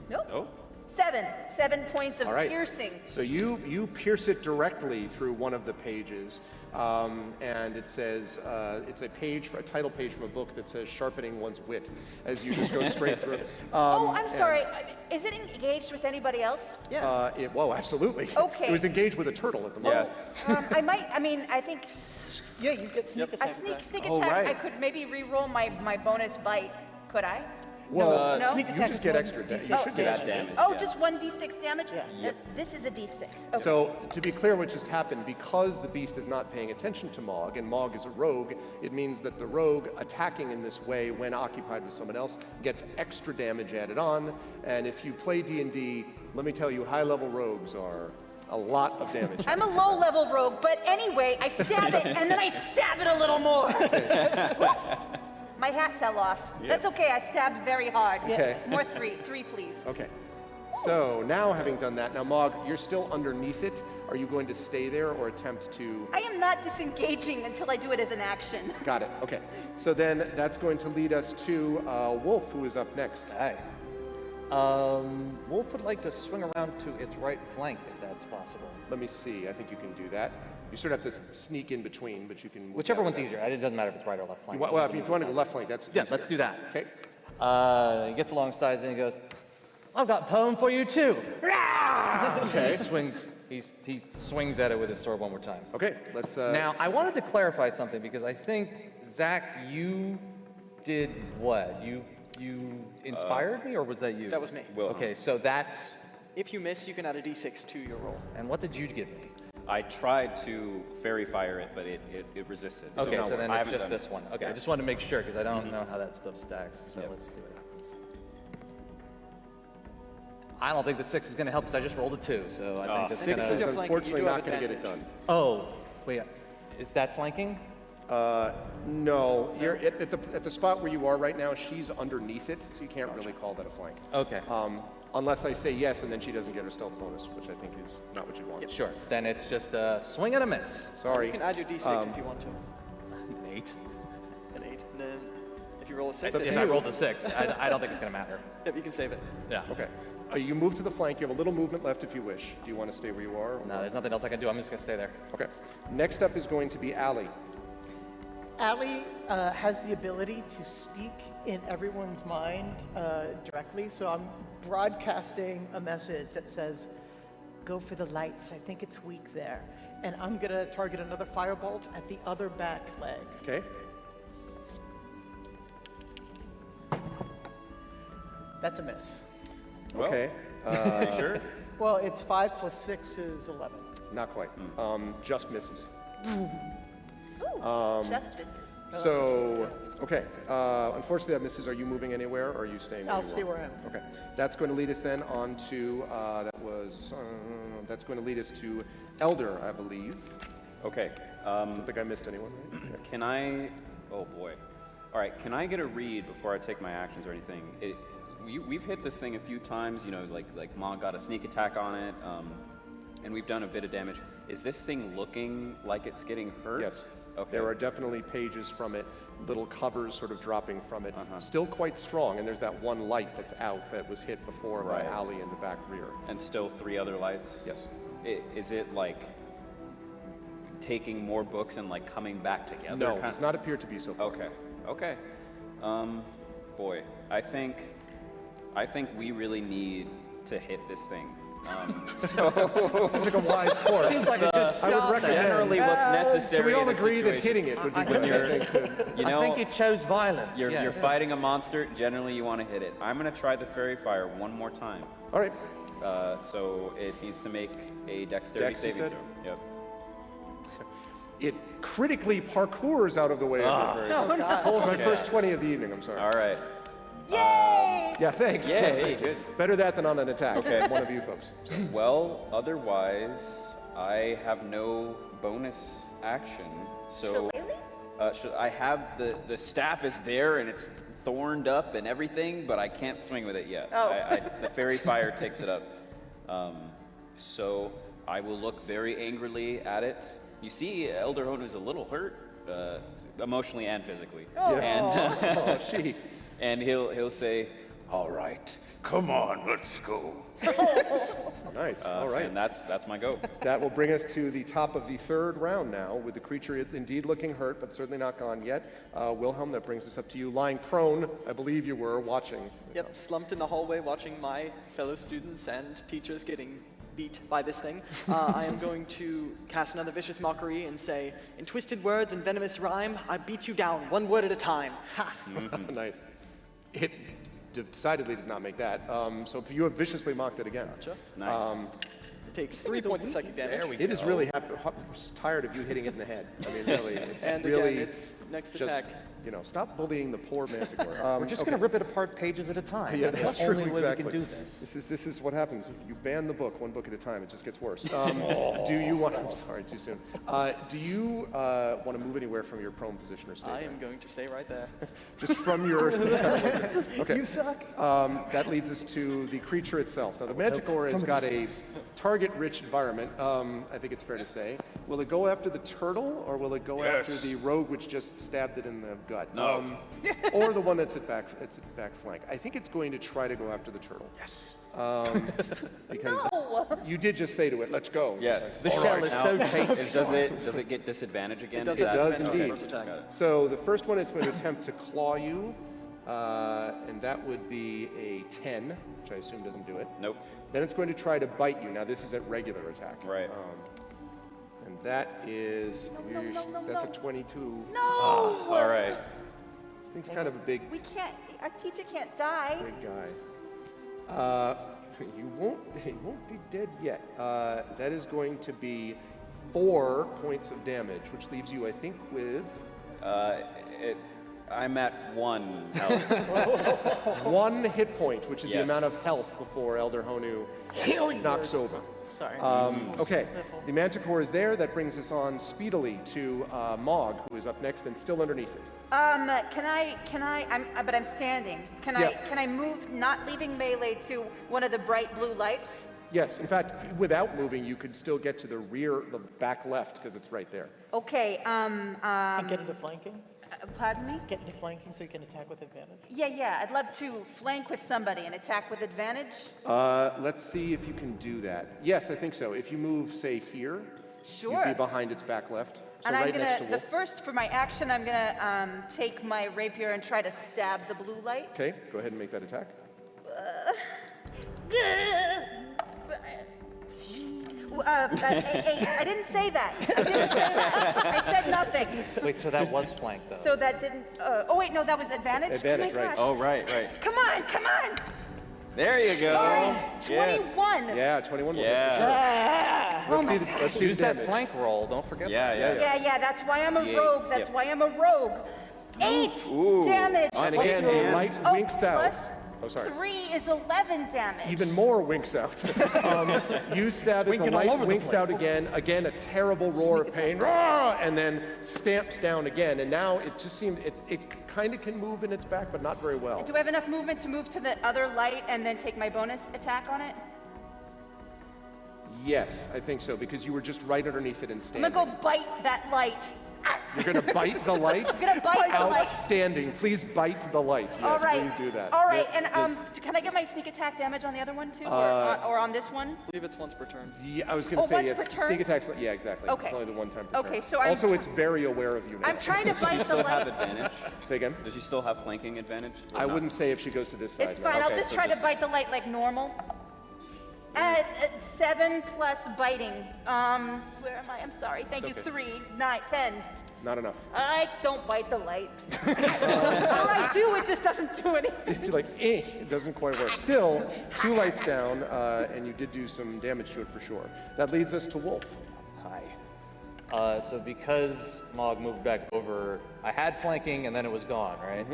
Nope. Oh. 7 points of All right. piercing. So you pierce it directly through one of the pages, and it says it's a title page from a book that says "Sharpening One's Wit," as you just go straight through it. Oh, I'm sorry. Is it engaged with anybody else? Whoa, absolutely. Okay. It was engaged with a turtle at the moment. I think Yeah, you get sneak a attack. sneak Oh, attack. right. I could maybe re-roll my bonus bite. Could I? Well, No? Sneak you attack just is get one extra D6 damage. You should get that damage. Oh, yeah. just 1d6 damage? Yeah. This is a d6. Okay. So, to be clear what just happened, because the beast is not paying attention to Mog, and Mog is a rogue, it means that the rogue attacking in this way when occupied with someone else gets extra damage added on, and if you play D&D, let me tell you, high-level rogues are a lot of damage. I'm a low-level rogue, but anyway, I stab it, and then I stab it a little more. My hat fell off. That's okay, I stabbed very hard. Okay. More 3, please. Okay. So, now having done that, now Mog, you're still underneath it. Are you going to stay there or attempt to... I am not disengaging until I do it as an action. Got it, okay. So then that's going to lead us to Wolf, who is up next. Hi. Wolf would like to swing around to its right flank, if that's possible. Let me see, I think you can do that. You sort of have to sneak in between, but you can... move Whichever that one's way. easier. It doesn't matter if it's right or left flank. Well, if you want to go left flank, that's Yeah, easier. let's do that. Okay. He gets alongside and he goes, I've got a poem for you too. Okay. He swings at it with his sword one more time. Okay, let's... Now, I wanted to clarify something because I think, Zach, you did what? You inspired me, or was that you? That was me. Will. Okay, so that's... If you miss, you can add a d6 to your roll. And what did you give me? I tried to fairy fire it, but it resisted. Okay, no, so then I it's haven't just done this it. one. Okay, Yeah. I just wanted to make sure because I don't know how that stuff stacks. So Yep. let's see what happens. I don't think the 6 is going to help because I just rolled a 2, so I think it's 6 going is You're to... flanking, you unfortunately do have not going to get it done. Oh, wait, is that flanking? No, you're at the spot where you are right now, she's underneath it, so you can't really call that a flank. Okay, Unless I say yes, and then she doesn't get her stealth bonus, which I think is not what you want. sure. Then it's just a swing and a miss. Sorry. You can add your d6 if you want to. 8. An 8. And then if you roll a 6, up If to I you. rolled a 6, I don't think it's going to matter. yep, you can save it. Yeah. Okay. You move to the flank. You have a little movement left if you wish. Do you want to stay where you are? No, there's nothing else I can do. I'm just going to stay there. Okay. Next up is going to be Allie. Allie has the ability to speak in everyone's mind directly, so I'm broadcasting a message that says, go for the lights, I think it's weak there. And I'm gonna target another firebolt at the other back leg. Okay. That's a miss. Okay. You sure? Well, it's 5 plus 6 is 11. Not quite. Just misses. Ooh, just misses. So, okay. Unfortunately, that misses. Are you moving anywhere, or are you staying where I'll you stay are? where I am. Okay. That's going to lead us then on to, that's going to lead us to Elder, I believe. Okay. I don't think I missed anyone, right? Okay. Can I? Oh boy. All right. Can I get a read before I take my actions or anything? We've hit this thing a few times. You know, like Mog got a sneak attack on it, and we've done a bit of damage. Is this thing looking like it's getting hurt? Yes. Okay. There are definitely pages from it, little covers sort of dropping from it. Still quite strong, and there's that one light that's out that was hit before by Right. Ali in the back rear. And still 3 other lights? Yes. Is it like taking more books and like coming back together? No, it does not appear to be so far. Okay. Okay. Boy, I think we really need to hit this thing. So Seems like a wise course. Seems like a good I start. would recommend. generally what's necessary. Can we all in a agree that situation- hitting it would be when good? you're, I think, to- you know, I think you chose violence. you're yes. fighting a monster. Generally, you want to hit it. I'm gonna try the fairy fire one more time. All right. So it needs to make a dexterity Dex, you saving said? throw. Yep. It critically parkours out of the way of it. My first 20 of the evening, I'm sorry. All right. Yay! Yeah, thanks. Yay, good. Better that than on an attack. Okay. One of you folks. Well, otherwise, I have no bonus action. So I have the staff is there and it's thorned up and everything, but I can't swing with it yet. Oh. The fairy fire takes it up. So I will look very angrily at it. You see, Elder Honu's a little hurt, emotionally and physically. And Oh, she. and he'll say, "All right, come on, let's go." Nice. All right. And that's my go. That will bring us to the top of the third round now, with the creature indeed looking hurt, but certainly not gone yet. Wilhelm, that brings us up to you, lying prone, I believe you were, watching. Yep, slumped in the hallway watching my fellow students and teachers getting beat by this thing. I am going to cast another vicious mockery and say, in twisted words and venomous rhyme, I beat you down one word at a time. Ha! Nice. It decidedly does not make that. So you have viciously mocked it again. Gotcha. Nice. It takes 3 points of psychic damage. It is really tired of you hitting it in the head. I mean, really, it's And really again, its next just, attack. you know, stop bullying the poor manticore. We're just going to rip it apart pages at a time. Yeah, that's that's the true, only way exactly. we can do this. This is what happens. You ban the book, one book at a time. It just gets worse. Do you want? I'm sorry, too soon. Do you want to move anywhere from your prone position or stay I there? am going to stay right there. Just from your. Okay. You suck. That leads us to the creature itself. Now, the Manticore has got a target-rich environment. I think it's fair to say. Will it go after the turtle, or will it go after the rogue which just stabbed it in the gut? No. Or the one that's at back flank. I think it's going to try to go after the turtle. Yes. Because you did just say to it, "Let's go." Yes. The shell is so tasty. Does it get disadvantage again? does It have does disadvantage on indeed. first attack. So the first one, it's going to attempt to claw you, and that would be a 10, which I assume doesn't do it. Nope. Then it's going to try to bite you. Now this is at regular attack. Right. And that is, that's a 22. No! All right. This thing's kind of a big, We can't, our teacher can't die. big guy. He won't be dead yet. That is going to be 4 points of damage, which leaves you, I think, with I'm at 1 health. 1 hit point, which is the Yes. amount of health before Elder Honu knocks over. Sorry. Okay, the Manticore is there. That brings us on speedily to Mog, who is up next and still underneath it. But I'm standing. Can I move, not leaving melee, to one of the bright blue lights? Yes, in fact, without moving, you could still get to the rear, the back left, because it's right there. Okay, And get into flanking? pardon me? Get into flanking so you can attack with advantage? Yeah, I'd love to flank with somebody and attack with advantage. Let's see if you can do that. Yes, I think so. If you move, say, here, Sure. you'd be behind its back left. So And right I'm gonna, next to the Wolf. first, for my action, I'm gonna take my rapier and try to stab the blue light. Okay, go ahead and make that attack. I didn't say that. I said nothing. Wait, so that was flank, though. So that didn't, oh wait, no, that was advantage? Advantage, Oh my right. gosh. Oh, right. Come on. There you go. 21. Yeah, 21 will hit Yeah. for sure. Let's see Use the that damage. flank roll. Don't forget Yeah, that. yeah. Yeah, that's why I'm a D8, rogue. That's yep. why I'm a rogue. 8 Ooh. damage. And again, the light winks out. Plus Oh, sorry. 3 is 11 damage. Even more winks out. You stab it, the Winking all light over the winks place. out again. Again, a terrible roar of pain. Roar! And then stamps down again. And now it just seems, it kind of can move in its back, but not very well. Do I have enough movement to move to the other light and then take my bonus attack on it? Yes, I think so, because you were just right underneath it and I'm standing. gonna go bite that light. You're going to bite the light? I'm gonna bite the light. Outstanding. Please bite the light. Yes, All right. please do that. All right, and Yes. can I get my sneak attack damage on the other one too, or on this one? I believe it's once per turn. Yeah, I was going to say, once yes, per turn? sneak attacks. Yeah, exactly. Okay. It's only the one time per Okay, turn. so I'm also, tr- it's very aware of you now. I'm trying to bite the Still have light. advantage? Say again? Does she still have flanking advantage? Or I not? wouldn't say if she goes to this side. It's no. fine. I'll Okay, just so try to just- bite the light like normal. 7 plus biting. Where am I? I'm sorry. Thank you. okay. 3, 9, 10. Not enough. I don't bite the light. Or I do. It just doesn't do anything. It's like, it doesn't quite work. Still, 2 lights down, and you did do some damage to it for sure. That leads us to Wolf. Hi. So because Mog moved back over, I had flanking and then it was gone, right?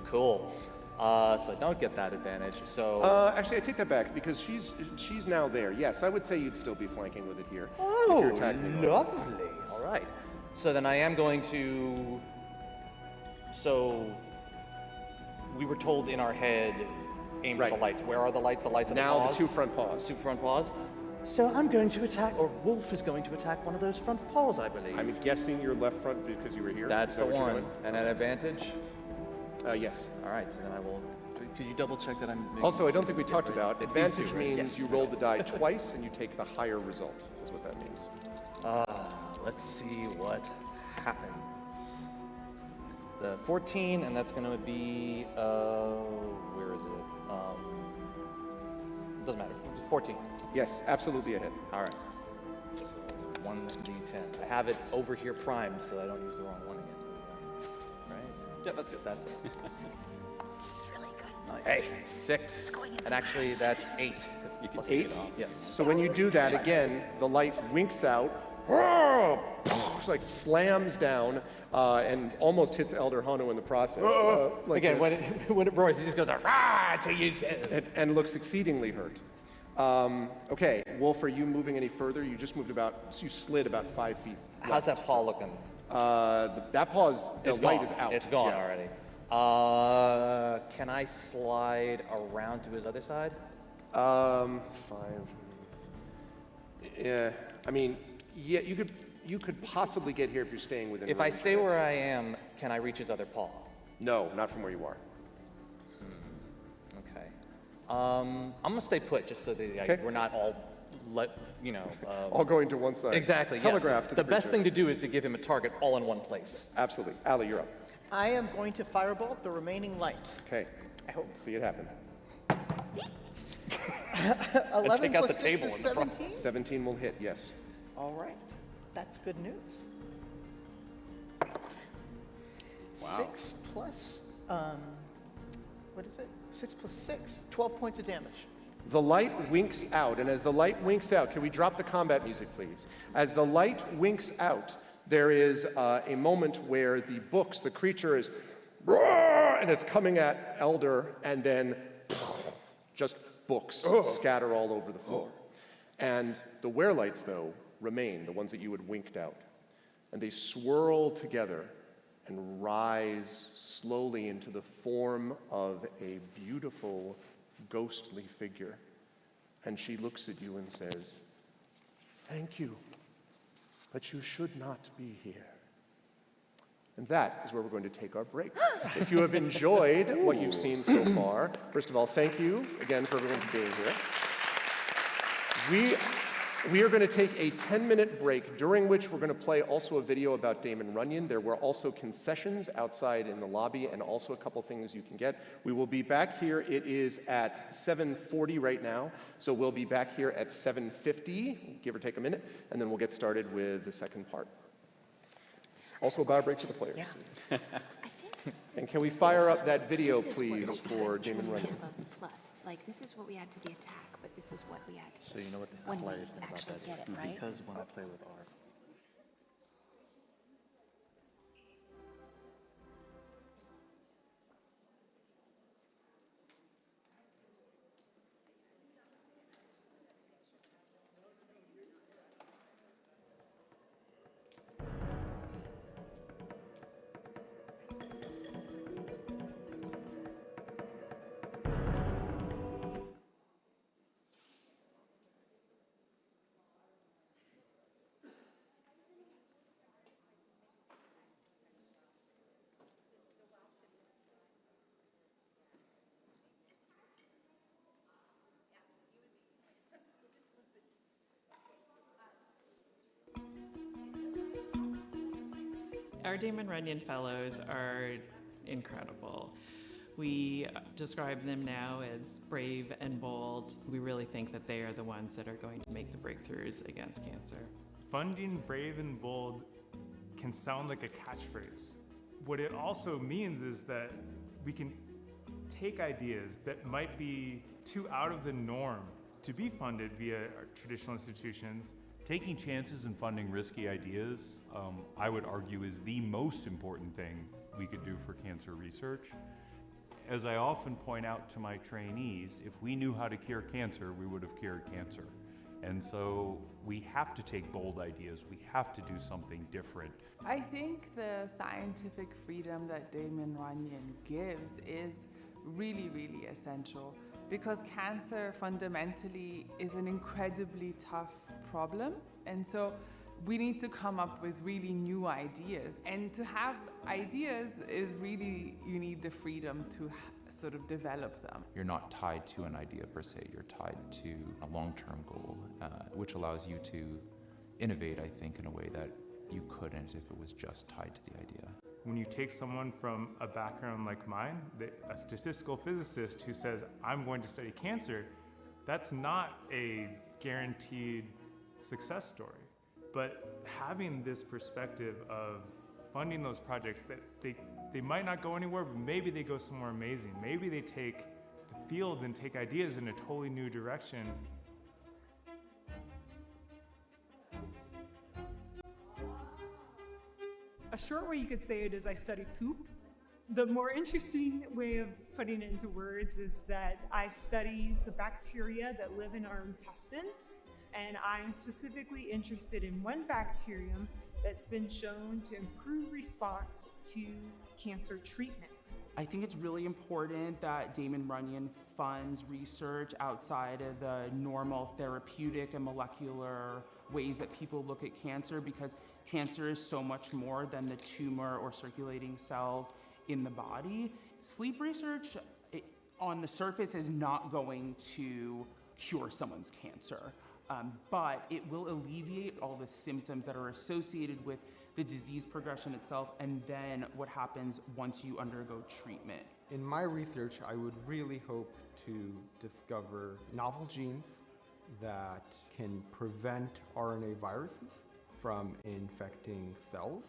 Cool. So I don't get that advantage. So Actually, I take that back because she's now there. Yes, I would say you'd still be flanking with it here. if oh, you're attacking her. lovely. All right. So then I am going to. So we were told in our head, aim Right. for the lights. Where are the lights? The lights are Now the the paws. 2 front paws. 2 front paws. So I'm going to attack, or Wolf is going to attack one of those front paws, I believe. I'm guessing your left front because you were here. That's Is the that what you're one. doing? And an advantage. Yes. All right. So then I will. Could you double check that I'm? making- Also, I don't think we talked about It's these advantage two, right? means Yes. you roll the die twice and you take the higher result. Is what that means. Let's see what happens. The 14, and that's going to be, where is it? Doesn't matter. 14. Yes, absolutely a hit. All right. So 1d10. I have it over here primed, so I don't use the wrong one again. Right? Yeah, that's good. That's it. This is really good. Hey, 6. And actually, that's 8. You can Plus take 8? it off. Yes. So when you do that again, the light winks out, it's like slams down, and almost hits Elder Hano in the process. Like Again, this, when it roars, it just goes, rah, till you dead. and looks exceedingly hurt. Okay, Wolf, are you moving any further? You just moved you slid about 5 feet. How's that paw looking? That pause, the It's light gone. is out. It's gone Yeah. already. Can I slide around to his other side? 5. Yeah, I mean, yeah, you could possibly get here if you're staying within If I range, stay right? where I am, can I reach his other paw? No, not from where you are. Okay. I'm gonna stay put just so that Okay. we're not all, All going to one side. exactly. Yes. Telegraph to the best creature. thing to do is to give him a target all in one place. Absolutely. Ali, you're up. I am going to firebolt the remaining light. Okay. I hope to see it happen. 11 take out plus the 6 table is in the front. 17? 17 will hit, yes. All right. That's good news. Wow. 6 plus, what is it? 6 plus 6, 12 points of damage. The light winks out, and as the light winks out, can we drop the combat music, please? As the light winks out, there is a moment where the creature is, roar, and it's coming at Elder, and then just books scatter all over the floor. And the werelights, though, remain, the ones that you had winked out. And they swirl together and rise slowly into the form of a beautiful, ghostly figure. And she looks at you and says, "Thank you, but you should not be here." And that is where we're going to take our break. If you have enjoyed what you've seen so far, first of all, thank you again for everyone for being here. We are going to take a 10-minute break, during which we're going to play also a video about Damon Runyon. There were also concessions outside in the lobby and also a couple things you can get. We will be back here. It is at 7:40 right now, so we'll be back here at 7:50, give or take a minute, and then we'll get started with the second part. Also a bar break to the players. I think And can we fire up that video, This is what please, was for Damon actually Runyon? above the plus. Like, this is what we add to the attack, but this is what we add to So you know what the when we hilarious thing about actually that get is? it, right? Because when I play with Arv, Our Damon Runyon Fellows are incredible. We describe them now as brave and bold. We really think that they are the ones that are going to make the breakthroughs against cancer. Funding brave and bold can sound like a catchphrase. What it also means is that we can take ideas that might be too out of the norm to be funded via our traditional institutions. Taking chances and funding risky ideas, I would argue, is the most important thing we could do for cancer research. As I often point out to my trainees, if we knew how to cure cancer, we would have cured cancer. And so we have to take bold ideas. We have to do something different. I think the scientific freedom that Damon Runyon gives is really, really essential, because cancer fundamentally is an incredibly tough problem. And so we need to come up with really new ideas. And to have ideas is really, you need the freedom to sort of develop them. You're not tied to an idea per se, you're tied to a long-term goal, which allows you to innovate, I think, in a way that you couldn't if it was just tied to the idea. When you take someone from a background like mine, a statistical physicist who says, I'm going to study cancer, that's not a guaranteed success story. But having this perspective of funding those projects that they might not go anywhere, but maybe they go somewhere amazing. Maybe they take the field and take ideas in a totally new direction. A short way you could say it is I study poop. The more interesting way of putting it into words is that I study the bacteria that live in our intestines, and I'm specifically interested in one bacterium that's been shown to improve response to cancer treatment. I think it's really important that Damon Runyon funds research outside of the normal therapeutic and molecular ways that people look at cancer, because cancer is so much more than the tumor or circulating cells in the body. Sleep research on the surface is not going to cure someone's cancer, but it will alleviate all the symptoms that are associated with the disease progression itself, and then what happens once you undergo treatment. In my research, I would really hope to discover novel genes that can prevent RNA viruses from infecting cells.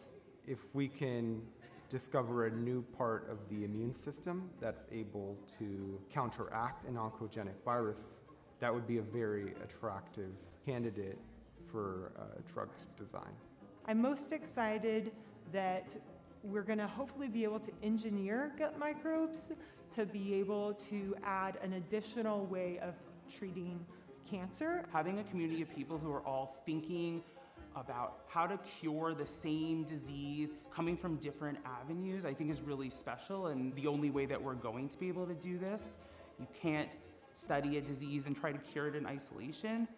If we can discover a new part of the immune system that's able to counteract an oncogenic virus, that would be a very attractive candidate for drug design. I'm most excited that we're going to hopefully be able to engineer gut microbes to be able to add an additional way of treating cancer. Having a community of people who are all thinking about how to cure the same disease, coming from different avenues, I think is really special, and the only way that we're going to be able to do this. You can't study a disease and try to cure it in isolation.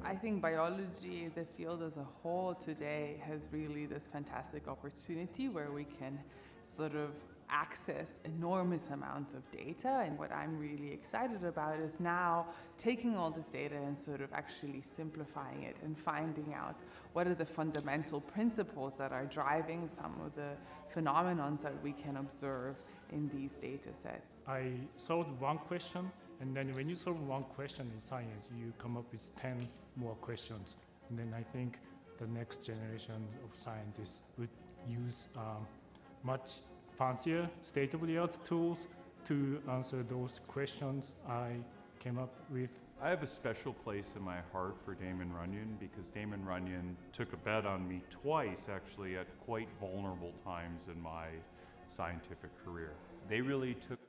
I think biology, the field as a whole today, has really this fantastic opportunity where we can sort of access enormous amounts of data. And what I'm really excited about is now taking all this data and sort of actually simplifying it and finding out what are the fundamental principles that are driving some of the phenomenons that we can observe in these data sets. I solved one question, and then when you solve one question in science, you come up with 10 more questions. And then I think the next generation of scientists would use much fancier state-of-the-art tools to answer those questions I came up with. I have a special place in my heart for Damon Runyon because Damon Runyon took a bet on me twice, actually, at quite vulnerable times in my scientific career. They really took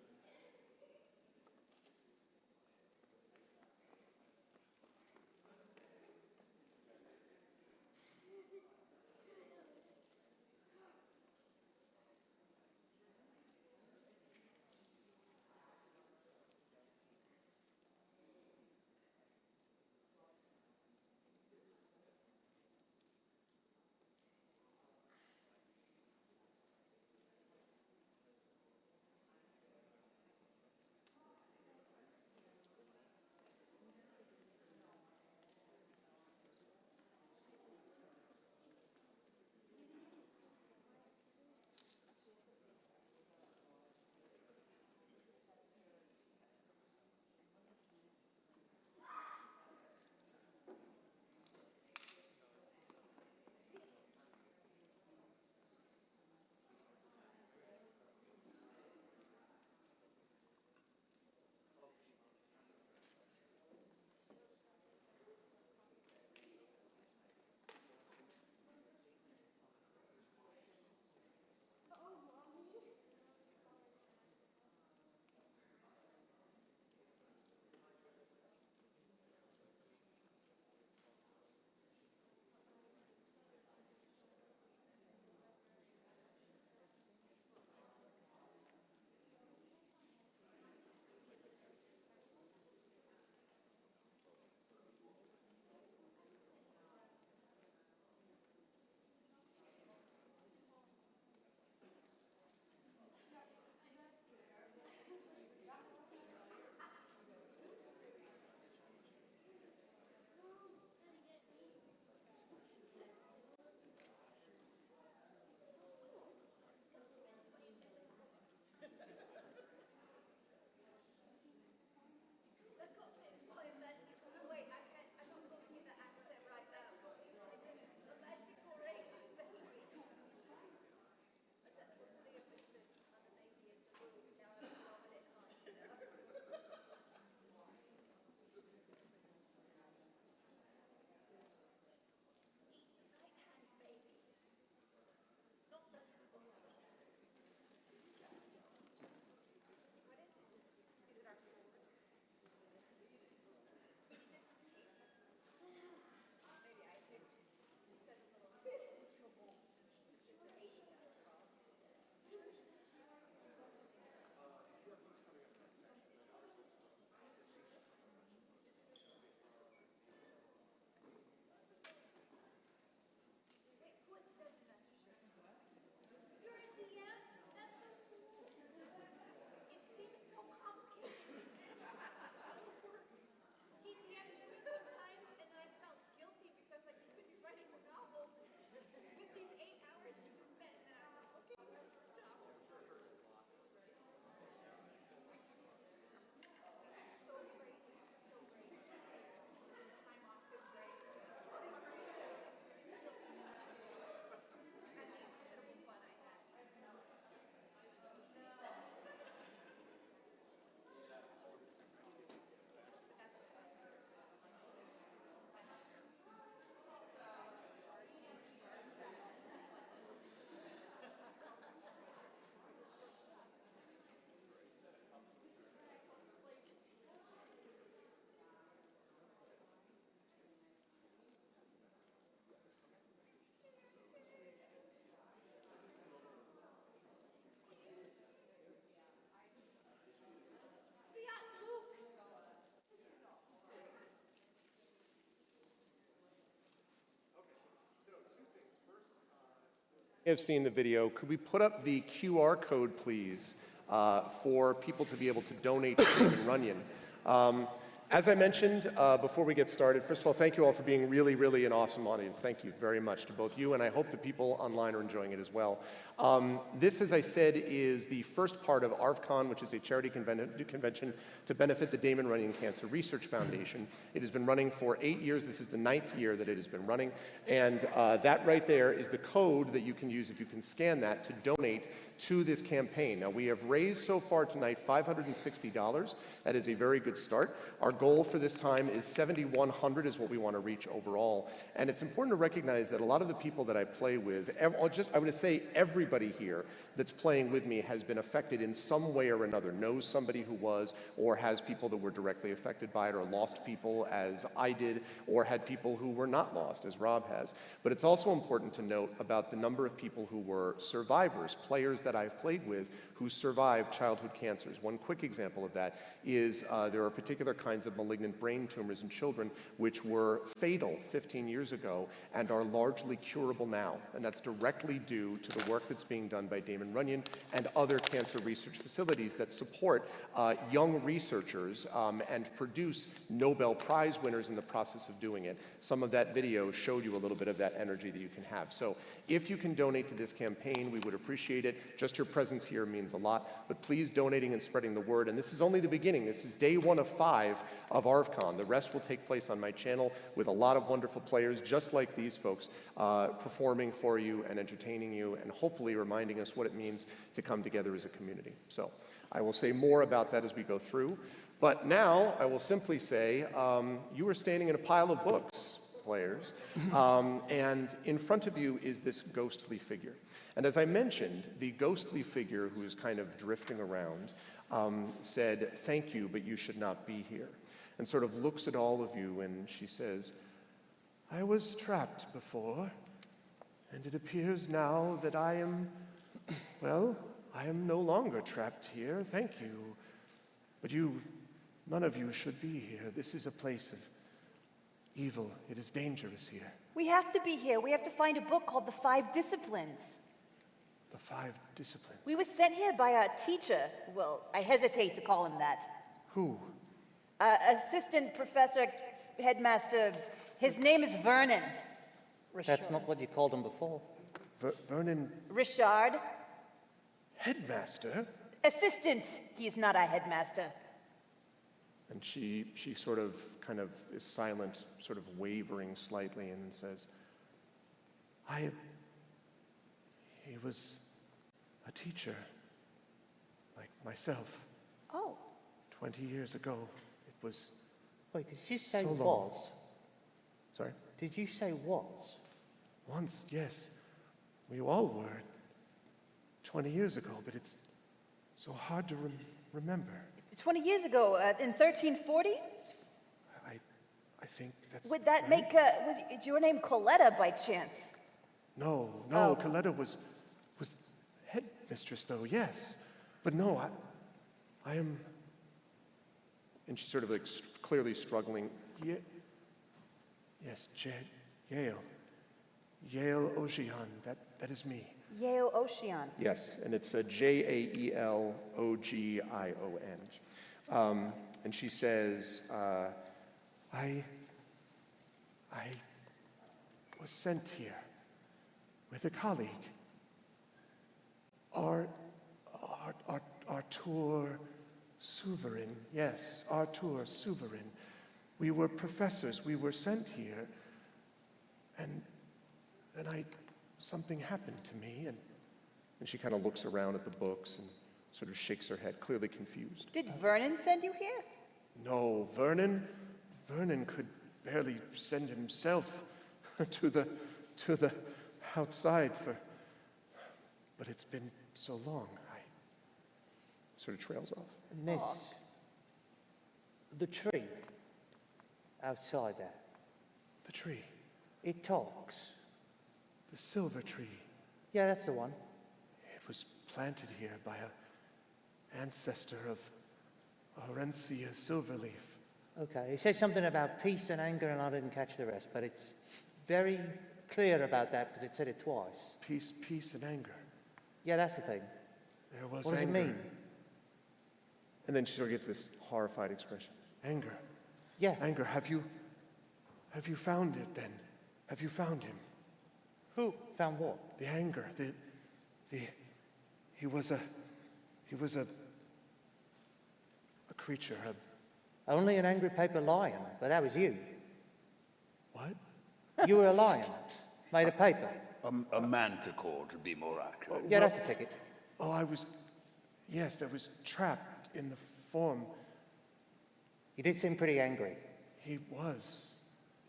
Have seen the video. Could we put up the QR code, please, for people to be able to donate to Damon Runyon? As I mentioned before we get started, first of all, thank you all for being really, really an awesome audience. Thank you very much to both you, and I hope the people online are enjoying it as well. This, as I said, is the first part of ArvCon, which is a charity convention to benefit the Damon Runyon Cancer Research Foundation. It has been running for 8 years. This is the 9th year that it has been running. And that right there is the code that you can use if you can scan that to donate to this campaign. Now, we have raised so far tonight $560. That is a very good start. Our goal for this time is $7,100 is what we want to reach overall. And it's important to recognize that a lot of the people that I play with, I would say everybody here that's playing with me has been affected in some way or another, knows somebody who was, or has people that were directly affected by it, or lost people as I did, or had people who were not lost, as Rob has. But it's also important to note about the number of people who were survivors, players that I've played with who survived childhood cancers. One quick example of that is there are particular kinds of malignant brain tumors in children which were fatal 15 years ago and are largely curable now. And that's directly due to the work that's being done by Damon Runyon and other cancer research facilities that support young researchers and produce Nobel Prize winners in the process of doing it. Some of that video showed you a little bit of that energy that you can have. So if you can donate to this campaign, we would appreciate it. Just your presence here means a lot, but please donating and spreading the word. And this is only the beginning. This is day 1 of 5 of ArvCon. The rest will take place on my channel with a lot of wonderful players, just like these folks, performing for you and entertaining you and hopefully reminding us what it means to come together as a community. So I will say more about that as we go through. But now I will simply say, you are standing in a pile of books, players, and in front of you is this ghostly figure. And as I mentioned, the ghostly figure who is kind of drifting around said, "Thank you, but you should not be here," and sort of looks at all of you and she says, "I was trapped before, and it appears now that I am no longer trapped here, thank you. But none of you should be here. This is a place of evil. It is dangerous here." We have to be here. We have to find a book called The 5 Disciplines. The 5 Disciplines. We were sent here by a teacher. Well, I hesitate to call him that. Who? Assistant professor, headmaster. His name is Vernon. That's not what you called him before. Vernon? Richard. Headmaster? Assistant. He's not our headmaster. And she sort of kind of is silent, sort of wavering slightly, and then says, he was a teacher, like myself. Oh. 20 years ago. It was Wait, did you say so long. was? Sorry? Did you say was? Once, yes. We all were. 20 years ago, but it's so hard to remember. 20 years ago, in 1340? I think that's Would that right. make, was your name Coletta by chance? No, Oh. Coletta was headmistress, though, yes. But no, I am... And she's sort of like clearly struggling. Yes, Yale. Yale Ocean, that is me. Yale Ocean. Yes, and it's a Jaelogion. And she says, I was sent here with a colleague, Artur Sovereign. Yes, Artur Sovereign. We were professors. We were sent here, and then something happened to me, and she kind of looks around at the books and sort of shakes her head, clearly confused. Did Vernon send you here? No, Vernon could barely send himself to the outside but it's been so long. I sort of trails off. Miss, the tree outside there. The tree. It talks. The silver tree. Yeah, that's the one. It was planted here by an ancestor of Aurencia Silverleaf. Okay, it says something about peace and anger, and I didn't catch the rest, but it's very clear about that because it said it twice. Peace and anger. Yeah, that's the thing. There was What does anger. it mean? And then she sort of gets this horrified expression. Anger. Yeah. Anger. Have you found it then? Have you found him? Who found what? The anger. He was a creature, Only an angry paper lion, but that was you. What? You were a lion, made of paper. A manticore, to be more accurate. Yeah, that's a ticket. Oh, I was trapped in the form. You did seem pretty angry. He was,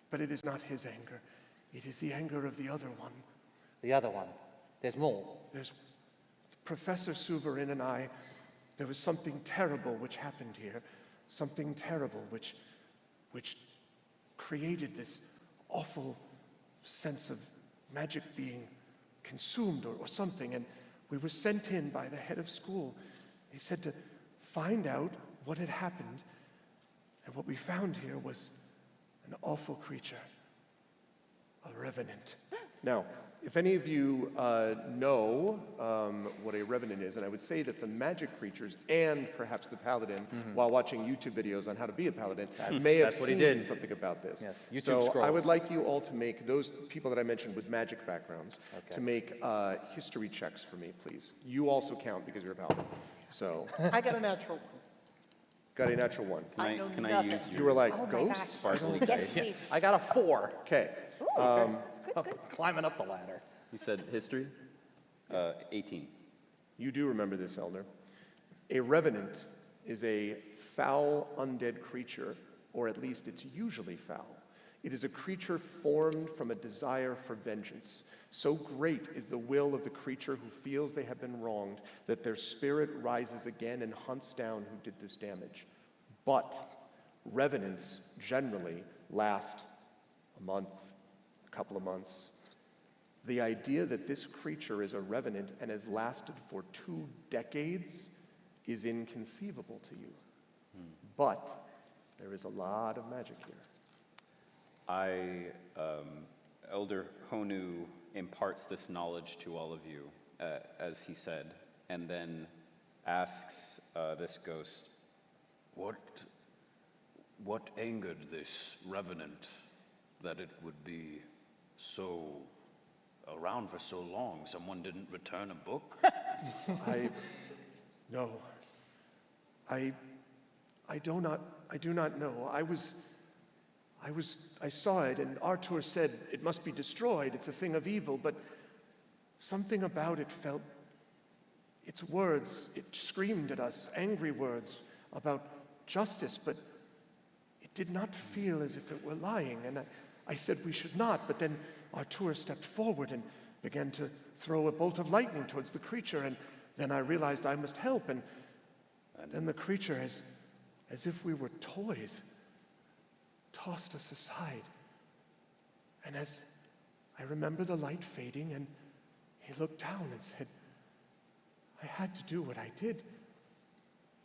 but it is not his anger. It is the anger of the other one. The other one. There's more. There's Professor Suverin and I. There was something terrible which happened here. Something terrible which created this awful sense of magic being consumed or something. And we were sent in by the head of school. He said to find out what had happened. And what we found here was an awful creature, a revenant. Now, if any of you know what a revenant is, and I would say that the magic creatures and perhaps the paladin, while watching YouTube videos on how to be a paladin, may have seen something about this. Yes, YouTube so scrolls. I would like you all to make, those people that I mentioned with magic backgrounds, to make history checks for me, please. You also count because you're a paladin. So I got a natural one. got a natural one. Can I use You were like, Oh my ghosts? gosh. sparkly Yes, dice? please. I got a 4. Okay. That's good, good. Climbing up the ladder. You said history? 18. You do remember this, Elder. A revenant is a foul, undead creature, or at least it's usually foul. It is a creature formed from a desire for vengeance. So great is the will of the creature who feels they have been wronged that their spirit rises again and hunts down who did this damage. But revenants generally last a month, a couple of months. The idea that this creature is a revenant and has lasted for 2 decades is inconceivable to you. But there is a lot of magic here. Elder Honu imparts this knowledge to all of you, as he said, and then asks this ghost, What angered this revenant that it would be so around for so long? Someone didn't return a book? No. I do not know. I saw it, and Artur said it must be destroyed. It's a thing of evil, but something about it felt, its words, it screamed at us, angry words about justice, but it did not feel as if it were lying. And I said we should not, but then Artur stepped forward and began to throw a bolt of lightning towards the creature, and then I realized I must help, and then the creature, as if we were toys, tossed us aside. And as I remember the light fading, and he looked down and said, I had to do what I did.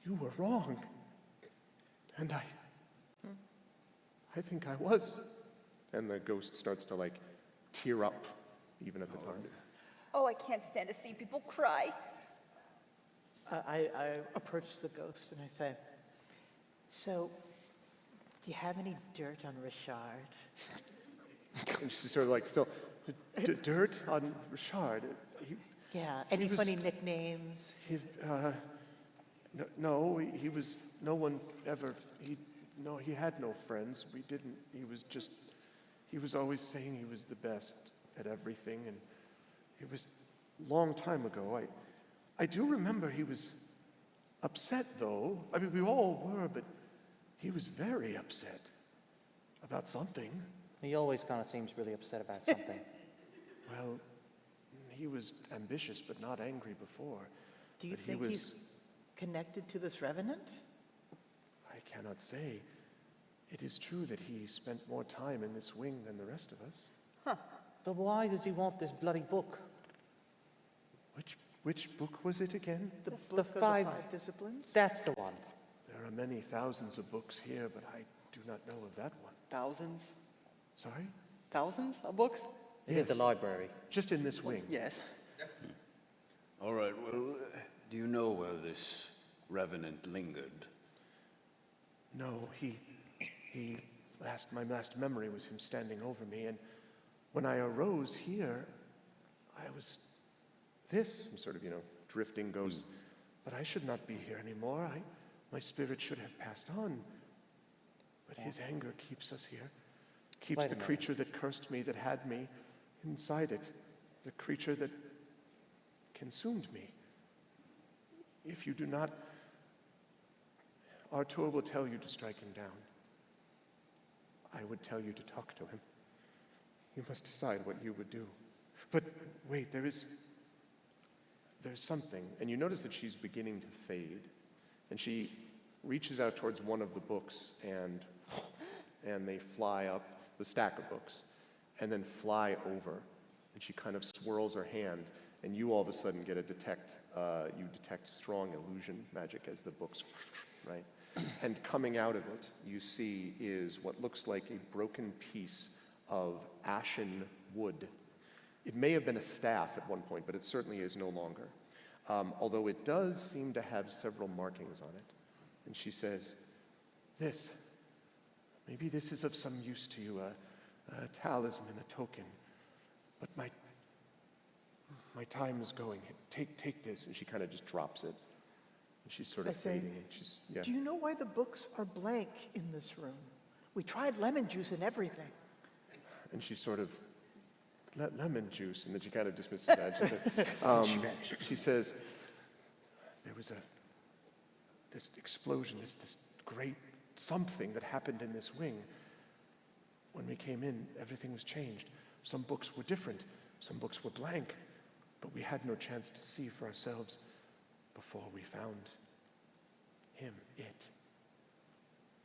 You were wrong. And I think I was. And the ghost starts to tear up even at the time. Oh, I can't stand to see people cry. I approach the ghost and I say, so, do you have any dirt on Richard? And she's sort of still, dirt on Richard. Yeah, any funny nicknames? No, he was, no one ever, he had no friends. We didn't, he was always saying he was the best at everything, and it was a long time ago. I do remember he was upset, though. I mean, we all were, but he was very upset about something. He always kind of seems really upset about something. Well, he was ambitious but not angry before. Do you But think he's connected to this revenant? I cannot say. It is true that he spent more time in this wing than the rest of us. Huh. But why does he want this bloody book? Which book was it again? The book of the five disciplines? That's the one. There are many thousands of books here, but I do not know of that one. Thousands? Sorry? Thousands of books? It is the library. Just in this wing. Yes. All right, well, do you know where this revenant lingered? No, my last memory was him standing over me, and when I arose here, this, sort of, drifting ghost. But I should not be here anymore. My spirit should have passed on. But his anger keeps us here. Keeps the creature that cursed me, that had me inside it. The creature that consumed me. If you do not, Artur will tell you to strike him down. I would tell you to talk to him. You must decide what you would do. But wait, there's something. And you notice that she's beginning to fade. And she reaches out towards one of the books, and they fly up, the stack of books, and then fly over. And she kind of swirls her hand, and you all of a sudden get you detect strong illusion magic as the books, right? And coming out of it, you see is what looks like a broken piece of ashen wood. It may have been a staff at one point, but it certainly is no longer. Although it does seem to have several markings on it. And she says, maybe this is of some use to you, a talisman, a token. But my time is going. Take this. And she kind of just drops it. And she's sort of fading. And Do you know why the books are blank in this room? We tried lemon juice and everything. And she sort of, lemon juice, and then she kind of dismisses that. She says, there was this explosion, this great something that happened in this wing. When we came in, everything was changed. Some books were different, some books were blank, but we had no chance to see for ourselves before we found him, it.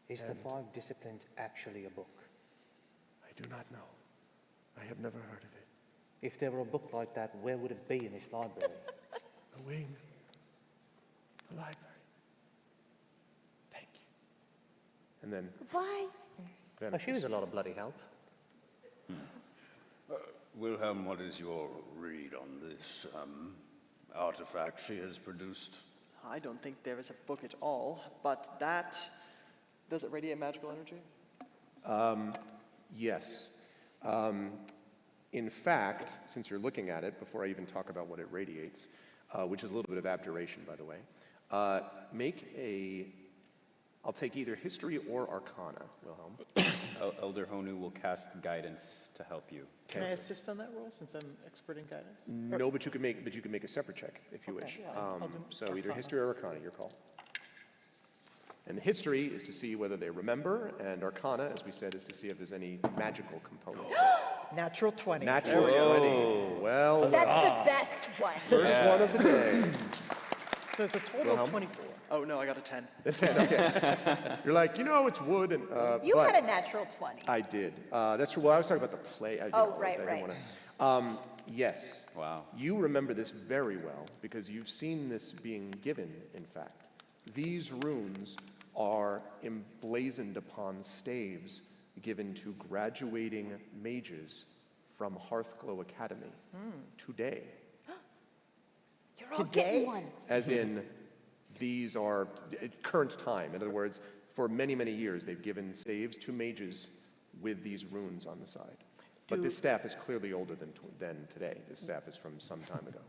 Is the 5 Disciplines actually a book? I do not know. I have never heard of it. If there were a book like that, where would it be in this library? A wing. A library. Thank you. And then... Why? Oh, she was a lot of bloody help. Wilhelm, what is your read on this artifact she has produced? I don't think there is a book at all, but does it radiate magical energy? Yes. In fact, since you're looking at it, before I even talk about what it radiates, which is a little bit of abjuration, by the way, I'll take either history or arcana, Wilhelm. Elder Honu will cast guidance to help you. Can I assist on that roll since I'm expert in guidance? No, but you can make a separate check if you wish. Yeah, I'll do So arcana. either history or arcana, your call. And history is to see whether they remember, and arcana, as we said, is to see if there's any magical component. Natural 20. Natural 20. Well, That's the best one. first one of the day. So it's a total Wilhelm? of 24. Oh, no, I got a 10. A 10, okay. You're like, it's wood, and You but had a natural 20. I did. That's true. Well, I was talking about the play. Right. I didn't wanna, yes. Wow. You remember this very well because you've seen this being given, in fact. These runes are emblazoned upon staves given to graduating mages from Hearthglow Academy today. You're all getting one. As in, these are current time. In other words, for many, many years, they've given staves to mages with these runes on the side. But this staff is clearly older than today. This staff is from some time ago.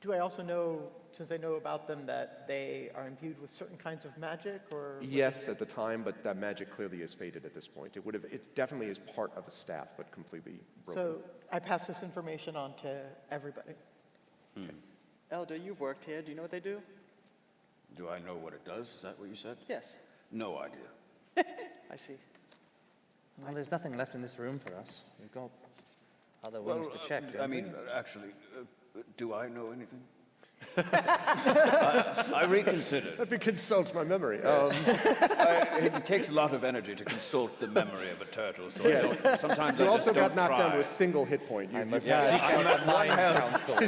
Do I also know, since I know about them, that they are imbued with certain kinds of magic, or? Yes, at the time, but that magic clearly is faded at this point. It definitely is part of a staff, but completely broken. So I pass this information on to everybody. Elder, you've worked here. Do you know what they do? Do I know what it does? Is that what you said? Yes. No idea. I see. Well, there's nothing left in this room for us. We've got other rooms to check, I don't mean, we? actually, do I know anything? I reconsidered. Let me consult my memory. It takes a lot of energy to consult the memory of a turtle, so Yes. sometimes You I just also don't got knocked down to try. a single hit point. I'm at 1 health.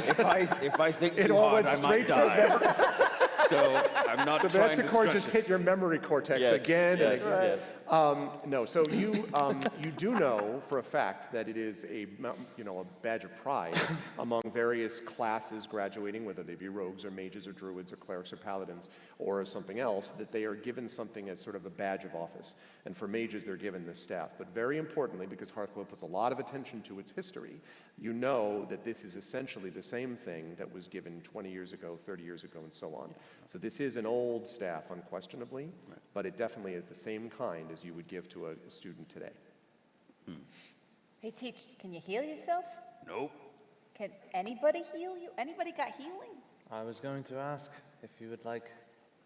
If I think It too all hard, went I might straight to his die. So I'm not The trying to manticore stretch just it. hit your memory cortex Yes, again and yes, again. yes. No, so you do know for a fact that it is a badge of pride among various classes graduating, whether they be rogues or mages or druids or clerics or paladins or something else, that they are given something as sort of a badge of office. And for mages, they're given this staff. But very importantly, because Hearthglow puts a lot of attention to its history, you know that this is essentially the same thing that was given 20 years ago, 30 years ago, and so on. So this is an old staff, unquestionably, but it definitely is the same kind as you would give to a student today. Hey, Teach, can you heal yourself? Nope. Can anybody heal you? Anybody got healing? I was going to ask if you would like.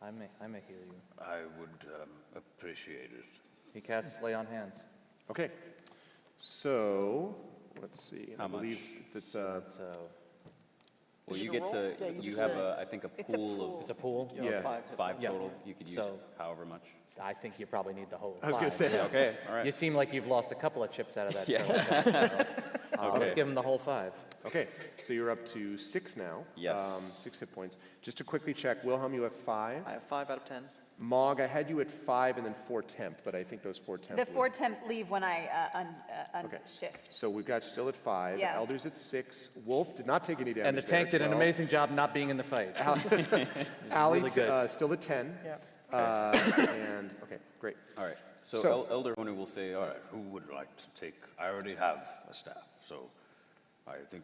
I may heal you. I would appreciate it. He casts Lay on Hands. Okay, so let's see. How I believe much? it's Well, you get to, you have I think a pool of... It's a pool? Yeah. Five Yeah. total. You could use So- however much. I think you probably need the whole I was gonna five. say. Okay, all right. You seem like you've lost a couple of chips out of that. Yeah. fellowship, so, Okay. Let's give him the whole 5. Okay, so you're up to 6 now. Yes. 6 hit points. Just to quickly check, Wilhelm, you have 5. I have 5 out of 10. Mog, I had you at 5 and then 4 temp, but I think those 4 temp. The would- 4 temp leave when I Okay. unshift. So we've got you still at 5. Yeah. Elder's at 6. Wolf did not take any damage. And the tank there, did an 12. amazing job not being in the fight. Allie, really good. still at 10. Yeah. And, okay, great. All right. So, So- Elder Honu will say, all All right, right, who would like to take? I already have a staff, so I think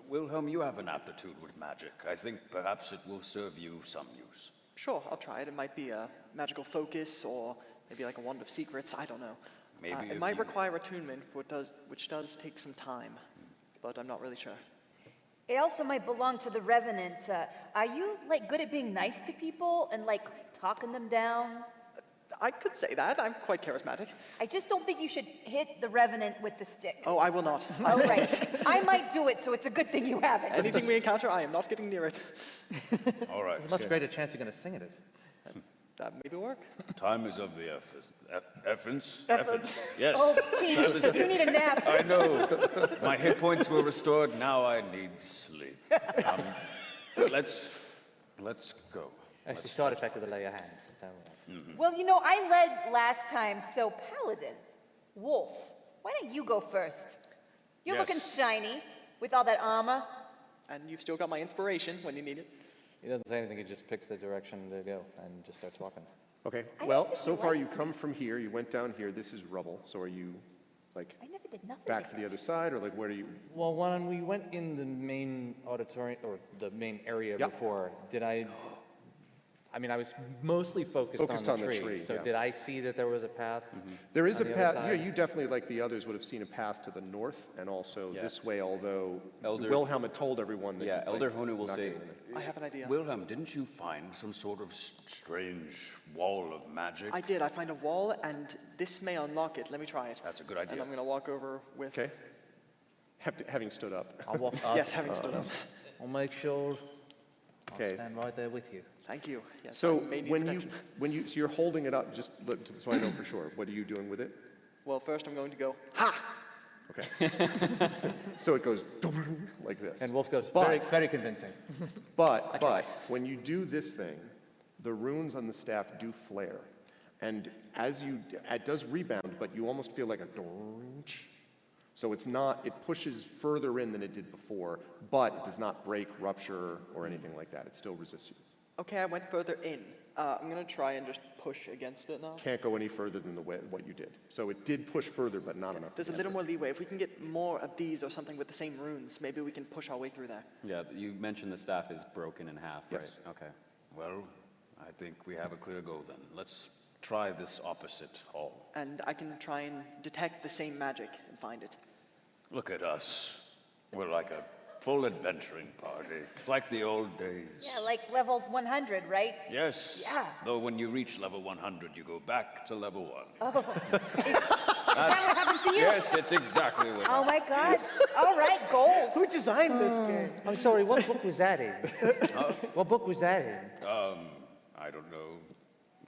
Wilhelm, you have an aptitude with magic. I think perhaps it will serve you some use. Sure, I'll try it. It might be a magical focus or maybe like a wand of secrets. I don't know. Maybe It if might you- require attunement, which does take some time, but I'm not really sure. It also might belong to the Revenant. Are you like good at being nice to people and like talking them down? I could say that. I'm quite charismatic. I just don't think you should hit the Revenant with the stick. Oh, I will not. All right. I might do it, so it's a good thing you have it. Anything we encounter, I am not getting near it. All right. There's a much greater chance you're going to sing it. That maybe work. Time is of the essence. Essence. Yes. Oh, Teach, you need a nap. I know. My hit points were restored. Now I need sleep. Let's go. Actually, side effect of the Lay of Hands. Don't worry. Well, you know, I led last time, so Paladin, Wolf, why don't you go first? You're Yes. looking shiny with all that armor. And you've still got my inspiration when you need it. He doesn't say anything, he just picks the direction to go and just starts walking. Okay, I well, think so you far like you some- come from here, you went down here, this is rubble, so are you, like, I never did nothing. back to the other side, or like, where do you? Well, when we went in the main auditorium, or the main area Yep. before, I mean, I was mostly focused Focused on on the the tree. tree, So yeah. did I see that there was a path? There is a on the other path, yeah, side? you definitely, like the others, would have seen a path to the north and also Yeah. this way, although Elder- Wilhelm had told everyone that. Yeah, like, Elder Honu will not say, getting in there. I have an idea. Wilhelm, didn't you find some sort of strange wall of magic? I did. I find a wall, and this may unlock it. Let me try it. That's a good And idea. I'm going to walk over with... Okay, having stood up. I'll walk up. Yes, having stood up. I'll make sure I'll Okay. stand right there with you. Thank you. Yes, So I may need when protection. so you're holding it up, just so I know for sure, what are you doing with it? Well, first I'm going to go, Okay. So it goes like this. And Wolf goes, But- very, very convincing. But when you do this thing, the runes on the staff do flare. And it does rebound, but you almost feel like a dornch. So it pushes further in than it did before, but it does not break, rupture, or anything like that. It still resists you. okay, I went further in. I'm going to try and just push against it now. Can't go any further than what you did. So it did push further, but not enough. There's a little more leeway. If we can get more of these or something with the same runes, maybe we can push our way through there. yeah, you mentioned the staff is broken in half, Yes. right? Okay. Well, I think we have a clear goal then. Let's try this opposite hall. And I can try and detect the same magic and find it. Look at us. We're like a full adventuring party. It's like the old days. Yeah, like level 100, right? Yes. Yeah. Though when you reach level 100, you go back to level 1. Oh. Is that what happened to you? Yes, it's exactly what Oh my God. All right, goals. Who designed this game? I'm sorry, what book was that in? What book was that in? I don't know.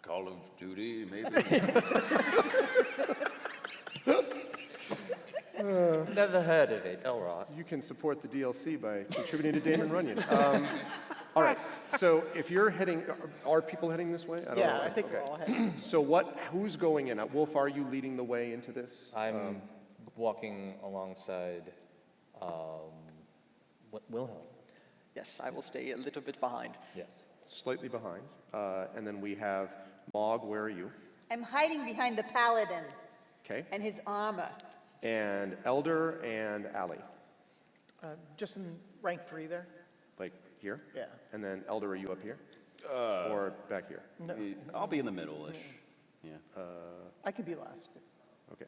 Call of Duty, maybe? Never heard of it. All right. You can support the DLC by contributing to Damon Runyon. All right. So if you're heading, are people heading this way? I don't Yeah, know. I think we're all heading. So who's going in? Wolf, are you leading the way into this? I'm walking alongside Wilhelm. Yes, I will stay a little bit behind. Yes. Slightly behind. And then we have Mog, where are you? I'm hiding behind the paladin Okay. and his armor. And Elder and Allie, Just in rank 3 there. like here? Yeah. And then Elder, are you up here? Or back here? No. I'll be in the middle-ish. Yeah. I could be last. Okay.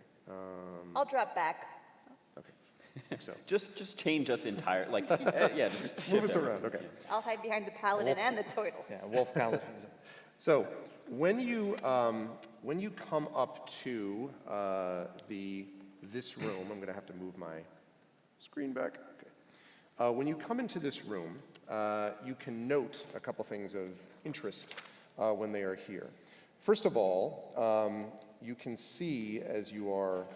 I'll drop back. So Just change us entire, like, yeah, just move shift us around. Okay. I'll hide behind the paladin and the turtle. Yeah, Wolf Paladin. So when you come up to this room, I'm going to have to move my screen back. Okay. When you come into this room, you can note a couple things of interest when they are here. First of all, you can see as you are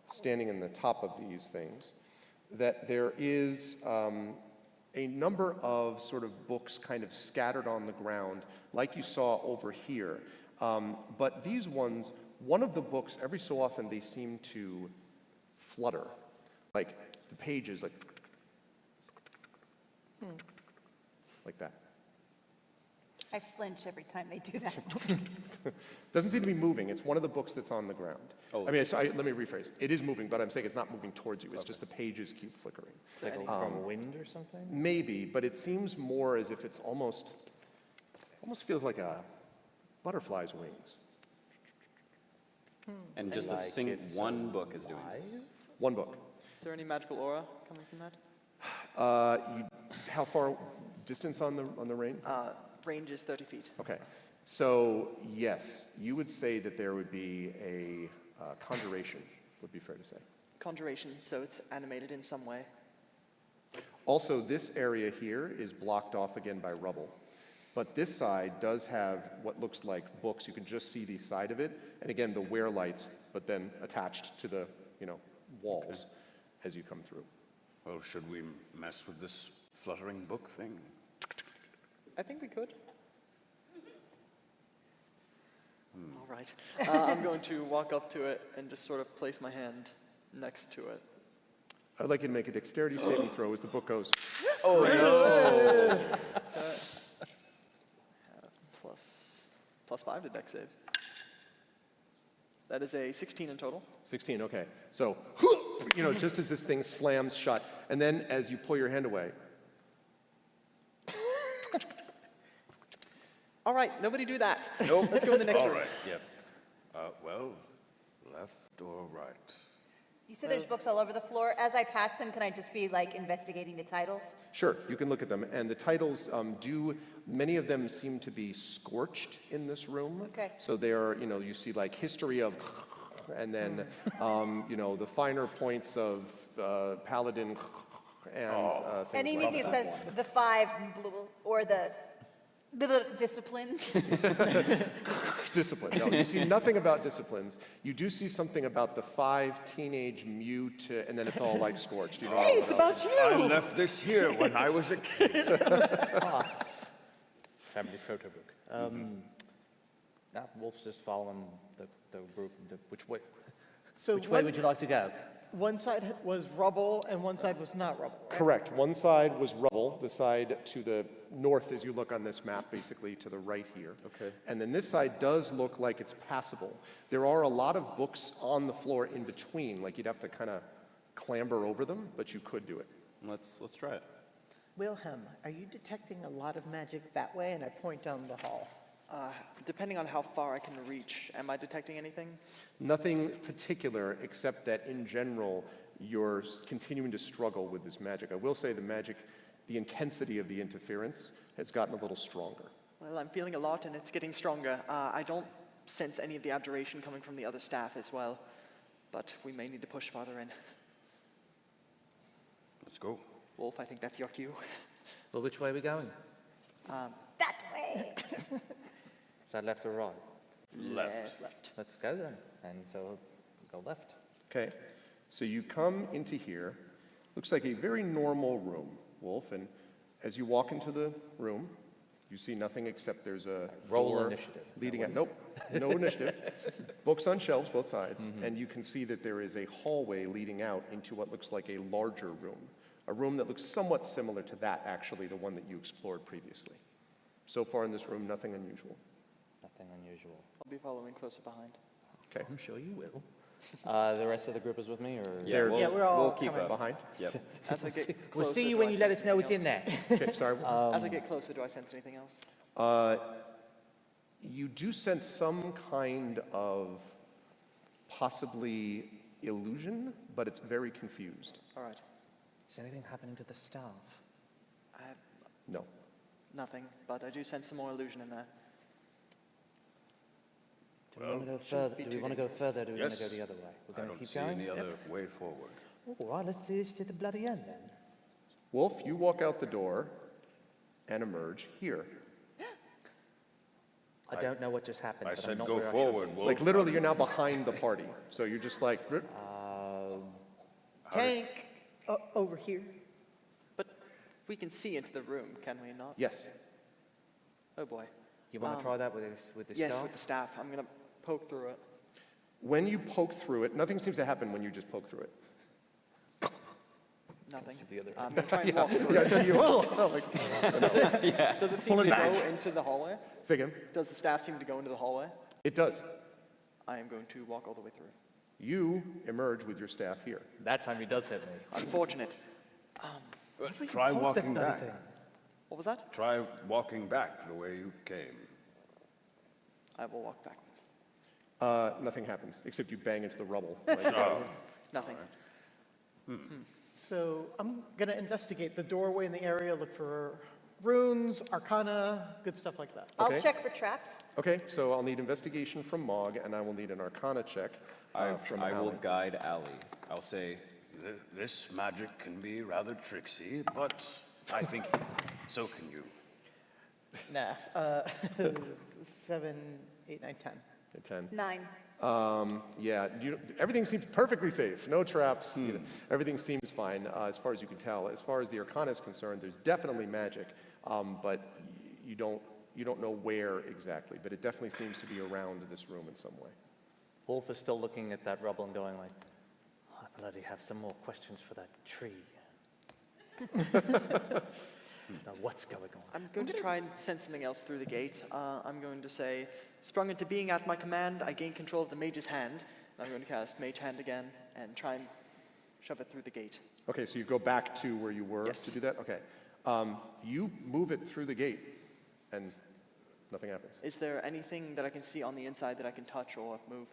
standing in the top of these things that there is a number of sort of books kind of scattered on the ground, like you saw over here. But these ones, one of the books, every so often they seem to flutter, like the pages, like that. I flinch every time they do that. Doesn't seem to be moving. It's one of the books that's on the ground. Oh. I mean, let me rephrase. It is moving, but I'm saying it's not moving towards you. It's just the pages keep flickering. Like from wind or something? Maybe, but it seems more as if it's almost feels like a butterfly's wings. And just Like one book is doing this. One book. Is there any magical aura coming from that? How far distance on the rain? Range is 30 feet. Okay. So yes, you would say that there would be a conjuration, would be fair to say. Conjuration, so it's animated in some way. Also, this area here is blocked off again by rubble. But this side does have what looks like books. You can just see the side of it. And again, the wear lights, but then attached to the walls as you come through. Well, should we mess with this fluttering book thing? I think we could. All right. I'm going to walk up to it and just sort of place my hand next to it. I'd like you to make a dexterity saving throw as the book goes. Oh, no. Plus 5 to dex save. That is a 16 in total. 16, okay. So, just as this thing slams shut, and then as you pull your hand away. All right, nobody do that. Nope. Let's go in the next All room. right, yep. Well, left or right? You said there's books all over the floor. As I pass them, can I just be like investigating the titles? Sure, you can look at them. And the titles many of them seem to be scorched in this room. Okay. So they are, you see like history of, and then, the finer points of Paladin and things And like maybe it that. says the 5 or the disciplines. Discipline. No, you see nothing about disciplines. You do see something about the 5 teenage mute, and then it's all like scorched. Hey, it's about you. I left this here when I was a kid. Family photo book. Wolf's just following the group. Which way? So Which way would you like to go? One side was rubble and one side was not rubble, right? Correct. One side was rubble, the side to the north as you look on this map, basically to the right here. Okay. And then this side does look like it's passable. There are a lot of books on the floor in between, like you'd have to kind of clamber over them, but you could do it. Let's try it. Wilhelm, are you detecting a lot of magic that way? And I point down the hall. Depending on how far I can reach, am I detecting anything? Nothing particular, except that in general, you're continuing to struggle with this magic. I will say the intensity of the interference has gotten a little stronger. Well, I'm feeling a lot, and it's getting stronger. I don't sense any of the abjuration coming from the other staff as well, but we may need to push farther in. Let's go. Wolf, I think that's your cue. Well, which way are we going? That way. Is that left or right? Left. Let's go then. And so go left. Okay, so you come into here. Looks like a very normal room, Wolf, and as you walk into the room, You see nothing except there's a Roll door initiative. leading out. Nope, no initiative. Books on shelves, both sides, and you can see that there is a hallway leading out into what looks like a larger room. A room that looks somewhat similar to that, actually, the one that you explored previously. So far in this room, nothing unusual. Nothing unusual. I'll be following closer behind. Okay. I'm sure you will. The rest of the group is with me, or? we're all we'll keep coming. behind. Yep. As I get closer, We'll see you do when I you let sense us know it's in anything there. Okay, sorry. else? As I get closer, do I sense anything else? You do sense some kind of possibly illusion, but it's very confused. All right. Is anything happening to the staff? I have No. nothing, but I do sense some more illusion in there. Do we want to go further? Do we want to go further? Or do we want Yes. to go the other way? We're I going to don't keep see going. any other way forward. All right, let's see this to the bloody end then. Wolf, you walk out the door and emerge here. I don't know what just happened. I but I'm said not go where I should forward, be. Wolf. Like literally, you're now behind the party. So you're just like, Tank over here. But we can see into the room, can we not? yes. Oh boy. You want to try that with the Yes, staff? with the staff. I'm going to poke through it. When you poke through it, nothing seems to happen when you just poke through it. Nothing. The other I'm going to try and walk through Yeah, it. you will. Does it seem to go into the hallway? Say again. Does the staff seem to go into the hallway? It does. I am going to walk all the way through. You emerge with your staff here. That time he does hit me. Unfortunate. Try walking bloody back. thing. What was that? Try walking back the way you came. I will walk backwards. Nothing happens, except you bang into the rubble. Nothing. So I'm going to investigate the doorway in the area, look for runes, arcana, good stuff like that. I'll Okay. check for traps. Okay, so I'll need investigation from Mog, and I will need an arcana check from I will Allie. guide Allie. I'll say, This magic can be rather tricksy, but I think so can you. Nah. 7, 8, 9, 10. 10. 9. Yeah, everything seems perfectly safe. No traps. You know, everything seems fine as far as you can tell. As far as the arcana is concerned, there's definitely magic, but you don't know where exactly. But it definitely seems to be around this room in some way. Wolf is still looking at that rubble and going like, I bloody have some more questions for that tree. Now what's going on? I'm going to try and sense something else through the gate. I'm going to say, sprung into being at my command, I gain control of the mage's hand. And I'm going to cast Mage Hand again and try and shove it through the gate. Okay, so you go back to where you were to do that? Okay. You move it through the gate, and nothing happens. Is there anything that I can see on the inside that I can touch or move?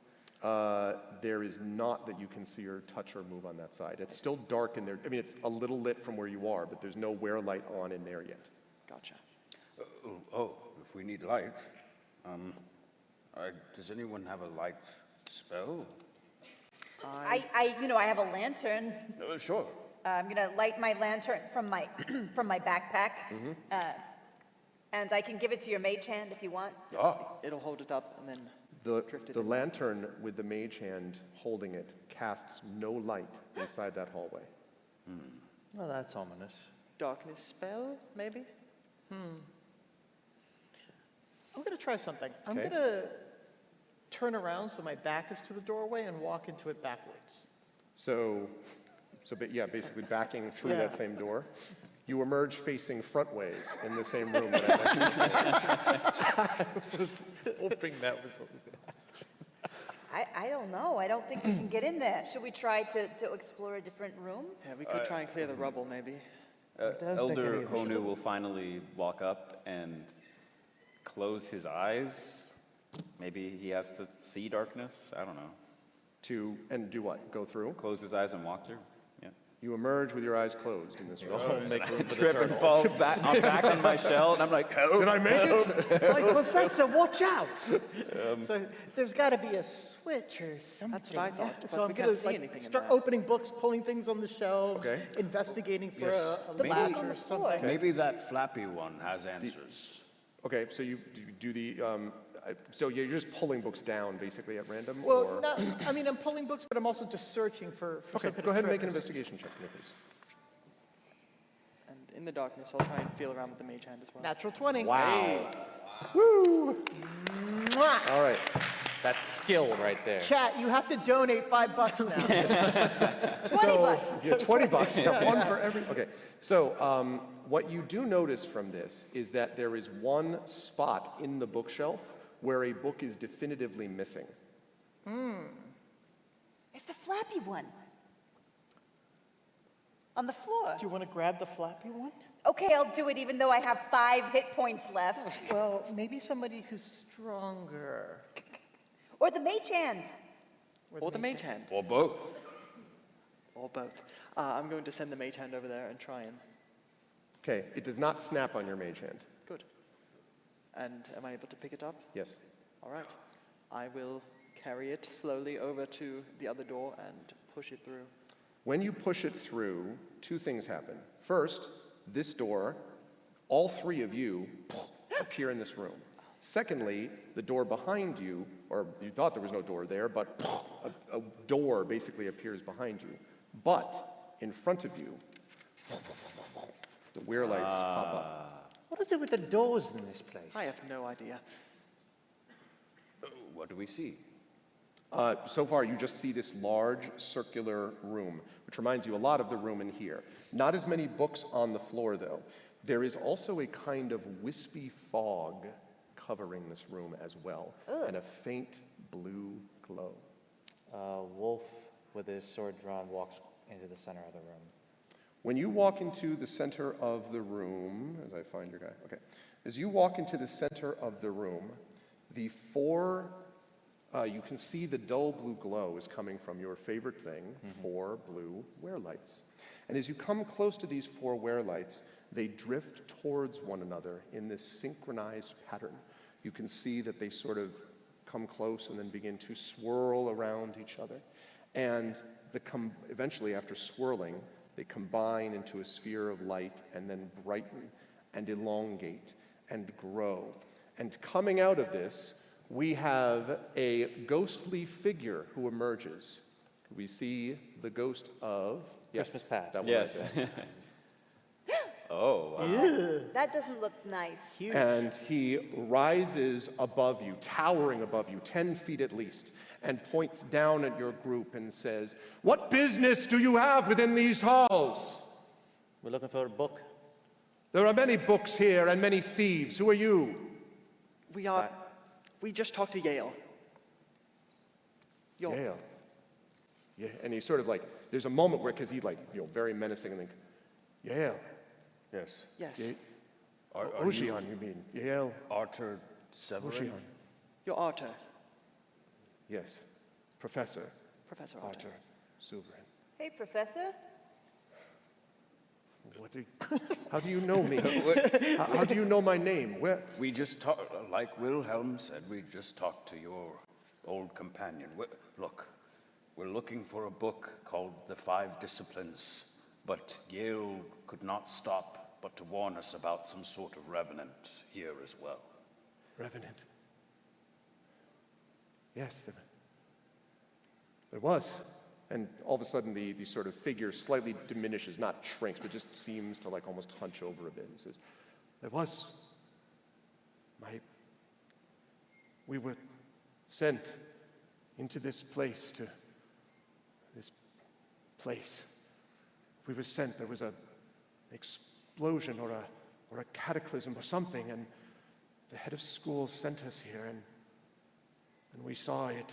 There is not that you can see or touch or move on that side. It's still dark in there. I mean, it's a little lit from where you are, but there's no wear light on in there yet. Gotcha. If we need light, does anyone have a light spell? I have a lantern. Sure. I'm going to light my lantern from my from my backpack. And I can give it to your mage hand if you want. It'll hold it up and then drift it The in. lantern with the mage hand holding it casts no light inside that hallway. Well, that's ominous. Darkness spell, maybe? I'm going to try something. I'm Okay. going to turn around so my back is to the doorway and walk into it backwards. Basically backing through Yeah. that same door. You emerge facing front ways in the same room that I mentioned before. I was hoping that was what was going to happen. I don't know. I don't think we can get in there. Should we try to explore a different room? Yeah, we could try and clear the rubble, maybe. Elder Honu will finally walk up and close his eyes. Maybe he has to see darkness. I don't know. And do what? Go through? Close his eyes and walk through. Yeah. You emerge with your eyes closed in this room. I trip and fall back on my shell, and I'm like, help. Did I make it? Like, Professor, watch out! So there's got to be a switch or something. That's what I thought, So but I'm we going can't to see anything in start there. opening books, pulling things on the shelves, Okay. investigating for Yes. a Maybe- latch on or the floor. something. Maybe that flappy one has answers. Okay, so you do the, so you're just pulling books down basically at random? Well, or? no, I mean, I'm pulling books, but I'm also just searching for Okay, some kind go of ahead and make trick. an investigation check for me, please. And in the darkness, I'll try and feel around with the mage hand as well. Natural 20. Wow. Woo! Mwah! All right. That's skill right there. Chat, you have to donate $5 now. 20 bucks. Yeah, 20 bucks. Yeah, one for every. Okay. So what you do notice from this is that there is one spot in the bookshelf where a book is definitively missing. It's the flappy one. On the floor. Do you want to grab the flappy one? Okay, I'll do it even though I have 5 hit points left. Well, maybe somebody who's stronger. Or the mage hand. Or the mage hand. Or both. Or both. I'm going to send the mage hand over there and try and... Okay. It does not snap on your mage hand. Good. And am I able to pick it up? Yes. All right. I will carry it slowly over to the other door and push it through. When you push it through, 2 things happen. First, this door, all 3 of you appear in this room. Secondly, the door behind you, or you thought there was no door there, but a door basically appears behind you. But in front of you, the weirlights pop up. What is it with the doors in this place? I have no idea. What do we see? So far, you just see this large circular room, which reminds you a lot of the room in here. Not as many books on the floor, though. There is also a kind of wispy fog covering this room as well, and a faint blue glow. Wolf, with his sword drawn, walks into the center of the room. When you walk into the center of the room, as I find your guy, okay. As you walk into the center of the room, the 4, you can see the dull blue glow is coming from your favorite thing, 4 blue wear-lights. And as you come close to these 4 wear-lights, they drift towards one another in this synchronized pattern. You can see that they sort of come close and then begin to swirl around each other. And eventually, after swirling, they combine into a sphere of light and then brighten and elongate and grow. And coming out of this, we have a ghostly figure who emerges. We see the ghost of Christmas Past. That one Yes. right there. Oh, wow. That doesn't look nice. And he rises above you, towering above you, 10 feet at least, and points down at your group and says, "What business do you have within these halls?" We're looking for a book. "There are many books here and many thieves. Who are you?" We just talked to Yale. Yale. Yeah, and he's sort of like, there's a moment where, because he's like, very menacing, and then, Yale. Yes. Yes. Ocean, you mean? Yale. Arthur Severin? Ocean. You're Arthur. Yes. Professor. Professor Arthur. Arthur Severin. Hey, Professor. How do you know me? How do you know my name? Where? We just talked, like Wilhelm said, we just talked to your old companion. Look, we're looking for a book called The 5 Disciplines, but Yale could not stop but to warn us about some sort of revenant here as well. Revenant. Yes, there was. And all of a sudden, the sort of figure slightly diminishes, not shrinks, but just seems to like almost hunch over a bit and says, "There was. We were sent into this place We were sent. There was an explosion or a cataclysm or something, and the head of school sent us here, and we saw it.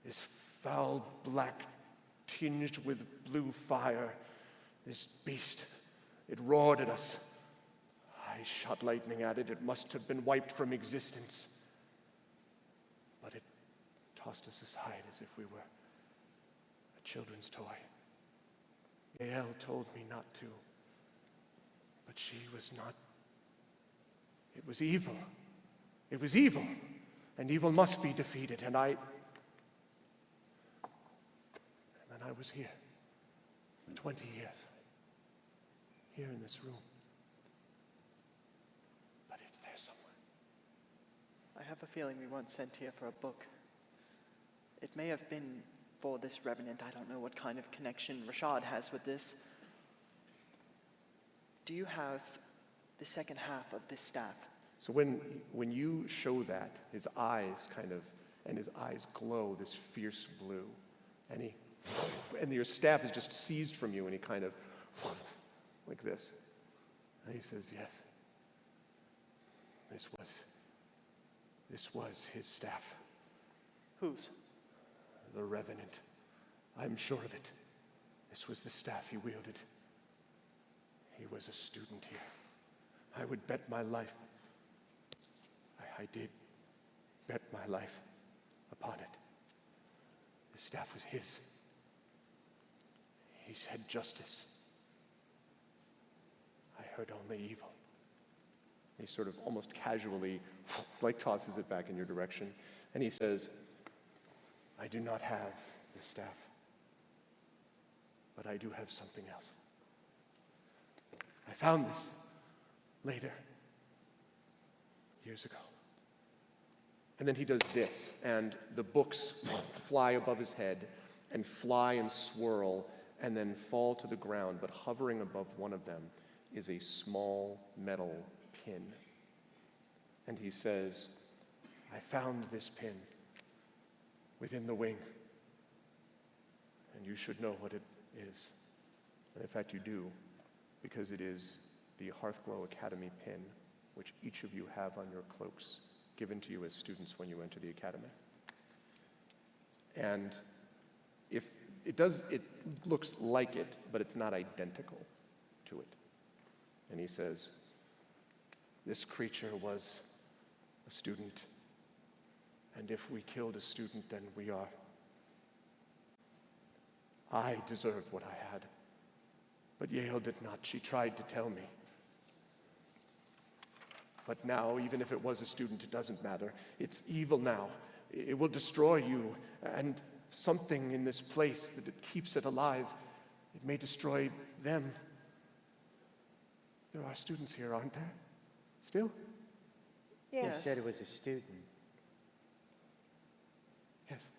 This foul black, tinged with blue fire, this beast, it roared at us. I shot lightning at it. It must have been wiped from existence. But it tossed us aside as if we were a children's toy. Yael told me not to, but she was not. It was evil. It was evil, and evil must be defeated, and I was here 20 years, here in this room. But it's there somewhere. I have a feeling we weren't sent here for a book. It may have been for this revenant. I don't know what kind of connection Rashad has with this. do you have the second half of this staff? So when you show that, his eyes and his eyes glow this fierce blue, and your staff is just seized from you, and he kind of, like this. And he says, yes, this was his staff. Whose? The Revenant. I'm sure of it. This was the staff he wielded. He was a student here. I would bet my life. I did bet my life upon it. The staff was his. He said justice. I heard only evil. He sort of almost casually tosses it back in your direction. And he says, I do not have the staff, but I do have something else. I found this later, years ago. And then he does this, and the books fly above his head and fly and swirl and then fall to the ground, but hovering above one of them is a small metal pin. And he says, I found this pin within the wing, and you should know what it is. And in fact, you do, because it is the Hearthglow Academy pin, which each of you have on your cloaks, given to you as students when you enter the academy. And if it looks like it, but it's not identical to it. And he says, this creature was a student, and if we killed a student, then I deserved what I had. But Yale did not. She tried to tell me. But now, even if it was a student, it doesn't matter. It's evil now. It will destroy you, and something in this place that it keeps it alive, it may destroy them. There are students here, aren't there? Still? You said it was a student. Yes.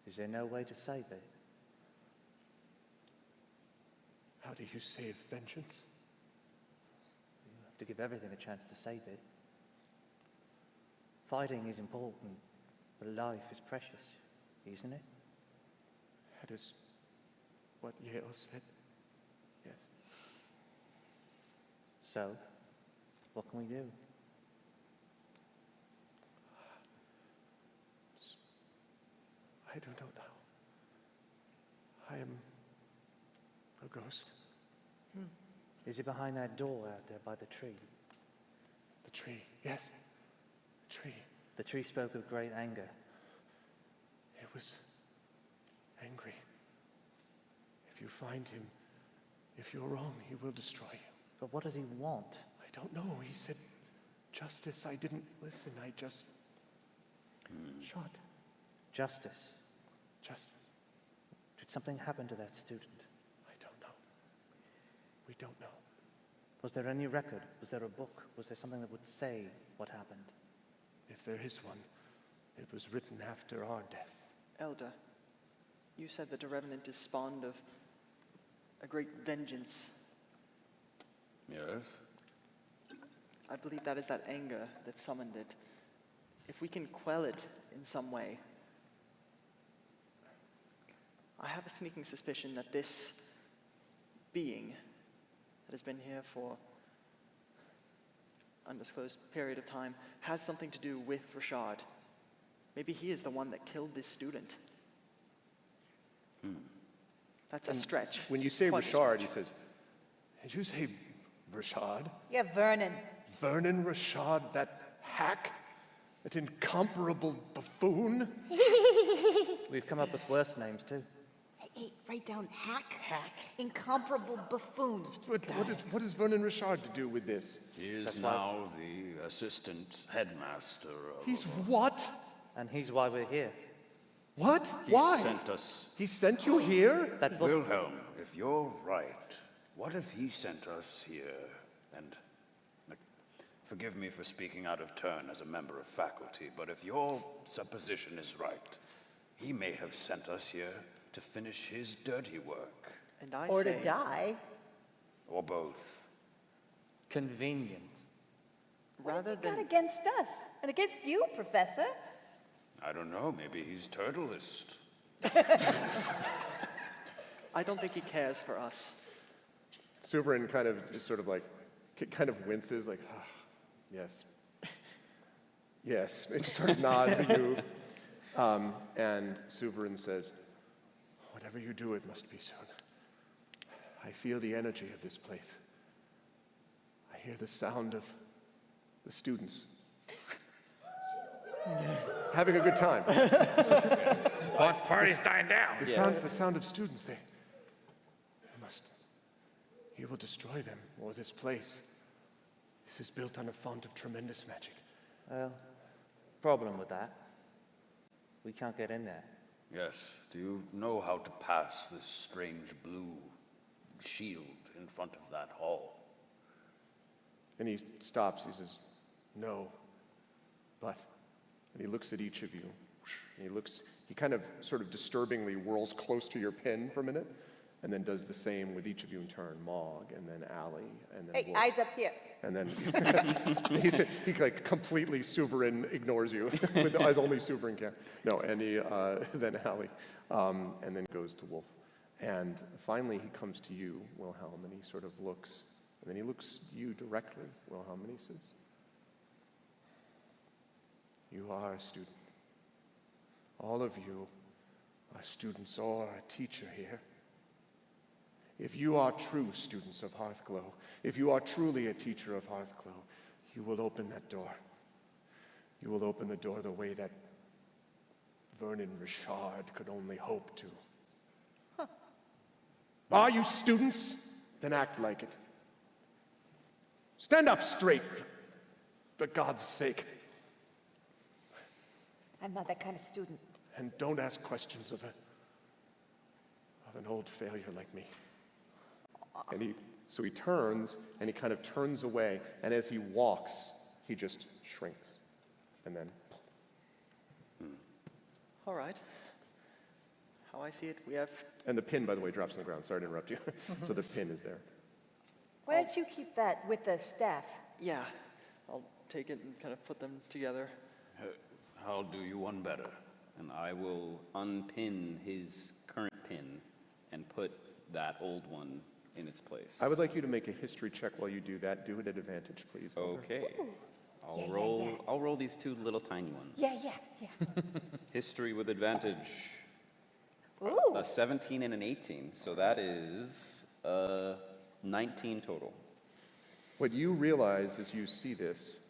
Is there no way to save it? How do you save vengeance? You have to give everything a chance to save it. Fighting is important, but life is precious, isn't it? That is what Yale said. Yes. So, what can we do? I do not know. I am a ghost. Is it behind that door out there by the tree? The tree, yes. The tree. The tree spoke of great anger. It was angry. If you find him, if you're wrong, he will destroy you. But what does he want? I don't know. He said justice. I didn't listen. I just shot. Justice. Justice. Did something happen to that student? I don't know. We don't know. Was there any record? Was there a book? Was there something that would say what happened? If there is one, it was written after our death. Elder, you said that the Revenant is spawned of a great vengeance. Yes? I believe that is that anger that summoned it. If we can quell it in some way, I have a sneaking suspicion that this being that has been here for undisclosed period of time has something to do with Rashad. Maybe he is the one that killed this student. That's a stretch. When you say Quite a Rashad, he says, did you say Rashad? Yeah, Vernon. Vernon Rashad, that hack? That incomparable buffoon? We've come up with worse names too. Hey, write down hack. Incomparable buffoon. What is Vernon Rashad to do with this? He is now the assistant headmaster of... He's what? And he's why we're here. What? He Why? sent us... He sent you here? That book. Wilhelm, if you're right, what if he sent us here and... Forgive me for speaking out of turn as a member of faculty, but if your supposition is right, he may have sent us here to finish his dirty work. And I Or say, to die. Or both. Convenient. Rather What than has he got against us? And against you, Professor? I don't know, maybe he's turtleist. I don't think he cares for us. Suverin kind of is sort of like, kind of winces, like, ah, yes. Yes, it just sort of nods at you. And Suverin says, whatever you do, it must be soon. I feel the energy of this place. I hear the sound of the students having a good time. Party's dying down. The sound of students, they must, you will destroy them, or this place. This is built on a font of tremendous magic. Well, problem with that. We can't get in there. Yes. Do you know how to pass this strange blue shield in front of that hall? And he stops, he says, no, but, and he looks at each of you, and he kind of sort of disturbingly whirls close to your pin for a minute, and then does the same with each of you in turn, Mog, and then Allie, and then Hey, Wolf. eyes up here. And then he like completely Suverin ignores you, with as only Suverin can. No, and then Allie, and then goes to Wolf. And finally he comes to you, Wilhelm, and he sort of looks, and then he looks you directly, Wilhelm, and he says, you are a student. All of you are students or a teacher here. If you are true students of Hearthglow, if you are truly a teacher of Hearthglow, you will open that door. You will open the door the way that Vernon Richard could only hope to. Huh. Are you students? Then act like it. Stand up straight, for God's sake. I'm not that kind of student. And don't ask questions of an old failure like me. And so he turns, and he kind of turns away, and as he walks, he just shrinks. And then... All right. How I see it, we have... And the pin, by the way, drops on the ground. Sorry to interrupt you. So the pin is there. Why don't you keep that with the staff? Yeah. I'll take it and kind of put them together. I'll do you one better. And I will unpin his current pin and put that old one in its place. I would like you to make a history check while you do that. Do it at advantage, please. Okay. Ooh. I'll roll these two little tiny ones. Yeah. History with advantage. Ooh. A 17 and an 18. So that is 19 total. What you realize as you see this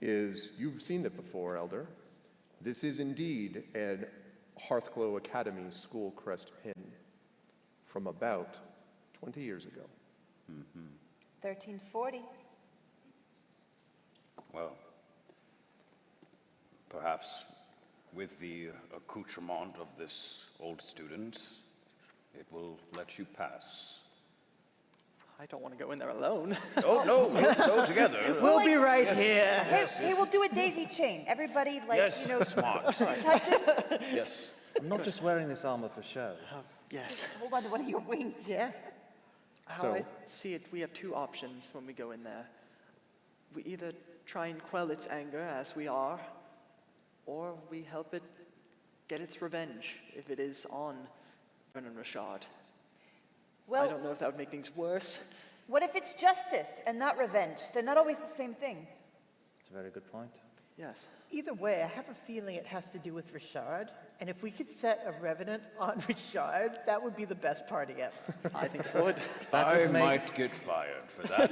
is you've seen it before, Elder. This is indeed an Hearthglow Academy school crest pin from about 20 years ago. 1340. Well, perhaps with the accoutrement of this old student, it will let you pass. I don't want to go in there alone. Oh, no, we'll go together. We'll be right Yes. here. Hey, we'll do a daisy chain. Everybody, Yes, you know, smart. touch it. Yes. I'm not just wearing this armor for show. Yes. Hold on to one of your wings. Yeah. How So- I see it, we have two options when we go in there. We either try and quell its anger as we are, or we help it get its revenge if it is on Vernon Richard. Well, I don't know if that would make things worse. what if it's justice and not revenge? They're not always the same thing. It's a very good point. Yes. Either way, I have a feeling it has to do with Richard. And if we could set a revenant on Richard, that would be the best party ever. I think it would. I might get fired for that.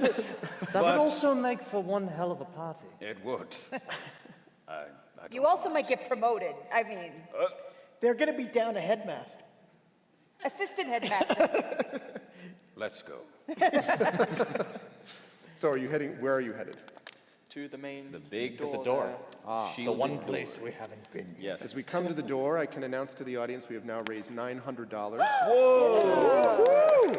That would also make for one hell of a party. It would. I You also might get promoted. I mean, They're going to be down a headmaster. assistant headmaster. Let's go. So are you heading, where are you headed? To the main door. there. Ah, The one place we haven't been. Yes. As we come to the door, I can announce to the audience we have now raised $900.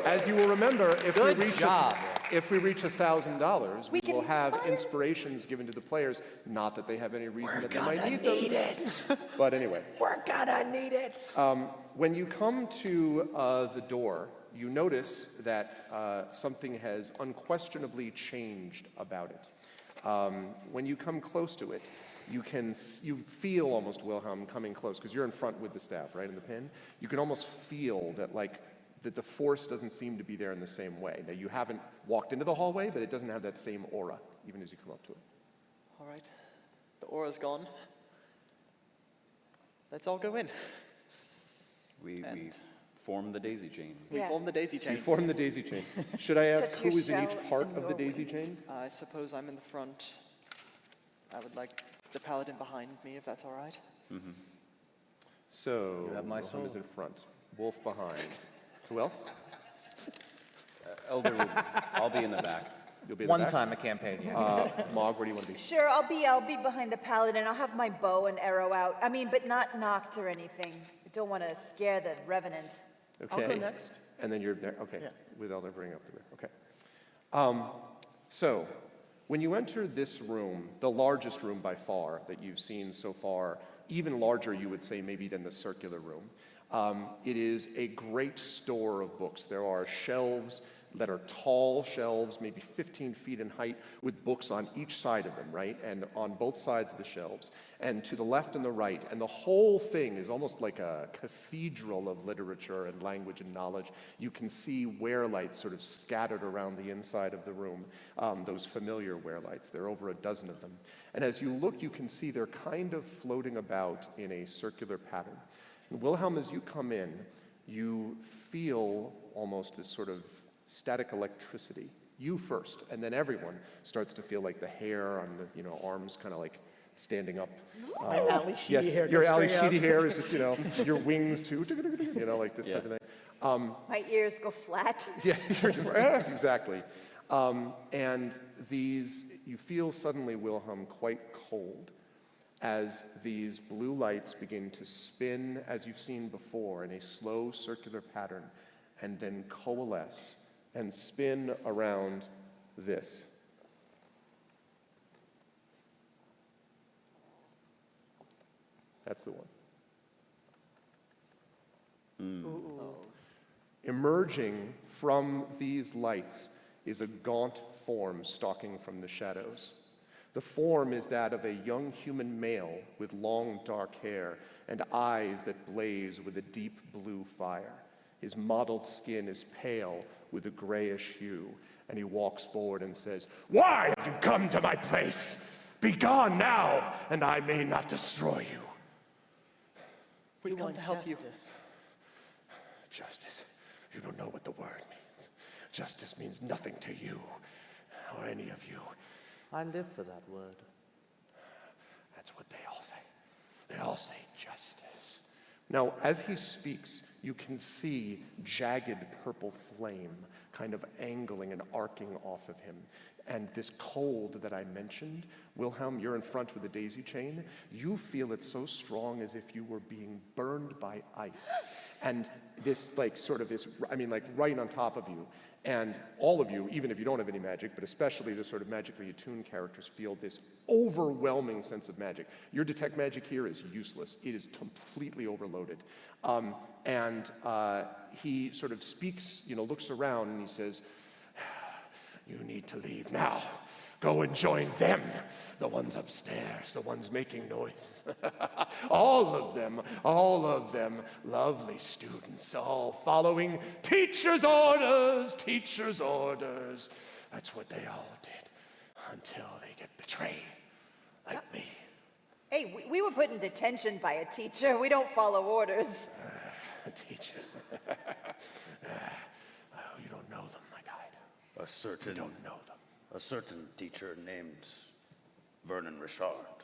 As you will remember, if Good we reach job. if we reach $1,000, we can will have inspire. inspirations given to the players. Not that they have any reason that they might need them. But anyway, We're gonna need it. when you come to the door, you notice that something has unquestionably changed about it. When you come close to it, you feel almost, Wilhelm, coming close, because you're in front with the staff, right, and the pin. You can almost feel that, that the force doesn't seem to be there in the same way. Now, you haven't walked into the hallway, but it doesn't have that same aura, even as you come up to it. All right, the aura's gone. Let's all go in. We form the daisy chain. We form the daisy So chain. you form the daisy chain. Should I ask Touch who your is in each shell part and of the your daisy wings. chain? I suppose I'm in the front. I would like the paladin behind me, if that's all right. Mm-hmm. So, You have my Wilhelm is soul. in front, Wolf behind. Who else? Elder, I'll be in the back. You'll be in One the back? time a campaign, yeah. Mog, where do you want to be? Sure, I'll be behind the paladin. I'll have my bow and arrow out. I mean, but not knocked or anything. I don't want to scare the revenant. Okay. I'll go next. And then you're there. Okay. Yeah. With Elder bring up the rear. Okay. So, when you enter this room, the largest room by far that you've seen so far, even larger, you would say, maybe than the circular room, it is a great store of books. There are shelves that are tall shelves, maybe 15 feet in height, with books on each side of them, right? And on both sides of the shelves, and to the left and the right. And the whole thing is almost like a cathedral of literature and language and knowledge. You can see wear lights sort of scattered around the inside of the room, those familiar wear lights. There are over a dozen of them. And as you look, you can see they're kind of floating about in a circular pattern. And Wilhelm, as you come in, you feel almost this sort of static electricity. You first, and then everyone starts to feel like the hair on the arms kind of like standing up. My Ali Sheedy yes, hair your goes Ali straight Sheedy up. hair is just, your wings too, like this type of thing. My ears go flat. Yeah, exactly. And you feel suddenly, Wilhelm, quite cold as these blue lights begin to spin, as you've seen before, in a slow circular pattern, and then coalesce and spin around this. That's the one. Emerging from these lights is a gaunt form stalking from the shadows. The form is that of a young human male with long dark hair and eyes that blaze with a deep blue fire. His mottled skin is pale with a grayish hue, and he walks forward and says, "Why have you come to my place? Be gone now, and I may not destroy you." We've come to help you. Justice. You don't know what the word means. Justice means nothing to you, or any of you. I live for that word. That's what they all say. They all say justice. Now, as he speaks, you can see jagged purple flame kind of angling and arcing off of him. And this cold that I mentioned, Wilhelm, you're in front with the daisy chain. You feel it so strong as if you were being burned by ice. And this right on top of you. And all of you, even if you don't have any magic, but especially the sort of magically attuned characters, feel this overwhelming sense of magic. Your detect magic here is useless. It is completely overloaded. He sort of speaks, looks around, and he says, "You need to leave now. Go and join them, the ones upstairs, the ones making noise. all of them, lovely students, all following teacher's orders, teacher's orders." That's what they all did until they get betrayed, like me. Hey, we were put in detention by a teacher. We don't follow orders. A teacher. You don't know them, my guide. You don't know them. A certain teacher named Vernon Richard.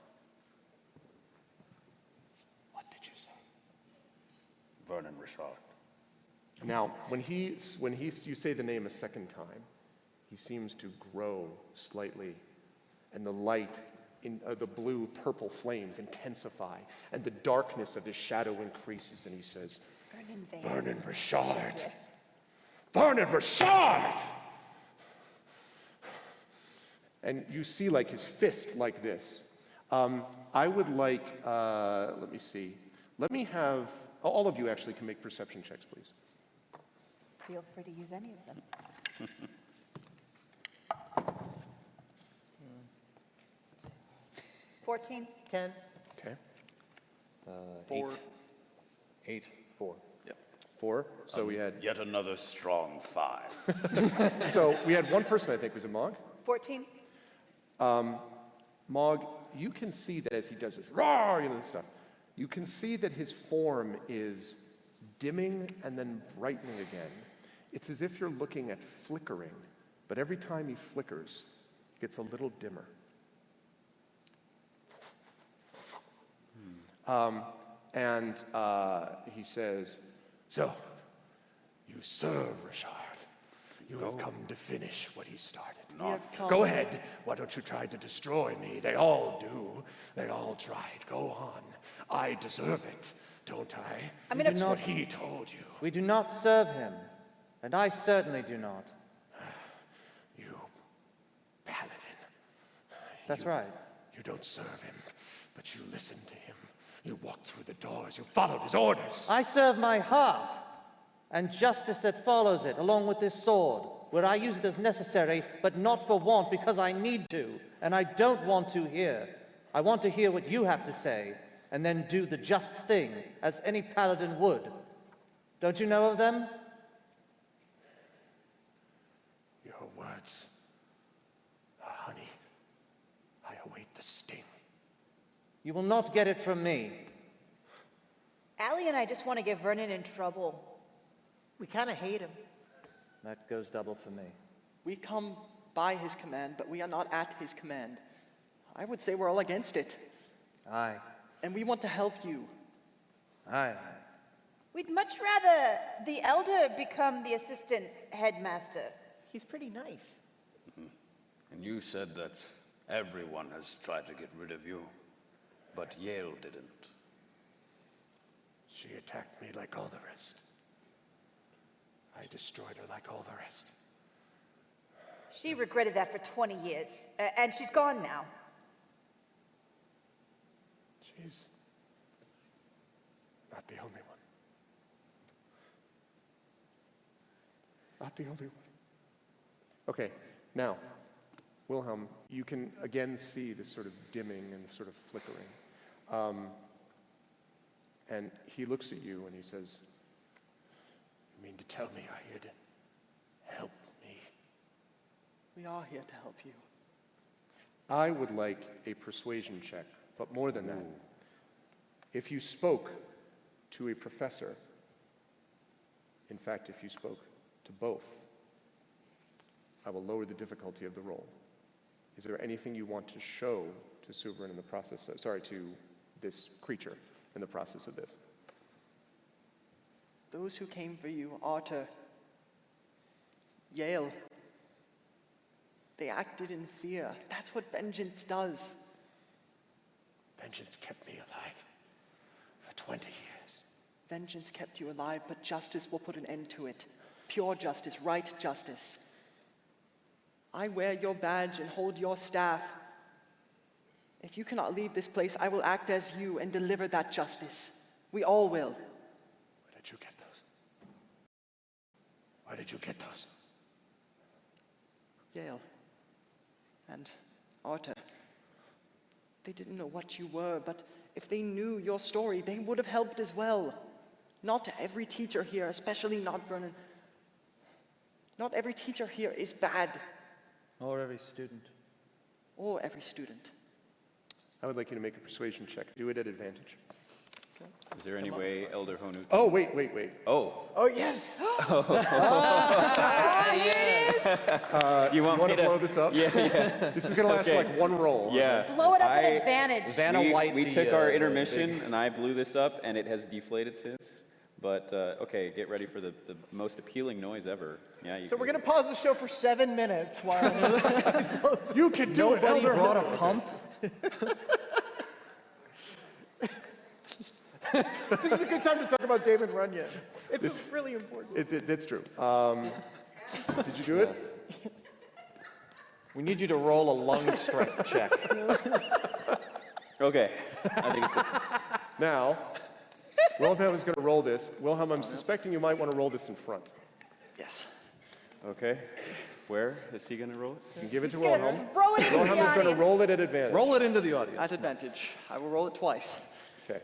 What did you say? Vernon Richard. Now, when you say the name a second time, he seems to grow slightly, and the light in the blue purple flames intensify, and the darkness of his shadow increases, and he says, "Vernon Richard! Vernon Richard!" And you see like his fist like this. I would like, let me see. Let me have, all of you actually can make perception checks, please. Feel free to use any of them. 14. 10. Okay. 4. 8, 4. Yep. 4. So we had. Yet another strong 5. So we had one person, I think, was a Mog. 14. Mog, you can see that as he does this, roar, you know, this stuff, you can see that his form is dimming and then brightening again. It's as if you're looking at flickering, but every time he flickers, it gets a little dimmer. He says, "So, you serve Rashard. You have come to finish what he started. Go ahead. Why don't you try to destroy me? They all do. They all tried. Go on. I deserve it, don't I? That's what he told you. We do not serve him, and I certainly do not. You paladin. That's right. You don't serve him, but you listen to him. You walked through the doors. You followed his orders. I serve my heart and justice that follows it, along with this sword, where I use it as necessary, but not for want, because I need to, and I don't want to hear. I want to hear what you have to say, and then do the just thing, as any paladin would. Don't you know of them? Your words are honey. I await the sting. You will not get it from me. Allie and I just want to get Vernon in trouble. We kind of hate him. That goes double for me. We come by his command, but we are not at his command. I would say we're all against it. Aye. And we want to help you. Aye. We'd much rather the elder become the assistant headmaster. He's pretty nice. And you said that everyone has tried to get rid of you, but Yale didn't. She attacked me like all the rest. I destroyed her like all the rest. She regretted that for 20 years, and she's gone now. She's not the only one. Not the only one. Okay, now, Wilhelm, you can again see this sort of dimming and sort of flickering. And he looks at you and he says, "You mean to tell me you're here to help me?" We are here to help you. I would like a persuasion check, but more than that. If you spoke to a professor, in fact, if you spoke to both, I will lower the difficulty of the roll. Is there anything you want to show to Suverin in the process of, to this creature in the process of this? Those who came for you are to Yale. They acted in fear. That's what vengeance does. Vengeance kept me alive for 20 years. Vengeance kept you alive, but justice will put an end to it. Pure justice, right justice. I wear your badge and hold your staff. If you cannot leave this place, I will act as you and deliver that justice. We all will. Where did you get those? Where did you get those? Yale and Arta. They didn't know what you were, but if they knew your story, they would have helped as well. Not every teacher here, especially not Vernon. Not every teacher here is bad. Or every student. Or every student. I would like you to make a persuasion check. Do it at advantage. Is there any way Elder Honu... Oh, wait. Oh. Oh, yes! Here it is! You want to blow this up? Yeah. This is going to last like one roll. Yeah. Blow it up at advantage. Vanna White, we took our intermission, and I blew this up, and it has deflated since. But, okay, get ready for the most appealing noise ever. Yeah. So we're going to pause the show for 7 minutes while... You can do it, Nobody Elder brought Honu. a pump? This is a good time to talk about David Runyon. It's really important. It's true. Did you do it? We need you to roll a lung strength check. Okay. I think it's good. Now, Wilhelm is going to roll this. Wilhelm, I'm suspecting you might want to roll this in front. Yes. Okay. Where is he going to roll it? You can give it to He's gonna Wilhelm. throw it into the Wilhelm is going to audience. roll it at advantage. Roll it into the audience. At advantage. I will roll it twice. Okay.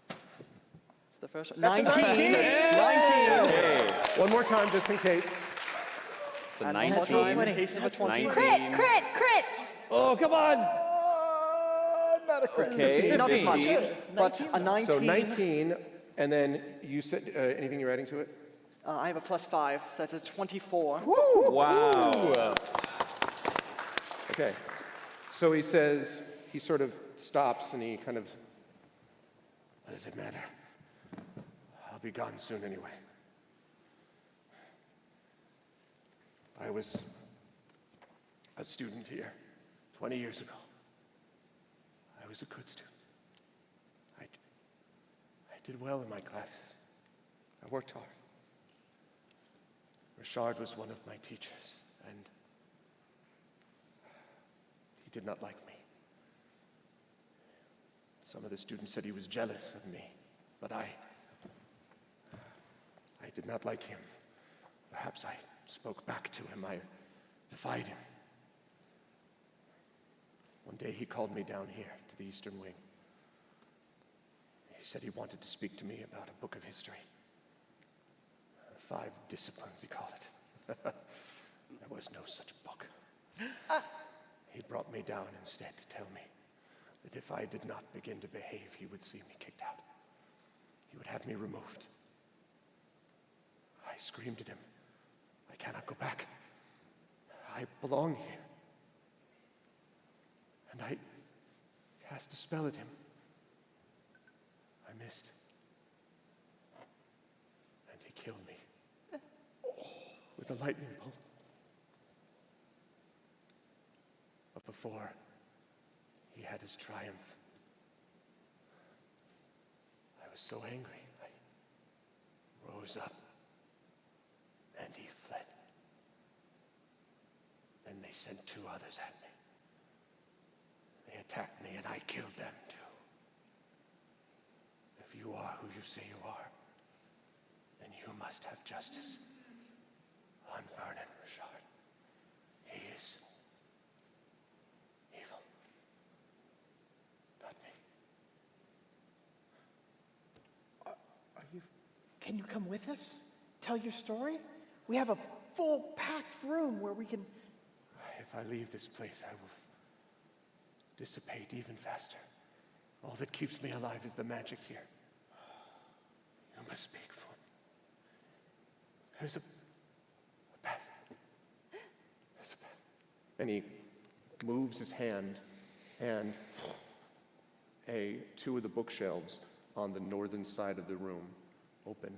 It's the first one. That's a 19. 19. 19. Hey, One more time, just in case. it's a And one more time 19. in case of a 20. 19. Crit! Oh, come on! Not a crit. Okay, Not as much. 15. But a 19. So 19, and then you said anything you're adding to it? I have a +5, so that's a 24. Wow. Okay. So he says, he sort of stops and he kind of, what does it matter? I'll be gone soon anyway. I was a student here 20 years ago. I was a good student. I did well in my classes. I worked hard. Richard was one of my teachers, and he did not like me. Some of the students said he was jealous of me, but I did not like him. Perhaps I spoke back to him. I defied him. One day he called me down here to the Eastern Wing. He said he wanted to speak to me about a book of history. 5 disciplines, he called it. There was no such book. He brought me down instead to tell me that if I did not begin to behave, he would see me kicked out. He would have me removed. I screamed at him, I cannot go back. I belong here. And I cast a spell at him. I missed. And he killed me. With a lightning bolt. But before he had his triumph, I was so angry, I rose up and he fled. Then they sent 2 others at me. They attacked me and I killed them too. If you are who you say you are, then you must have justice on Vernon Richard. He is evil. Not me. Can you come with us? Tell your story? We have a full packed room where we can... If I leave this place, I will dissipate even faster. All that keeps me alive is the magic here. You must speak for me. There's a path. There's a path. And he moves his hand, and 2 of the bookshelves on the northern side of the room open,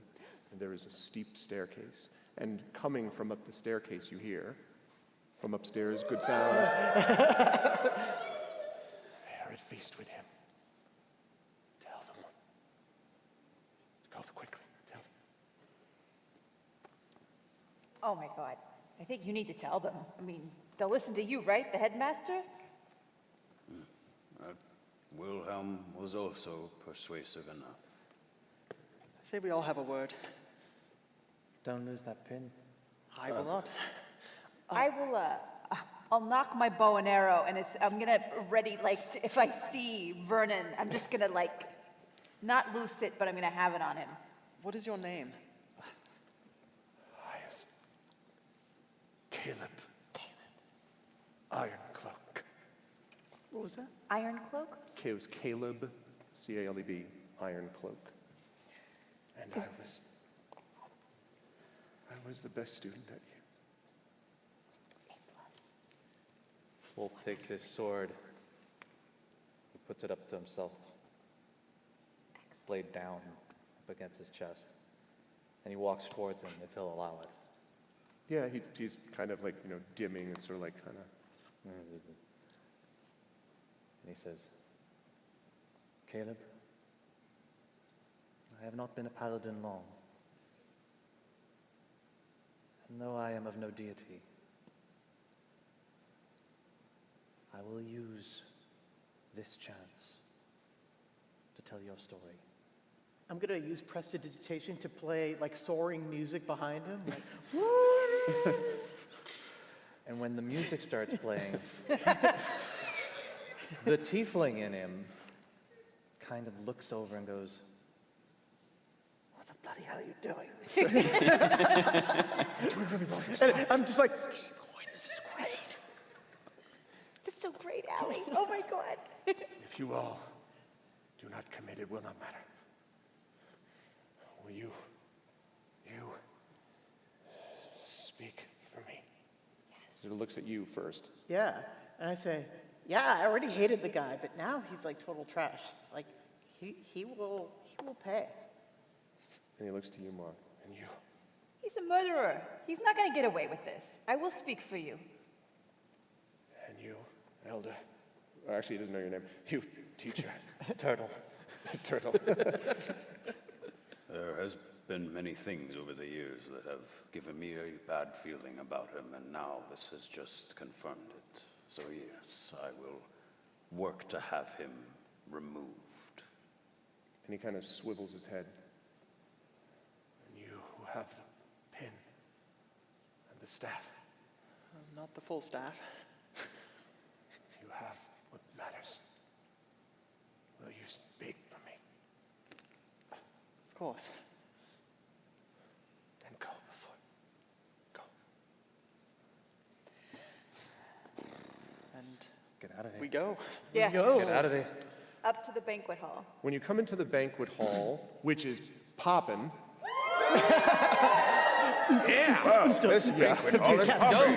and there is a steep staircase. And coming from up the staircase, you hear, from upstairs, good sounds. They are at feast with him. Tell them. Go quickly. Tell them. Oh my God. I think you need to tell them. I mean, they'll listen to you, right? The headmaster? Wilhelm was also persuasive enough. I say we all have a word. Don't lose that pin. I will not. I will, I'll knock my bow and arrow, and I'm gonna ready, if I see Vernon, I'm just gonna, not loose it, but I'm gonna have it on him. What is your name? Caleb. Iron Cloak. What was that? Iron Cloak? It was Caleb, C-A-L-E-B, Iron Cloak. And I was the best student at you. Wolf takes his sword. He puts it up to himself. Blade down up against his chest. And he walks towards him if he'll allow it. Yeah, he's kind of dimming and sort of kind of. And he says, Caleb, I have not been a paladin long. And though I am of no deity, I will use this chance to tell your story. I'm gonna use prestidigitation to play like soaring music behind him. Like, And when the music starts playing, the tiefling in him kind of looks over and goes, "What the bloody hell are you doing?" doing really well this time. I'm just like, keep going, this is great. That's so great, Allie. Oh my God. If you all do not commit, it will not matter. Will you speak for me? Yes. He looks at you first. Yeah, and I say, yeah, I already hated the guy, but now he's like total trash. Like, he will pay. And he looks to you, Mark, and you. He's a murderer. He's not going to get away with this. I will speak for you. And you, Elder. Actually, he doesn't know your name. You, teacher. Turtle. Turtle. There has been many things over the years that have given me a bad feeling about him, and now this has just confirmed it. So yes, I will work to have him removed. And he kind of swivels his head. And you who have the pin and the staff. Not the full staff. You have what matters. Will you speak for me? Of course. Then go before. Go. And get out of here. We go. Yeah. We go. Get out of here. Up to the banquet hall. When you come into the banquet hall, which is poppin'. Yeah! This banquet hall is popping.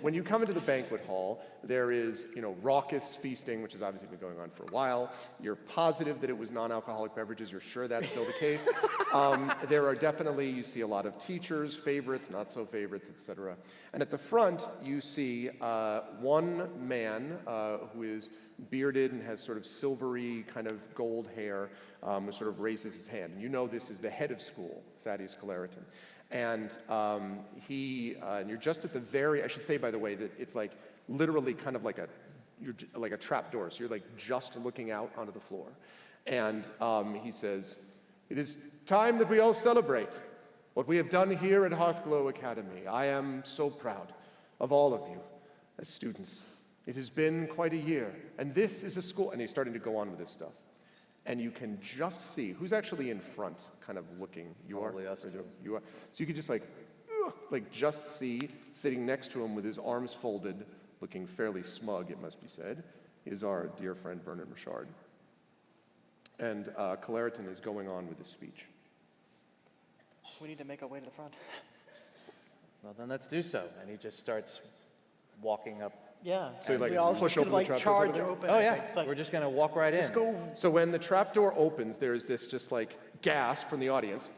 When you come into the banquet hall, there is, raucous feasting, which has obviously been going on for a while. You're positive that it was non-alcoholic beverages. You're sure that's still the case. There are definitely, you see a lot of teachers, favorites, not so favorites, etc. And at the front, you see one man who is bearded and has sort of silvery kind of gold hair, who sort of raises his hand. And you know this is the head of school, Thaddeus Clariton. And and you're just at the very, I should say, by the way, that it's like literally kind of like a trap door. So you're like just looking out onto the floor. And he says, "It is time that we all celebrate what we have done here at Hearthglow Academy. I am so proud of all of you as students. It has been quite a year, and this is a school," and he's starting to go on with this stuff. And you can just see, who's actually in front, kind of looking? You Probably are? us two. You are. So you can just just see, sitting next to him with his arms folded, looking fairly smug, it must be said, is our dear friend Vernon Richard. And Clariton is going on with his speech. We need to make our way to the front. Well, then let's do so. And he just starts walking up. Yeah. So you we all push just open gonna, the trap charge door? open. Oh, I yeah. think. It's like, We're just going to walk right in. just go. So when the trapdoor opens, there's this just gasp from the audience.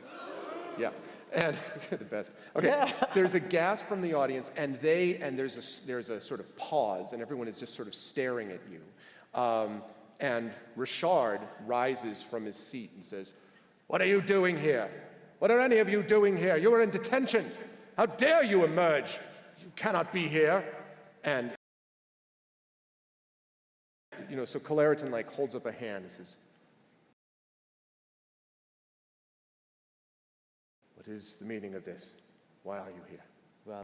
Yeah, and the best. Okay, Yeah. There's a gasp from the audience, and there's a sort of pause, and everyone is just sort of staring at you. And Richard rises from his seat and says, "What are you doing here? What are any of you doing here? You are in detention. How dare you emerge? You cannot be here." And so Clariton holds up a hand and says, "What is the meaning of this? Why are you here?" Well,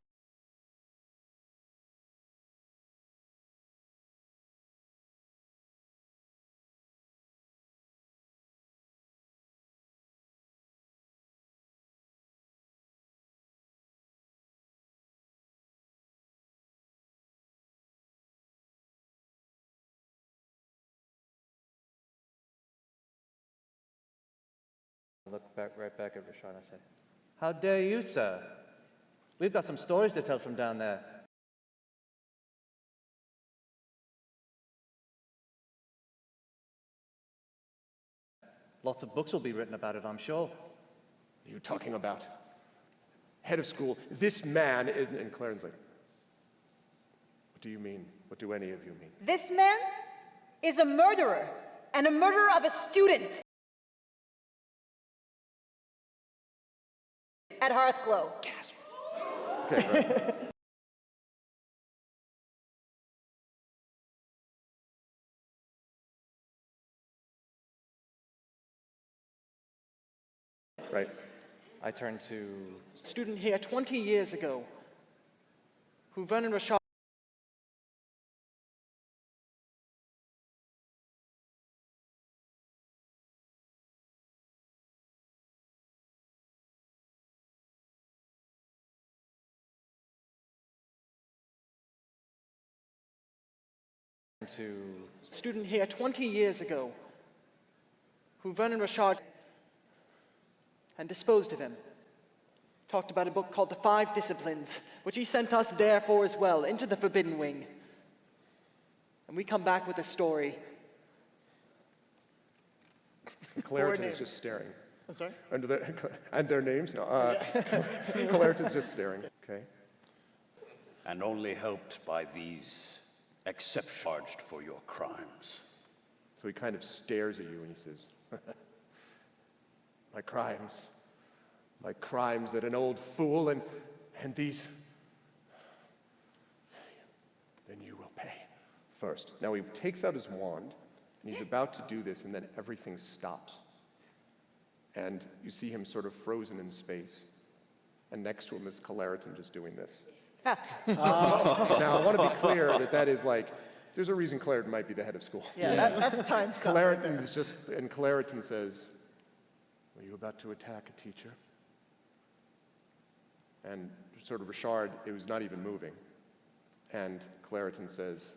I look right back at Richard and I say, "How dare you, sir? We've got some stories to tell from down there." Lots of books will be written about it, I'm sure. What are you talking about? Head of school, this man is, and Clariton's like, "What do you mean? What do any of you mean?" This man is a murderer, and a murderer of a student at Hearthglow. Gasp. Okay, right. Right. I turn to Student here 20 years ago, who Vernon Rashad Student here 20 years ago, who Vernon Rashad and disposed of him. Talked about a book called The 5 Disciplines, which he sent us there for as well, into the Forbidden Wing. And we come back with a story. Claritin is just staring. I'm sorry? And their names? No, Claritin's just staring. Okay. And only helped by these exceptions charged for your crimes. So he kind of stares at you and he says, my crimes that an old fool and these, then you will pay first. Now he takes out his wand and he's about to do this and then everything stops. And you see him sort of frozen in space. And next to him is Claritin just doing this. Now I want to be clear that is like, there's a reason Claritin might be the head of school. Yeah, that's time stuff. Claritin is just, and Claritin says, are you about to attack a teacher? And sort of Richard, it was not even moving. And Claritin says,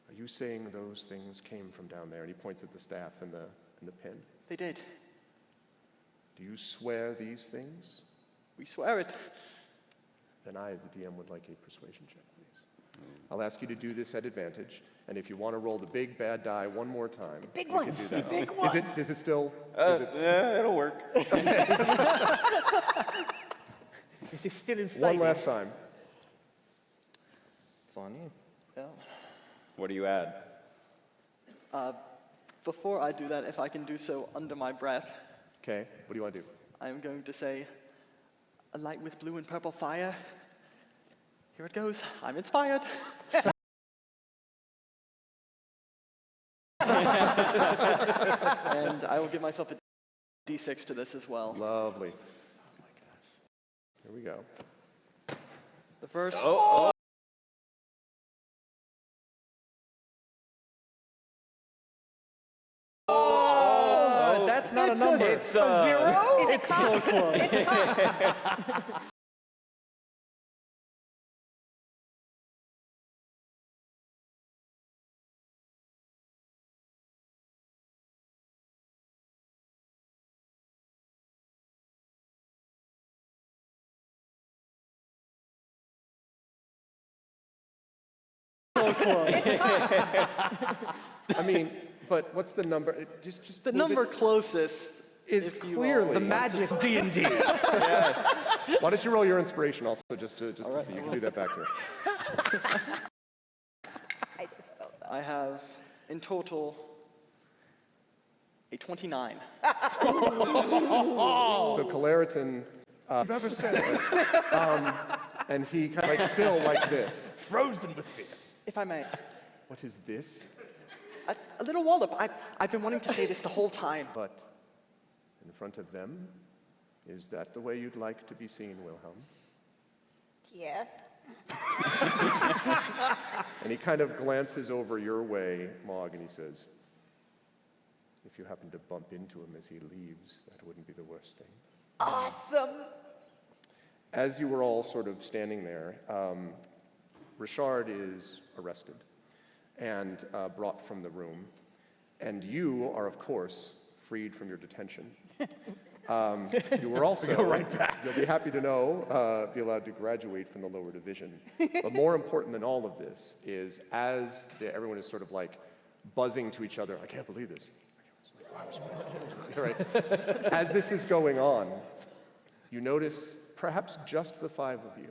are you saying those things came from down there? And he points at the staff and the pin. They did. Do you swear these things? We swear it. Then I, as the DM, would like a persuasion check, please. I'll ask you to do this at advantage, and if you want to roll the big bad die one more time, big you one. can do that. Big one. Is it still? Yeah, it'll work. Is it still One inflated? last time. it's on you. Yeah. What do you add? Before I do that, if I can do so under my breath, Okay, what do you want to do? I'm going to say, a light with blue and purple fire. Here it goes. I'm inspired. And I will give myself a D6 to this as well. Lovely. Oh my gosh. Here we go. The first. That's not a number. It's a Zero? It's so close. It's a con. I mean, but what's the number? Just The move number it. closest is if you clearly all the want to magic say- D&D. Yes. Why don't you roll your inspiration also, just to see? You can do that back here. I have, in total, a 29. So Claritin, you've ever said it. And he kind of like still like this. Frozen with fear. If I may. What is this? A little wallop. I've been wanting to say this the whole time. But in front of them, is that the way you'd like to be seen, Wilhelm? Yeah. And he kind of glances over your way, Mog, and he says, if you happen to bump into him as he leaves, that wouldn't be the worst thing. Awesome. As you were all sort of standing there, Richard is arrested and brought from the room. And you are, of course, freed from your detention. You were also, Go right back. You'll be happy to know, be allowed to graduate from the lower division. But more important than all of this is as everyone is sort of like buzzing to each other, I can't believe this. Right. As this is going on, you notice, perhaps just the 5 of you,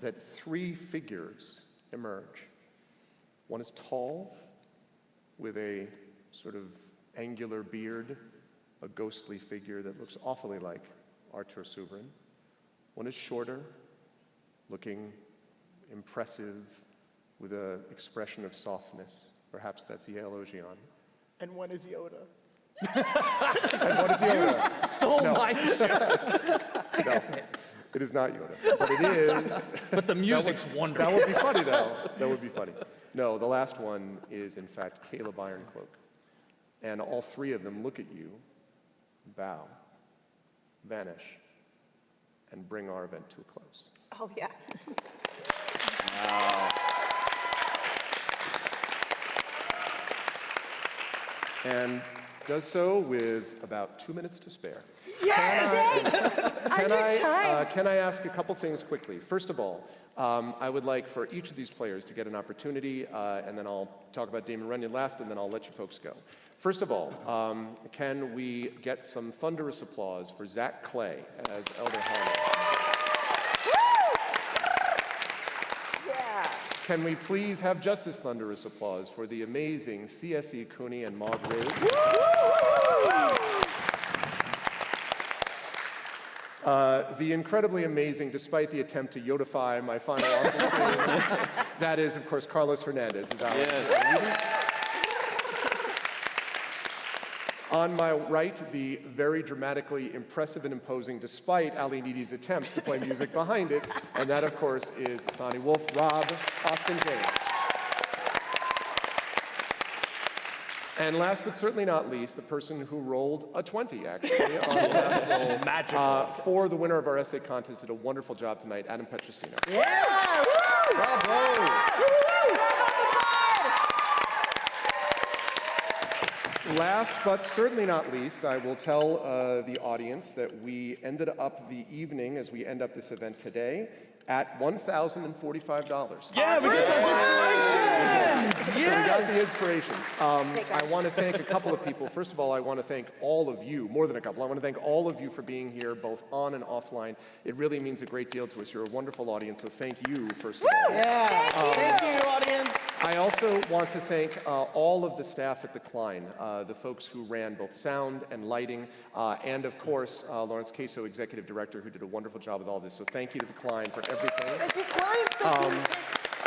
that 3 figures emerge. One is tall, with a sort of angular beard, a ghostly figure that looks awfully like Artur Subrin. One is shorter, looking impressive, with an expression of softness. Perhaps that's Yael Ogion. And one is Yoda. And what is Yoda? Stole No, it is not Yoda, but it is. But the music's wonderful. That would be funny, though. That would be funny. No, the last one is, in fact, Caleb Ironcloak. And all three of them look at you, bow, vanish, and bring our event to a close. Oh, yeah. And does so with about 2 minutes to spare. Can I ask a couple things quickly? First of all, I would like for each of these players to get an opportunity, and then I'll talk about Damon Runyon last, and then I'll let you folks go. First of all, can we get some thunderous applause for Zach Clay as Elder Harmon? Yeah. Can we please have just as thunderous applause for the amazing CSE Cooney and Maud Ridge? The incredibly amazing, despite the attempt to Yodify my final awesome scene, that is, of course, Carlos Hernandez. Is out. Yes. On my right, the very dramatically impressive and imposing, despite Ali Needy's attempts to play music behind it, and that, of course, is Asani Wolf, Rob, Austin James. And last but certainly not least, the person who rolled a 20, actually, on Magical. for the winner of our essay contest, did a wonderful job tonight, Adam Petrosino. Yeah! Woo! Bravo! Last but certainly not least, I will tell the audience that we ended up the evening, as we end up this event today, at $1,045. Yeah, we got the inspirations! So we got the inspirations. I want to thank a couple of people. First of all, I want to thank all of you, more than a couple. I want to thank all of you for being here, both on and offline. It really means a great deal to us. You're a wonderful audience, so thank you, first of all. Yeah. Thank you, audience. I also want to thank all of the staff at the Klein, the folks who ran both sound and lighting, and of course, Lawrence Queso, Executive Director, who did a wonderful job with all this. So thank you to the Klein for everything. Thank you, Klein.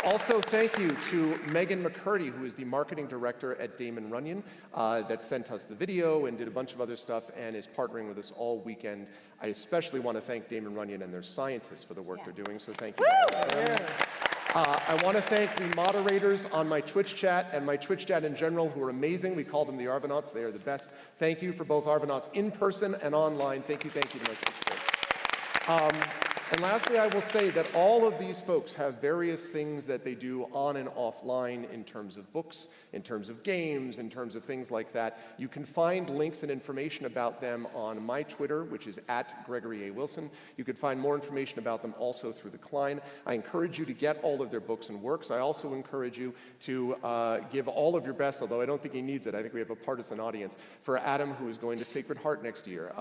Also, thank you to Megan McCurdy, who is the Marketing Director at Damon Runyon, that sent us the video and did a bunch of other stuff and is partnering with us all weekend. I especially want to thank Damon Runyon and their scientists for the work they're doing, so thank you. I want to thank the moderators on my Twitch chat and my Twitch chat in general, who are amazing. We call them the Arvanauts. They are the best. Thank you for both Arvanauts in person and online. Thank you to my Twitch folks. And lastly, I will say that all of these folks have various things that they do on and offline in terms of books, in terms of games, in terms of things like that. You can find links and information about them on my Twitter, which is @GregoryA.Wilson. You can find more information about them also through the Klein. I encourage you to get all of their books and works. I also encourage you to give all of your best, although I don't think he needs it. I think we have a partisan audience, for Adam, who is going to Sacred Heart next year.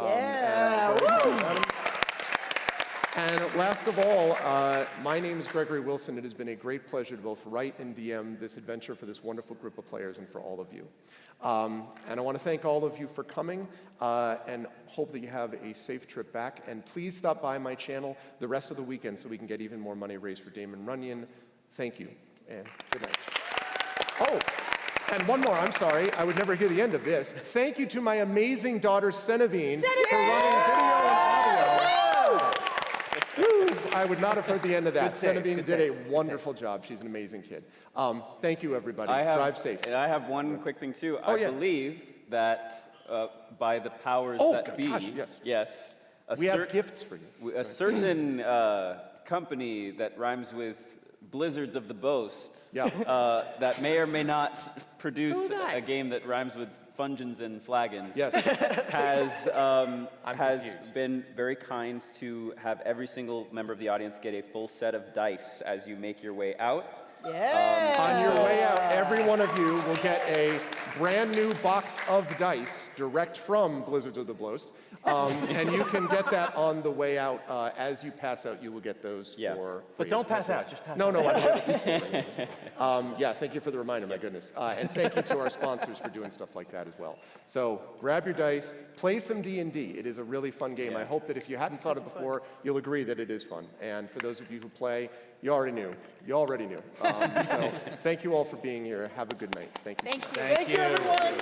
And last of all, my name is Gregory Wilson. It has been a great pleasure to both write and DM this adventure for this wonderful group of players and for all of you. And I want to thank all of you for coming and hope that you have a safe trip back. And please stop by my channel the rest of the weekend so we can get even more money raised for Damon Runyon. Thank you, and good night. Oh, and one more, I'm sorry. I would never hear the end of this. Thank you to my amazing daughter, Senevine, for running video and audio. I would not have heard the end of that. Senevine did a wonderful job. She's an amazing kid. Thank you, everybody. Drive safe. I have one quick thing, too. Oh, I believe that by the powers that be, yes, we have gifts for you. A certain company that rhymes with Blizzards of the Boast, that may or may not produce a game that rhymes with Fungens and Flagons, has been very kind to have every single member of the audience get a full set of dice as you make your way out. On your way out, every one of you will get a brand new box of dice direct from Blizzards of the Boast. And you can get that on the way out. As you pass out, you will get those for But don't pass out, just pass out. No, yeah, thank you for the reminder, my goodness. And thank you to our sponsors for doing stuff like that as well. So grab your dice, play some D&D. It is a really fun game. I hope that if you hadn't thought it before, you'll agree that it is fun. And for those of you who play, you already knew. So thank you all for being here. Have a good night. Thank you. Thank you, everyone.